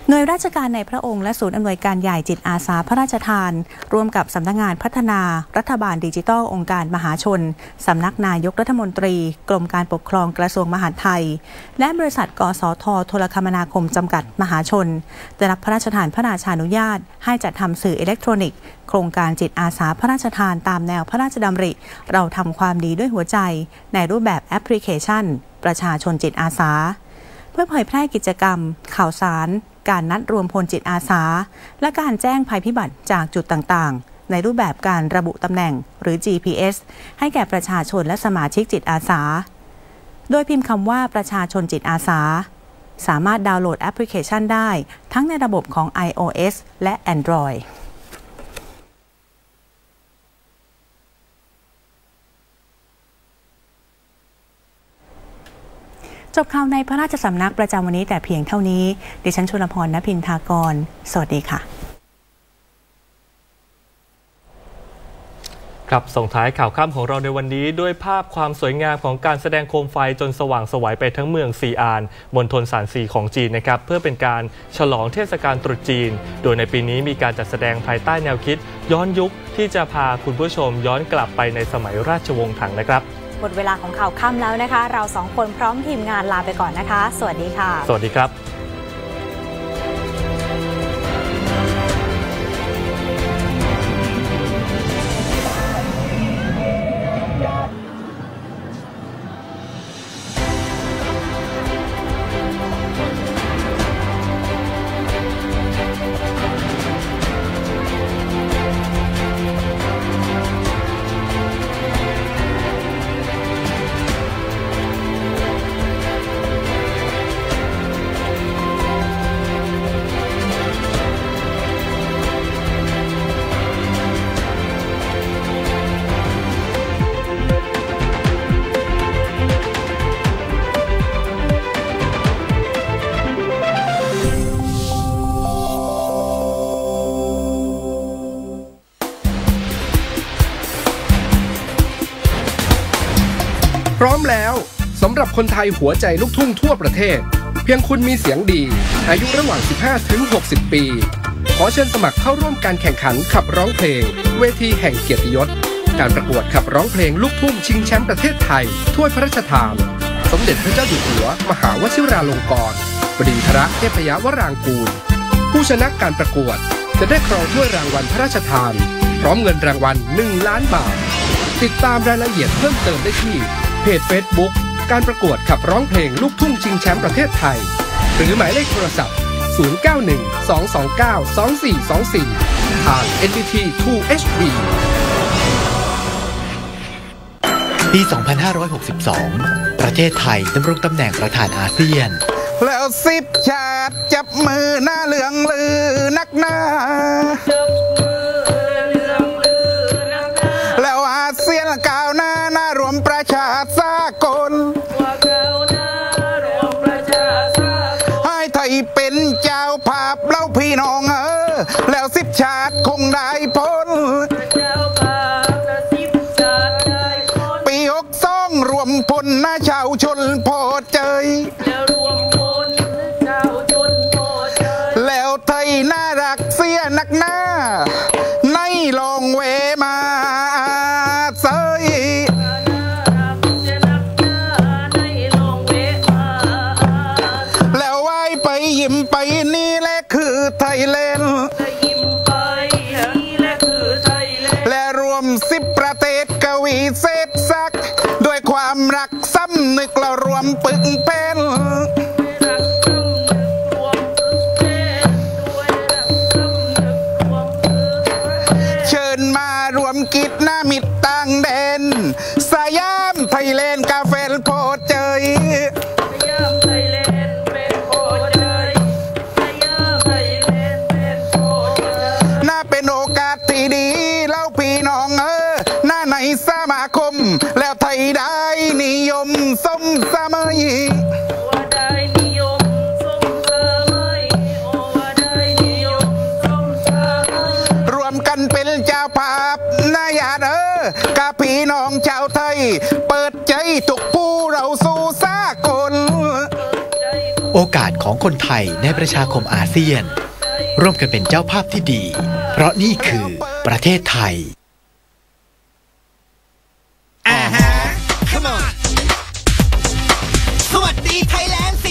หน่วยราชการในพระองค์และศูนย์อำนวยการใหญ่จิตอาสาพระราชทานร่วมกับสำนักงานพัฒนารัฐบาลดิจิทัลองค์การมหาชนสำนักนายกรัฐมนตรีกรมการปกครองกระทรวงมหาดไทยและบริษัทกสท.โทรคมนาคมจำกัดมหาชนได้รับพระราชทานพระราชานุญาตให้จัดทำสื่ออิเล็กทรอนิกส์โครงการจิตอาสาพระราชทานตามแนวพระราชดำริเราทำความดีด้วยหัวใจในรูปแบบแอปพลิเคชันประชาชนจิตอาสาเพื่อเผยแพร่กิจกรรมข่าวสารการนัดรวมพลจิตอาสาและการแจ้งภัยพิบัติจากจุดต่างๆในรูปแบบการระบุตำแหน่งหรือ GPS ให้แก่ประชาชนและสมาชิกจิตอาสาโดยพิมพ์คำว่าประชาชนจิตอาสาสามารถดาวน์โหลดแอปพลิเคชันได้ทั้งในระบบของ iOS และ Androidจบข่าวในพระราชสำนักประจำวันนี้แต่เพียงเท่านี้ดิฉันชลพร ณ พินทากรสวัสดีค่ะครับส่งท้ายข่าวค่ำของเราในวันนี้ด้วยภาพความสวยงามของการแสดงโคมไฟจนสว่างไสวไปทั้งเมืองซีอานมณฑลซานซีของจีนนะครับเพื่อเป็นการฉลองเทศกาลตรุษจีนโดยในปีนี้มีการจัดแสดงภายใต้แนวคิดย้อนยุคที่จะพาคุณผู้ชมย้อนกลับไปในสมัยราชวงศ์ถังนะครับหมดเวลาของข่าวค่ำแล้วนะคะเราสองคนพร้อมทีมงานลาไปก่อนนะคะสวัสดีค่ะสวัสดีครับพร้อมแล้วสำหรับคนไทยหัวใจลูกทุ่งทั่วประเทศเพียงคุณมีเสียงดีอายุระหว่าง 15-60 ปีขอเชิญสมัครเข้าร่วมการแข่งขันขับร้องเพลงเวทีแห่งเกียรติยศการประกวดขับร้องเพลงลูกทุ่งชิงแชมป์ประเทศไทยถ้วยพระราชทานสมเด็จพระเจ้าอยู่หัวมหาวชิราลงกรณ์บดินทรเทพยวรางกูลผู้ชนะการประกวดจะได้ครองถ้วยรางวัลพระราชทานพร้อมเงินรางวัล1 ล้านบาทติดตามรายละเอียดเพิ่มเติมได้ที่เพจ Facebook การประกวดขับร้องเพลงลูกทุ่งชิงแชมป์ประเทศไทยหรือหมายเลขโทรศัพท์ 0912292424 ทาง NBT 2HD ปี 2562 ประเทศไทยดำรงตำแหน่งประธานอาเซียนแล้ว10 ชาติจับมือหน้าเหลืองลือนักหนาแล้วอาเซียนก้าวหน้ารวมประชาสากลให้ไทยเป็นเจ้าภาพเล่าพี่น้องแล้ว10 ชาติคงได้พ้นปี62รวมพลหน้าชาวชน ยิ้มไปนี่แหละคือไทยแลนด์และรวม10 ประเทศกวีเศษสักด้วยความรักสำนึกเรารวมปึงเพนเชิญมารวมกิจหน้ามิตรต่างแดนสยามไทยแลนด์กาแฟโพเจยน่าเป็นโอกาสที่ดีเล่าพี่น้องหน้าในสมาคมแล้วไทยได้นิยมสมสมัยรวมกันเป็นเจ้าภาพนาญาติกับพี่น้องชาวไทยเปิดใจทุกผู้เราสู่สากลโอกาสของคนไทยในประชาคมอาเซียนร่วมกันเป็นเจ้าภาพที่ดีเพราะนี่คือประเทศไทยสวัสดีไทยแลนด์ 4.0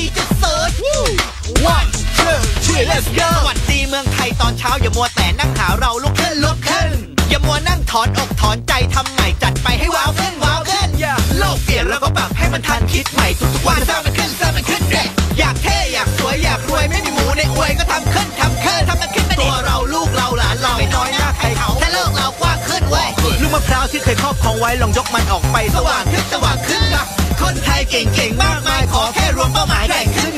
One two three let's go สวัสดีเมืองไทยตอนเช้าอย่ามัวแต่นั่งหาเราลุกขึ้นลุกขึ้นอย่ามัวนั่งถอนอกถอนใจทำใหม่จัดไปให้ว้าวขึ้นว้าวขึ้นโลกเปลี่ยนแล้วก็ปรับให้มันทันคิดใหม่ทุกๆวันสร้างมันขึ้นเด็กอยากเท่อยากสวยอยากรวยไม่มีหมูในอวยก็ทำขึ้นตัวเราลูกเราหลานเราไม่น้อยหน้าใครเขาถ้าโลกเรากว้างขึ้นเว้ยลูกมะพร้าวที่เคยครอบครองไว้ลองยกมันออกไปสว่างขึ้นนะคนไทยเก่งมากมายขอแค่รวมเป้าหมายแข่งขึ้น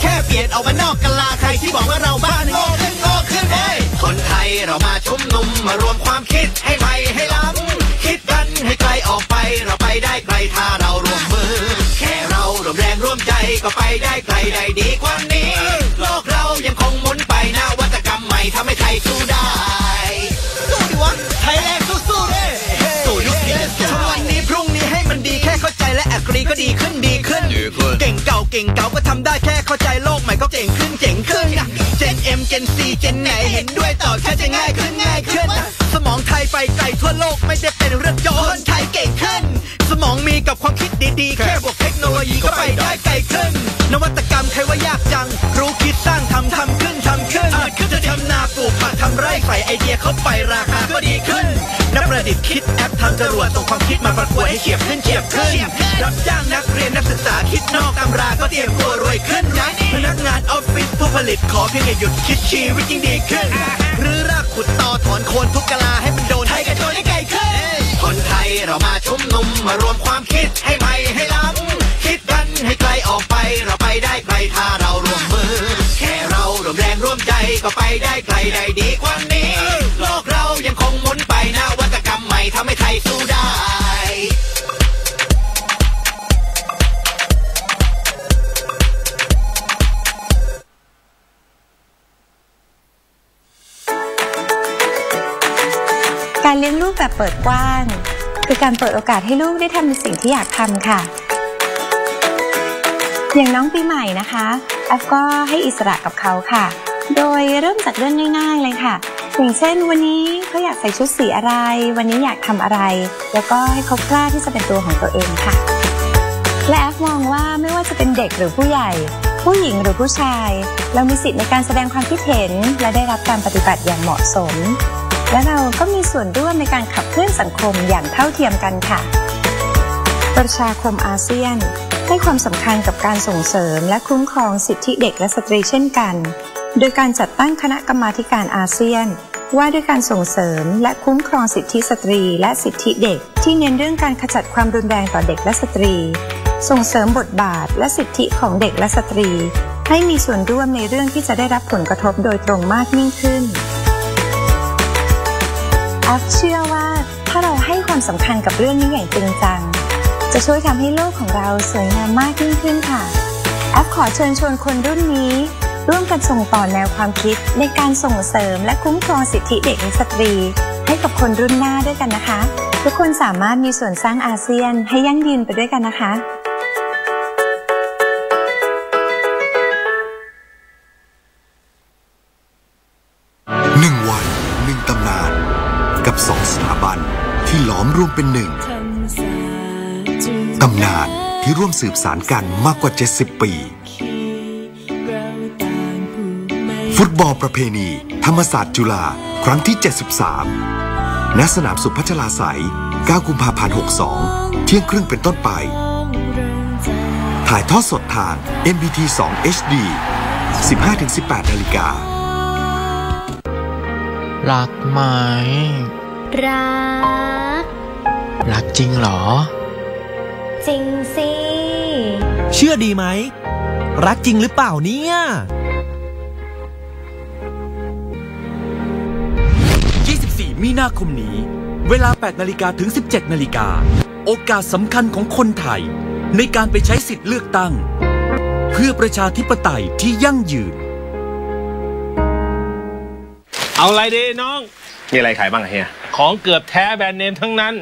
แค่เปลี่ยนออกมานอกกะลาใครที่บอกว่าเราบ้านโง่ขึ้นเว้ยคนไทยเรามาชุมนุมมารวมความคิดให้ใหม่ให้ล้ำคิดกันให้ไกลออกไปเราไปได้ไกลถ้าเราร่วมมือแค่เราร่วมแรงร่วมใจก็ไปได้ไกลได้ดีกว่านี้โลกเรายังคงหมุนไปนวัตกรรมใหม่ทำให้ไทยสู้ได้สู้ดิวะไทยแลนด์สู้ๆเลยสู้ยุคนี้วันนี้พรุ่งนี้ให้มันดีแค่เข้าใจและแอกรีก็ดีขึ้นเก่งเก่าก็ทำได้แค่เข้าใจโลกใหม่ก็เก่งขึ้นเจน M เจน C เจนไหนเห็นด้วยต่อแค่จะง่ายขึ้นสมองไทยไปไกลทั่วโลกไม่ได้เป็นเรื่องโยนคนไทยเก่งขึ้นสมองมีกับความคิดดีๆแค่บวกเทคโนโลยีก็ไปได้ไกลขึ้นนวัตกรรมใครว่ายากจังรู้คิดสร้างทำขึ้นจะทำนาปลูกผักทำไร่ใส่ไอเดียเข้าไปราคาก็ดีขึ้นนักประดิษฐ์คิดแอปทำจรวดส่งความคิดมาประกวดให้เฉียบขึ้นรับจ้างนักเรียนนักศึกษาคิดนอกตำราก็เตรียมตัวรวยขึ้นพนักงานออฟฟิศผู้ผลิตขอเพียงอย่าหยุดคิดชีวิตยิ่งดีขึ้นหรือรากขุดต่อถอนโคนทุกกะลาให้มันโดนไทยกันโดนให้ไกลขึ้นคนไทยเรามาชุมนุมมารวมความคิดให้ใหม่ให้ล้ำคิดกันให้ไกลออกไปเราไปได้ไกลถ้าเราร่วมมือแค่เราร่วมแรงร่วมใจก็ไปได้ไกลได้ดีกว่านี้โลกเรายังคงหมุนไปนวัตกรรมใหม่ทำให้ไทยสู้ได้การเลี้ยงลูกแบบเปิดกว้างคือการเปิดโอกาสให้ลูกได้ทำในสิ่งที่อยากทำค่ะอย่างน้องปีใหม่นะคะแอฟก็ให้อิสระกับเขาค่ะโดยเริ่มจากเรื่องง่ายๆเลยค่ะอย่างเช่นวันนี้เขาอยากใส่ชุดสีอะไรวันนี้อยากทำอะไรแล้วก็ให้เขากล้าที่จะเป็นตัวของตัวเองค่ะและแอฟมองว่าไม่ว่าจะเป็นเด็กหรือผู้ใหญ่ผู้หญิงหรือผู้ชายเรามีสิทธิ์ในการแสดงความคิดเห็นและได้รับการปฏิบัติอย่างเหมาะสมและเราก็มีส่วนร่วมในการขับเคลื่อนสังคมอย่างเท่าเทียมกันค่ะประชาคมอาเซียนให้ความสำคัญกับการส่งเสริมและคุ้มครองสิทธิเด็กและสตรีเช่นกันโดยการจัดตั้งคณะกรรมาธิการอาเซียนว่าด้วยการส่งเสริมและคุ้มครองสิทธิสตรีและสิทธิเด็กที่เน้นเรื่องการขจัดความรุนแรงต่อเด็กและสตรีส่งเสริมบทบาทและสิทธิของเด็กและสตรีให้มีส่วนร่วมในเรื่องที่จะได้รับผลกระทบโดยตรงมากยิ่งขึ้นแอฟเชื่อว่าถ้าเราให้ความสำคัญกับเรื่องนี้อย่างจริงจังจะช่วยทำให้โลกของเราสวยงามมากยิ่งขึ้นค่ะแอฟขอเชิญชวนคนรุ่นนี้ร่วมกันส่งต่อแนวความคิดในการส่งเสริมและคุ้มครองสิทธิเด็กและสตรีให้กับคนรุ่นหน้าด้วยกันนะคะทุกคนสามารถมีส่วนสร้างอาเซียนให้ยั่งยืนไปด้วยกันนะคะ1 วัน 1 ตำนานกับ2 สถาบันที่หลอมรวมเป็นหนึ่งตำนานที่ร่วมสืบสานกันมากกว่า70 ปี ฟุตบอลประเพณีธรรมศาสตร์จุฬาครั้งที่ 73 ณ สนามสุพัชลาไสย 9 กุมภาพันธ์ 62 เที่ยงครึ่งเป็นต้นไป ถ่ายทอดสดทาง MBT 2 HD 15-18 นาฬิกา รักไหมรักจริงเหรอจริงสิเชื่อดีไหมรักจริงหรือเปล่าเนี่ย24 มีนาคมนี้เวลา 8 นาฬิกาถึง 17 นาฬิกาโอกาสสำคัญของคนไทยในการไปใช้สิทธิ์เลือกตั้งเพื่อประชาธิปไตยที่ยั่งยืนเอาอะไรดีน้องมีอะไรขายบ้างเฮียของเกือบแท้แบรนด์เนมทั้งนั้น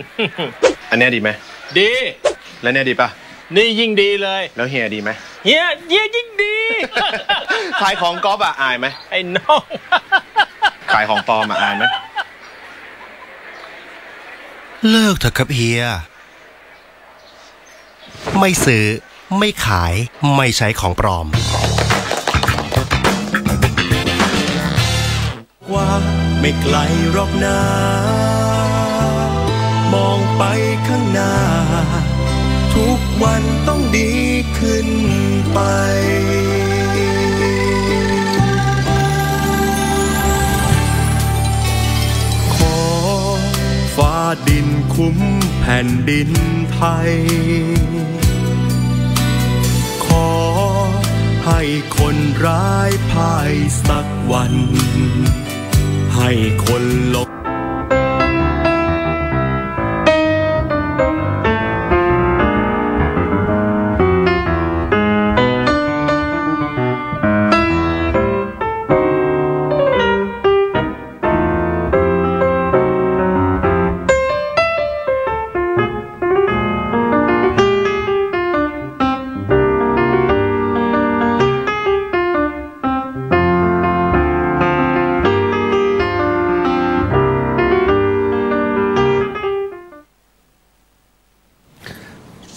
อันนี้ดีไหมดีแล้วเนี่ยดีป่ะนี่ยิ่งดีเลยแล้วเฮียดีไหมเฮียยิ่งดี ขายของก๊อฟอะอายไหมไอ้น้อง ขายของปลอมอะอายไหมเลิกเถอะครับเฮียไม่ซื้อไม่ขายไม่ใช้ของปลอมว่าไม่ไกลหรอกนะมองไปข้างหน้าทุกวันต้องดีขึ้นไปขอฟ้าดินคุ้มแผ่นดินไทยขอให้คนร้ายพ่ายสักวันให้คนลบ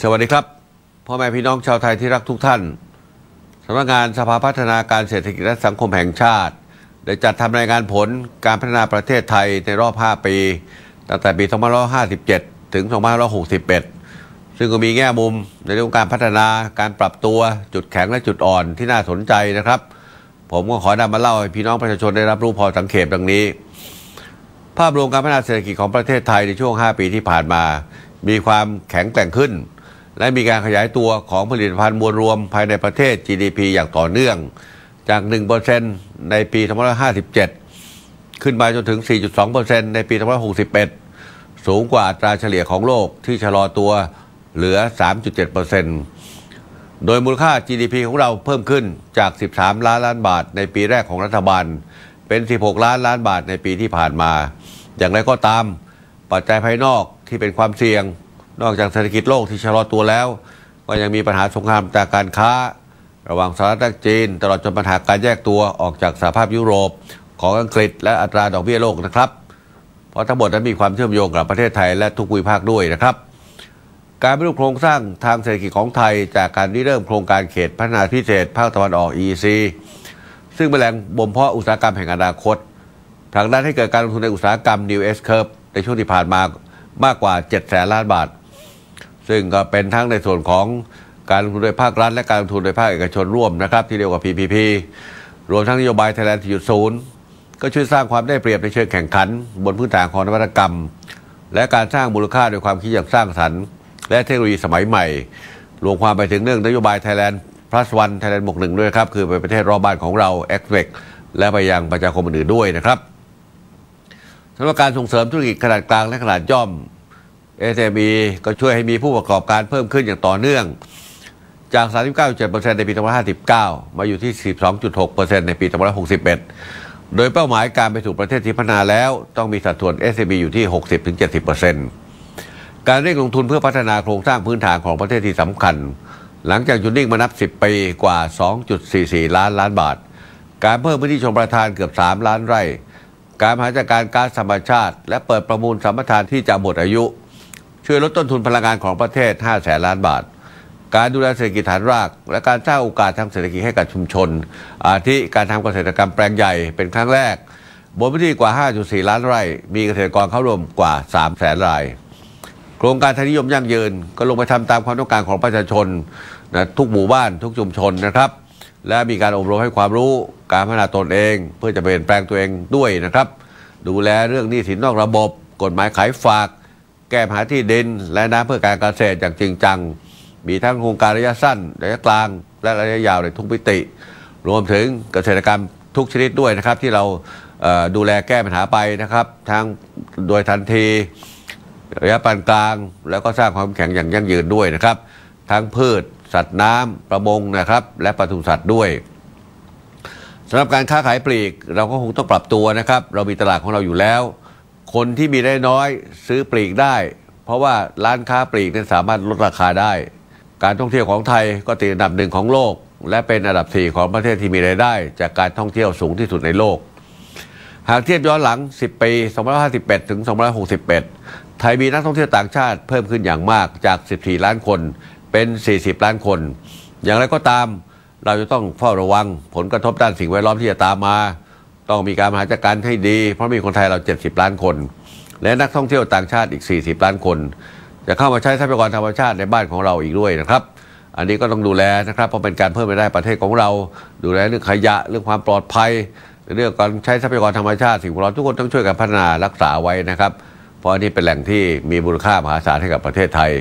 สวัสดีครับพ่อแม่พี่น้องชาวไทยที่รักทุกท่านสำนักงานสภาพัฒนาการเศรษฐกิจและสังคมแห่งชาติได้จัดทำรายงานผลการพัฒนาประเทศไทยในรอบ 5 ปีตั้งแต่ปี 2557 ถึง 2561 ซึ่งก็มีแง่มุมในเรื่องการพัฒนาการปรับตัวจุดแข็งและจุดอ่อนที่น่าสนใจนะครับผมก็ขอนำมาเล่าให้พี่น้องประชาชนได้รับรู้พอสังเขปดังนี้ภาพรวมการพัฒนาเศรษฐกิจของประเทศไทยในช่วง 5 ปีที่ผ่านมามีความแข็งแกร่งขึ้นและมีการขยายตัวของผลิตภัณฑ์มวลรวมภายในประเทศ GDP อย่างต่อเนื่องจาก 1% ในปี 2557 ขึ้นมาจนถึง 4.2% ในปี 2561 สูงกว่าอัตราเฉลี่ยของโลกที่ชะลอตัวเหลือ 3.7% โดยมูลค่า GDP ของเราเพิ่มขึ้นจาก 13 ล้านล้านบาทในปีแรกของรัฐบาลเป็น 16 ล้านล้านบาทในปีที่ผ่านมาอย่างไรก็ตามปัจจัยภายนอกที่เป็นความเสี่ยงนอกจากเศรษฐกิจโลกที่ชะลอตัวแล้วก็ยังมีปัญหาสงครามจากการค้าระหว่างสหรัฐและจีนตลอดจนปัญหาการแยกตัวออกจากสหภาพยุโรปของอังกฤษและอัตราดอกเบี้ยโลกนะครับเพราะทั้งหมดนั้นมีความเชื่อมโยงกับประเทศไทยและทุกภูมิภาคด้วยนะครับการปรับโครงสร้างทางเศรษฐกิจของไทยจากการริเริ่มโครงการเขตพัฒนาพิเศษภาคตะวันออก EEC ซึ่งเป็นแหล่งบ่มเพาะอุตสาหกรรมแห่งอนาคตผลักดันให้เกิดการลงทุนในอุตสาหกรรม New S-Curve ในช่วงที่ผ่านมามากกว่า 700,000 ล้านบาทซึ่งก็เป็นทั้งในส่วนของการลงทุนโดยภาครัฐและการลงทุนโดยภาคเอกชนร่วมนะครับที่เรียกว่า PPP รวมทั้งนโยบาย Thailand 4.0 ก็ช่วยสร้างความได้เปรียบในเชิงแข่งขันบนพื้นฐานของนวัตกรรมและการสร้างมูลค่าโดยความคิดอย่างสร้างสรรค์และเทคโนโลยีสมัยใหม่รวมความไปถึงเรื่องนโยบาย Thailand Plus One Thailand บวก 1 ด้วยครับคือไปประเทศรอบบ้านของเรา Expect และไปยังประชาคมอื่นๆด้วยนะครับสำหรับการส่งเสริมธุรกิจขนาดกลางและขนาดย่อม SME ก็ช่วยให้มีผู้ประกอบการเพิ่มขึ้นอย่างต่อเนื่องจาก 39.7% ในปี 2559 มาอยู่ที่ 12.6% ในปี 2561 โดยเป้าหมายการไปสู่ประเทศที่พัฒนาแล้วต้องมีสัดส่วน SME อยู่ที่ 60-70% การเร่งลงทุนเพื่อพัฒนาโครงสร้างพื้นฐานของประเทศที่สำคัญหลังจากหยุดนิ่งมานับ 10 ปีกว่า 2.44 ล้านล้านบาทการเพิ่มพื้นที่ชลประทานเกือบ 3 ล้านไร่การบริหารจัดการก๊าซธรรมชาติและเปิดประมูลสัมปทานที่จะหมดอายุช่วยลดต้นทุนพลังงานของประเทศ 500,000 ล้านบาท การดูแลเศรษฐกิจฐานรากและการสร้างโอกาสทางเศรษฐกิจให้กับชุมชนอาทิการทำเกษตรกรรมแปลงใหญ่เป็นครั้งแรกบนพื้นที่กว่า 5.4 ล้านไร่มีเกษตรกรเข้าร่วมกว่า 300,000 รายโครงการไทยนิยมยั่งยืนก็ลงไปทำตามความต้องการของประชาชนนะทุกหมู่บ้านทุกชุมชนนะครับและมีการอบรมให้ความรู้การพัฒนาตนเองเพื่อจะเปลี่ยนแปลงตัวเองด้วยนะครับดูแลเรื่องหนี้สินนอกระบบกฎหมายขายฝากแก้ปัญหาที่ดินและน้ำเพื่อการเกษตรอย่างจริงจังมีทั้งโครงการระยะสั้นระยะกลางและระยะยาวในทุกมิติรวมถึงเกษตรกรรมทุกชนิดด้วยนะครับที่เราดูแลแก้ปัญหาไปนะครับทั้งโดยทันทีระยะปานกลางแล้วก็สร้างความแข็งอย่างยั่งยืนด้วยนะครับทั้งพืชสัตว์น้ำประมงนะครับและปศุสัตว์ด้วยสำหรับการค้าขายปลีกเราก็คงต้องปรับตัวนะครับเรามีตลาดของเราอยู่แล้วคนที่มีได้น้อยซื้อปลีกได้เพราะว่าร้านค้าปลีกนั้นสามารถลดราคาได้การท่องเที่ยวของไทยก็ติดอันดับ1ของโลกและเป็นอันดับ4ของประเทศที่มีรายได้จากการท่องเที่ยวสูงที่สุดในโลกหากเทียบย้อนหลัง10 ปี2551 ถึง 2561ไทยมีนักท่องเที่ยวต่างชาติเพิ่มขึ้นอย่างมากจาก14 ล้านคนเป็น40 ล้านคนอย่างไรก็ตามเราจะต้องเฝ้าระวังผลกระทบด้านสิ่งแวดล้อมที่จะตามมาต้องมีการบริหารจัดการให้ดีเพราะมีคนไทยเรา70 ล้านคนและนักท่องเที่ยวต่างชาติอีก40 ล้านคนจะเข้ามาใช้ทรัพยากรธรรมชาติในบ้านของเราอีกด้วยนะครับอันนี้ก็ต้องดูแลนะครับเพราะเป็นการเพิ่มรายได้ประเทศของเราดูแลเรื่องขยะเรื่องความปลอดภัยเรื่องการใช้ทรัพยากรธรรมชาติสิ่งแวดล้อมทุกคนต้องช่วยกันพัฒนารักษาไว้นะครับเพราะอันนี้เป็นแหล่งที่มีมูลค่ามหาศาลให้กับประเทศไทย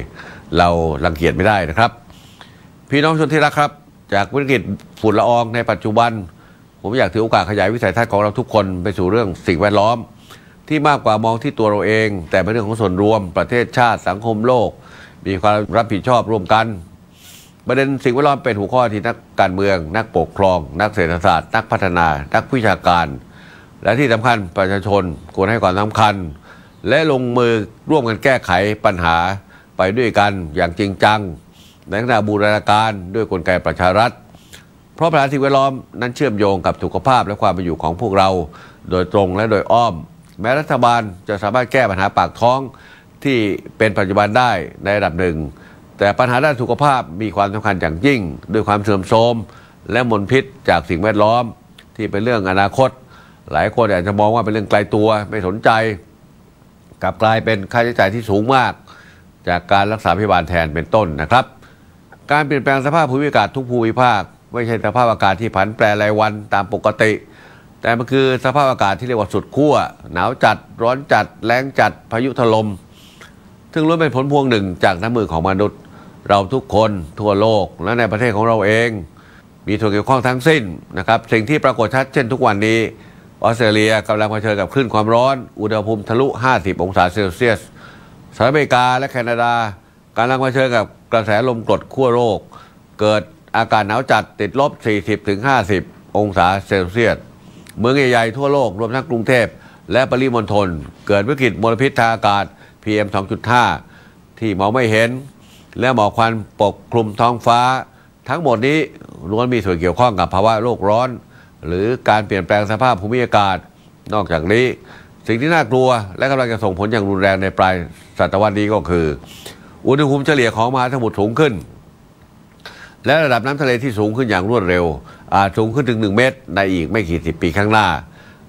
เรารังเกียจไม่ได้นะครับพี่น้องชนที่รักครับจากวิกฤตฝุ่นละอองในปัจจุบันผมอยากถือโอกาสขยายวิสัยทัศน์ของเราทุกคนไปสู่เรื่องสิ่งแวดล้อมที่มากกว่ามองที่ตัวเราเองแต่เป็นเรื่องของส่วนรวมประเทศชาติสังคมโลกมีความรับผิดชอบร่วมกันประเด็นสิ่งแวดล้อมเป็นหัวข้อที่นักการเมืองนักปกครองนักเศรษฐศาสตร์นักพัฒนานักวิชาการและที่สำคัญประชาชนควรให้ความสำคัญและลงมือร่วมกันแก้ไขปัญหาไปด้วยกันอย่างจริงจังในขณะบูรณาการด้วยกลไกประชารัฐเพราะปัญหาสิ่งแวดล้อมนั้นเชื่อมโยงกับสุขภาพและความเป็นอยู่ของพวกเราโดยตรงและโดยอ้อมแม้รัฐบาลจะสามารถแก้ปัญหาปากท้องที่เป็นปัจจุบันได้ในระดับหนึ่งแต่ปัญหาด้านสุขภาพมีความสำคัญอย่างยิ่งด้วยความเสื่อมโทรมและมลพิษจากสิ่งแวดล้อมที่เป็นเรื่องอนาคตหลายคนอาจจะมองว่าเป็นเรื่องไกลตัวไม่สนใจกลับกลายเป็นค่าใช้จ่ายที่สูงมากจากการรักษาพยาบาลแทนเป็นต้นนะครับการเปลี่ยนแปลงสภาพภูมิอากาศทุกภูมิภาคไม่ใช่สภาพอากาศที่ผันแปรรายวันตามปกติแต่มันคือสภาพอากาศที่เรียกว่าสุดขั้วหนาวจัดร้อนจัดแล้งจัดพายุถล่มซึ่งล้วนเป็นผลพวงหนึ่งจากน้ำมือของมนุษย์เราทุกคนทั่วโลกและในประเทศของเราเองมีส่วนเกี่ยวข้องทั้งสิ้นนะครับสิ่งที่ปรากฏชัดเช่นทุกวันนี้ออสเตรเลียกำลังเผชิญกับคลื่นความร้อนอุณหภูมิทะลุ50 องศาเซลเซียสสหรัฐอเมริกาและแคนาดากำลังเผชิญกับกระแสลมกรดขั้วโลกเกิดอากาศหนาวจัดติดลบ 40-50 องศาเซลเซียสเมืองใหญ่ๆทั่วโลกรวมทั้งกรุงเทพและปริมณฑลเกิดวิกฤตมลพิษทางอากาศ PM 2.5 ที่มองไม่เห็นและหมอกควันปกคลุมท้องฟ้าทั้งหมดนี้ล้วนมีส่วนเกี่ยวข้องกับภาวะโลกร้อนหรือการเปลี่ยนแปลงสภาพภูมิอากาศนอกจากนี้สิ่งที่น่ากลัวและกำลังจะส่งผลอย่างรุนแรงในปลายศตวรรษนี้ก็คืออุณหภูมิเฉลี่ยของมหาสมุทรสูงขึ้นและระดับน้ำทะเลที่สูงขึ้นอย่างรวดเร็วอาจสูงขึ้นถึง1 เมตรในอีกไม่กี่10 ปีข้างหน้า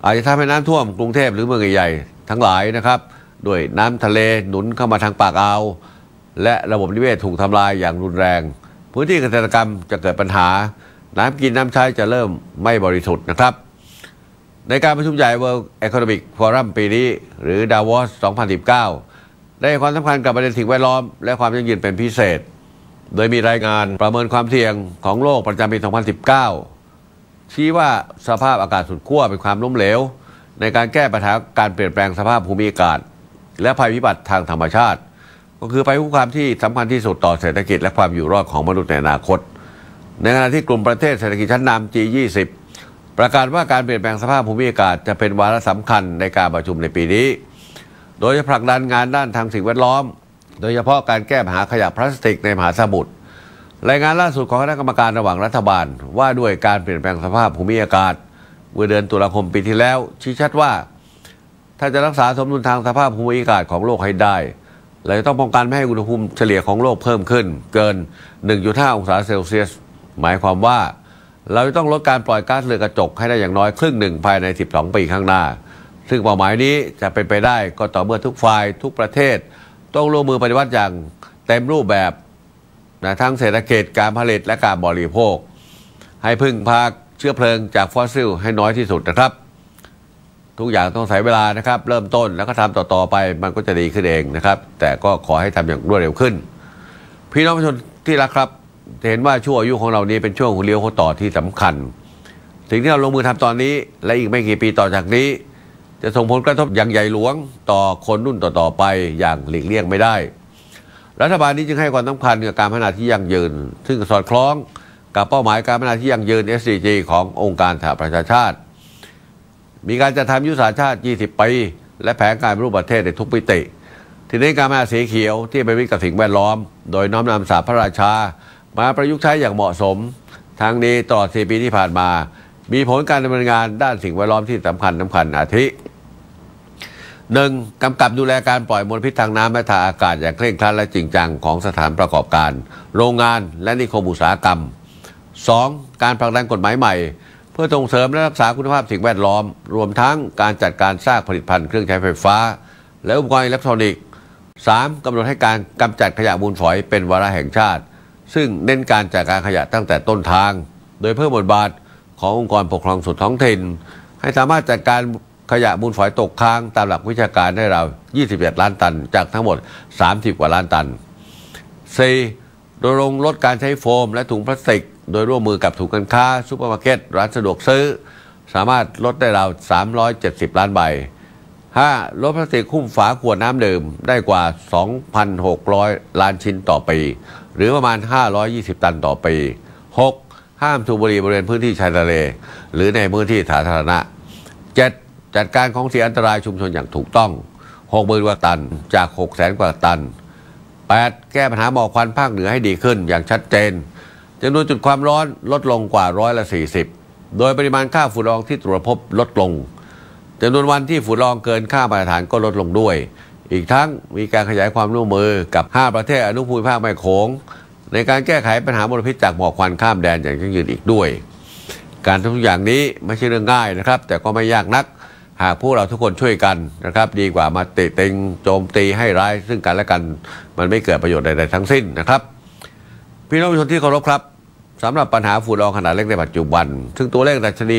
อาจจะทำให้น้ำท่วมกรุงเทพหรือเมืองใหญ่ๆทั้งหลายนะครับด้วยน้ำทะเลหนุนเข้ามาทางปากอ่าวและระบบนิเวศถูกทำลายอย่างรุนแรงพื้นที่เกษตรกรรมจะเกิดปัญหาน้ำกินน้ำใช้จะเริ่มไม่บริสุทธิ์นะครับในการประชุมใหญ่ World Economic Forum ปีนี้หรือ Davos 2019 ได้ความสำคัญกับประเด็นสิ่งแวดล้อมและความยั่งยืนเป็นพิเศษโดยมีรายงานประเมินความเสี่ยงของโลกประจำปี 2019 ชี้ว่าสภาพอากาศสุดขั้วเป็นความล้มเหลวในการแก้ปัญหาการเปลี่ยนแปลงสภาพภูมิอากาศและภัยพิบัติทางธรรมชาติก็คือภัยคุกคามที่สำคัญที่สุดต่อเศรษฐกิจและความอยู่รอดของมนุษย์ในอนาคตในขณะที่กลุ่มประเทศเศรษฐกิจชั้นนำ G20 ประกาศว่าการเปลี่ยนแปลงสภาพภูมิอากาศจะเป็นวาระสำคัญในการประชุมในปีนี้โดยจะผลักดันงานด้านทางสิ่งแวดล้อมโดยเฉพาะการแก้ปัญหาขยะพลาสติกในมหาสมุทรรายงานล่าสุดของคณะกรรมการระหว่างรัฐบาลว่าด้วยการเปลี่ยนแปลงสภาพภูมิอากาศเมื่อเดือนตุลาคมปีที่แล้วชี้ชัดว่าถ้าจะรักษาสมดุลทางสภาพภูมิอากาศของโลกให้ได้ เราจะต้องป้องกันไม่ให้อุณหภูมิเฉลี่ยของโลกเพิ่มขึ้นเกิน 1.5 องศาเซลเซียสหมายความว่าเราจะต้องลดการปล่อยก๊าซเรือนกระจกให้ได้อย่างน้อยครึ่งหนึ่งภายใน12 ปีข้างหน้าซึ่งเป้าหมายนี้จะเป็นไปได้ก็ต่อเมื่อทุกฝ่ายทุกประเทศต้องร่วมมือปฏิบัติอย่างเต็มรูปแบบทั้งเศรษฐกิจการผลิตและการบริโภคให้พึ่งพาเชื้อเพลิงจากฟอสซิลให้น้อยที่สุดนะครับทุกอย่างต้องใช้เวลานะครับเริ่มต้นแล้วก็ทำต่อไปมันก็จะดีขึ้นเองนะครับแต่ก็ขอให้ทำอย่างรวดเร็วขึ้นพี่น้องประชาชนที่รักครับเห็นว่าช่วงอายุของเรานี้เป็นช่วงหัวเลี้ยวหัวต่อที่สำคัญสิ่งที่เราลงมือทำตอนนี้และอีกไม่กี่ปีต่อจากนี้จะส่งผลกระทบอย่างใหญ่หลวงต่อคนรุ่นต่อๆไปอย่างหลีกเลี่ยงไม่ได้รัฐบาลนี้จึงให้ความสำคัญกับการพัฒนาที่ยั่งยืนซึ่งสอดคล้องกับเป้าหมายการพัฒนาที่ยั่งยืน SDG ขององค์การสหประชาชาติมีการจัดทำยุทธศาสตร์ชาติ 20 ปีและแผนการปฏิรูปประเทศในทุกมิติที่นี้การพัฒนาสีเขียวที่เป็นมิตรกับสิ่งแวดล้อมโดยน้อมนำศาสตร์พระราชามาประยุกต์ใช้อย่างเหมาะสมทั้งนี้ตลอด 4 ปีที่ผ่านมามีผลการดำเนินงานด้านสิ่งแวดล้อมที่สำคัญอาทิ 1. กำกับดูแลการปล่อยมลพิษทางน้ำและทางอากาศอย่างเคร่งครัดและจริงจังของสถานประกอบการโรงงานและนิคมอุตสาหกรรม 2. การผลักดันกฎหมายใหม่เพื่อส่งเสริมและรักษาคุณภาพสิ่งแวดล้อมรวมทั้งการจัดการสร้างผลิตภัณฑ์เครื่องใช้ไฟฟ้าและอุปกรณ์อิเล็กทรอนิกส์ 3. กำหนดให้การกำจัดขยะมูลฝอยเป็นวาระแห่งชาติซึ่งเน้นการจัดการขยะตั้งแต่ต้นทางโดยเพิ่มบทบาทขององค์กรปกครองส่วนท้องถิ่นให้สามารถจัดการขยะมูลฝอยตกค้างตามหลักวิชาการได้ราว 21 ล้านตันจากทั้งหมด 30 กว่าล้านตัน 4. โดยลดการใช้โฟมและถุงพลาสติกโดยร่วมมือกับถุงการค้าซุปเปอร์มาร์เก็ตร้านสะดวกซื้อสามารถลดได้ราว 370 ล้านใบ 5. ลดพลาสติกหุ้มฝาขวดน้ำดื่มได้กว่า 2,600 ล้านชิ้นต่อปีหรือประมาณ 520 ตันต่อปี 6. ห้ามสูบบุหรี่บริเวณพื้นที่ชายทะเลหรือในพื้นที่สาธารณะ 7. จัดการของเสียอันตรายชุมชนอย่างถูกต้อง 60,000 กว่าตันจาก 600,000 กว่าตัน 8. แก้ปัญหาหมอกควันภาคเหนือให้ดีขึ้นอย่างชัดเจนจำนวนจุดความร้อนลดลงกว่า40%โดยปริมาณค่าฝุ่นละอองที่ตรวจพบลดลงจำนวนวันที่ฝุ่นละอองเกินค่ามาตรฐานก็ลดลงด้วยอีกทั้งมีการขยายความร่วมมือกับ5ประเทศอนุภูมิภาคแม่โขงในการแก้ไขปัญหามลพิษจากหมอกควันข้ามแดนอย่างยั่งยืนอีกด้วยการทำทุกอย่างนี้ไม่ใช่เรื่องง่ายนะครับแต่ก็ไม่ยากนักหากพวกเราทุกคนช่วยกันนะครับดีกว่ามาติติงโจมตีให้ร้ายซึ่งกันและกันมันไม่เกิดประโยชน์ใดๆทั้งสิ้นนะครับพี่น้องประชาชนที่เคารพครับสำหรับปัญหาฝุ่นละอองขนาดเล็กในปัจจุบันซึ่งตัวเลขดัชนี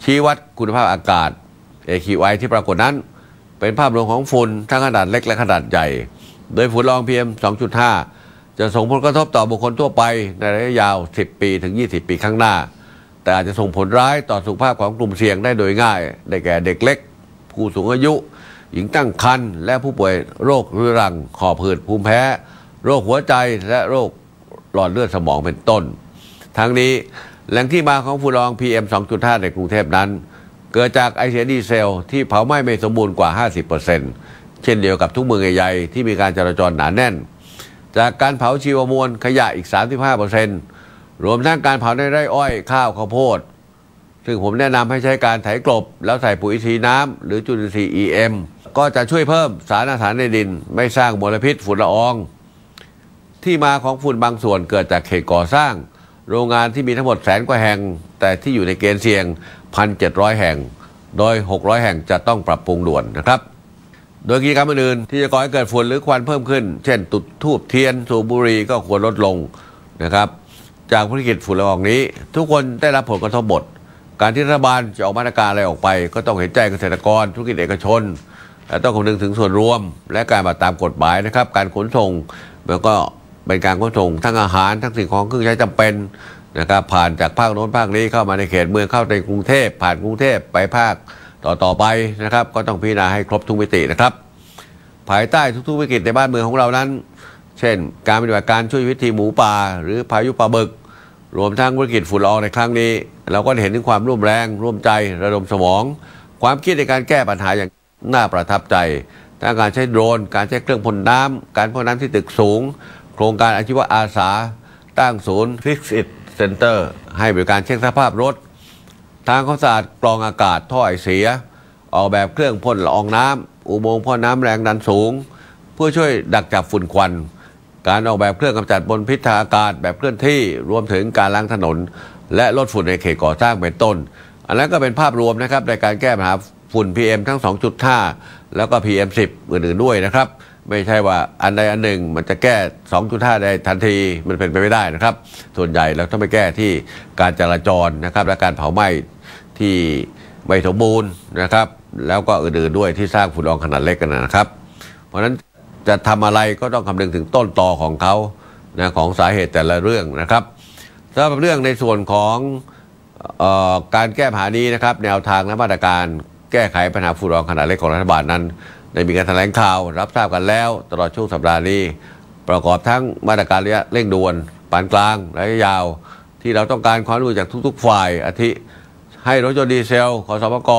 ชี้วัดคุณภาพอากาศ AQI ที่ปรากฏนั้นเป็นภาพรวมของฝุ่นทั้งขนาดเล็กและขนาดใหญ่โดยฝุ่นละออง PM 2.5 จะส่งผลกระทบต่อบุคคลทั่วไปในระยะยาว10 ปีถึง 20 ปีข้างหน้าแต่อาจจะส่งผลร้ายต่อสุขภาพของกลุ่มเสี่ยงได้โดยง่ายได้แก่เด็กเล็กผู้สูงอายุหญิงตั้งครรภ์และผู้ป่วยโรคเรื้อรังหอบหืดภูมิแพ้โรคหัวใจและโรคหลอดเลือดสมองเป็นต้นทั้งนี้แหล่งที่มาของฝุ่นละออง PM 2.5 ในกรุงเทพนั้นเกิดจากไอเสียดีเซลที่เผาไหม้ไม่สมบูรณ์กว่า 50% เช่นเดียวกับทุกเมืองใหญ่ๆที่มีการจราจรหนาแน่นจากการเผาชีวมวลขยะอีก 35% รวมทั้งการเผาในไร่อ้อยข้าวข้าวโพดซึ่งผมแนะนำให้ใช้การไถกลบแล้วใส่ปุ๋ยชีน้ำหรือจุลินทรีย์ EM ก็จะช่วยเพิ่มสารอาหารในดินไม่สร้างมลพิษฝุ่นละอองที่มาของฝุ่นบางส่วนเกิดจากเขตก่อสร้างโรงงานที่มีทั้งหมด100,000 กว่าแห่งแต่ที่อยู่ในเกณฑ์เสี่ยง 1,700 แห่งโดย600 แห่งจะต้องปรับปรุงด่วนนะครับโดยกิจกรรมอื่นๆที่จะก่อให้เกิดฝุ่นหรือควันเพิ่มขึ้นเช่นจุดธูปเทียนสูบบุหรี่ก็ควรลดลงนะครับจากธุรกิจฝุ่นละอองนี้ทุกคนได้รับผลกระทบหมดการที่รัฐบาลจะออกมาตรการอะไรออกไปก็ต้องเห็นใจเกษตรกรธุรกิจเอกชนและต้องคำนึงถึงส่วนรวมและการปฏิบัติตามกฎหมายนะครับการขนส่งแล้วก็เป็นการขนส่งทั้งอาหารทั้งสิ่งของเครื่องใช้จำเป็นนะครับผ่านจากภาคโน้นภาคนี้เข้ามาในเขตเมืองเข้าในกรุงเทพผ่านกรุงเทพไปภาคต่อไปนะครับก็ต้องพิจารณาให้ครบทุกมิตินะครับภายใต้ทุกๆวิกฤตในบ้านเมืองของเรานั้นเช่นการปฏิบัติการช่วยชีวิตทีมหมูป่าหรือพายุปลาบึกรวมทั้งวิกฤตฝุ่นละอองในครั้งนี้เราก็เห็นถึงความร่วมแรงร่วมใจระดมสมองความคิดในการแก้ปัญหาอย่างน่าประทับใจทั้งการใช้โดรนการใช้เครื่องพ่นน้ำการพ่นน้ำที่ตึกสูงโครงการอาชีวะอาสาตั้งศูนย์ Fix It Center ให้บริการเช็คสภาพรถทางความสะอาดกรองอากาศท่อไอเสียออกแบบเครื่องพ่นละอองน้ำอุโมงค์พ่นน้ำแรงดันสูงเ พื่อช่วยดักจับฝุ่นควันการออกแบบเครื่องกำจัดมลพิษทางอากาศแบบเคลื่อนที่รวมถึงการล้างถนนและลดฝุ่นในเขตก่อสร้างเป็นต้นอันนั้นก็เป็นภาพรวมนะครับในการแก้ปัญหาฝุ่น PM ทั้ง 2.5 แล้วก็ PM10 อื่นๆด้วยนะครับไม่ใช่ว่าอันใดอันหนึ่งมันจะแก้ 2.5 ได้ทันทีมันเป็นไปไม่ได้นะครับส่วนใหญ่เราต้องไปแก้ที่การจราจรนะครับและการเผาไหม้ที่ไม่สมบูรณ์นะครับแล้วก็อื่นๆด้วยที่สร้างฝุ่นละอองขนาดเล็กกันนะครับเพราะฉะนั้นจะทำอะไรก็ต้องคำนึงถึงต้นตอของเขานะของสาเหตุแต่ละเรื่องนะครับสำหรับเรื่องในส่วนของการแก้ปัญหานี้นะครับแนวทางและมาตรการแก้ไขปัญหาฝุ่นละอองขนาดเล็กของรัฐบาลนั้นได้มีการแถลงข่าวรับทราบกันแล้วตลอดช่วงสัปดาห์นี้ประกอบทั้งมาตรการระยะเร่งด่วนปานกลางระยะยาวที่เราต้องการความร่วมมือจากทุกๆฝ่ายอาทิให้รถยนต์ดีเซลขสมก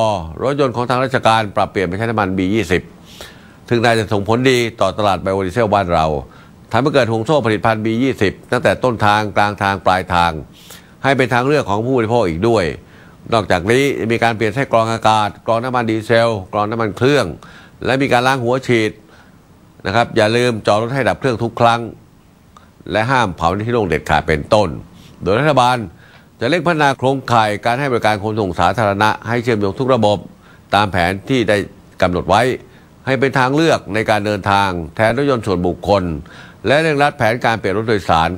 รถยนต์ของทางราชการปรับเปลี่ยนไปใช้น้ำมัน B20 ซึ่งน่าจะส่งผลดีต่อตลาดไบโอดีเซลบ้านเราทำให้เกิดห่วงโซ่ผลิตภัณฑ์ B20 ตั้งแต่ต้นทางกลางทางปลายทางให้เป็นทางเลือกของผู้บริโภคอีกด้วยนอกจากนี้มีการเปลี่ยนไส้กรองอากาศกรองน้ำมันดีเซลกรองน้ำมันเครื่องและมีการล้างหัวฉีดนะครับอย่าลืมจอดรถให้ดับเครื่องทุกครั้งและห้ามเผาในที่โล่งเด็ดขาดเป็นต้นโดยรัฐบาลจะเร่งพัฒนาโครงข่ายการให้บริการขนส่งสาธารณะให้เชื่อมโยงทุกระบบตามแผนที่ได้กำหนดไว้ให้เป็นทางเลือกในการเดินทางแทนรถยนต์ส่วนบุคคลและเร่งรัดแผนการเปลี่ยนรถโดยสาร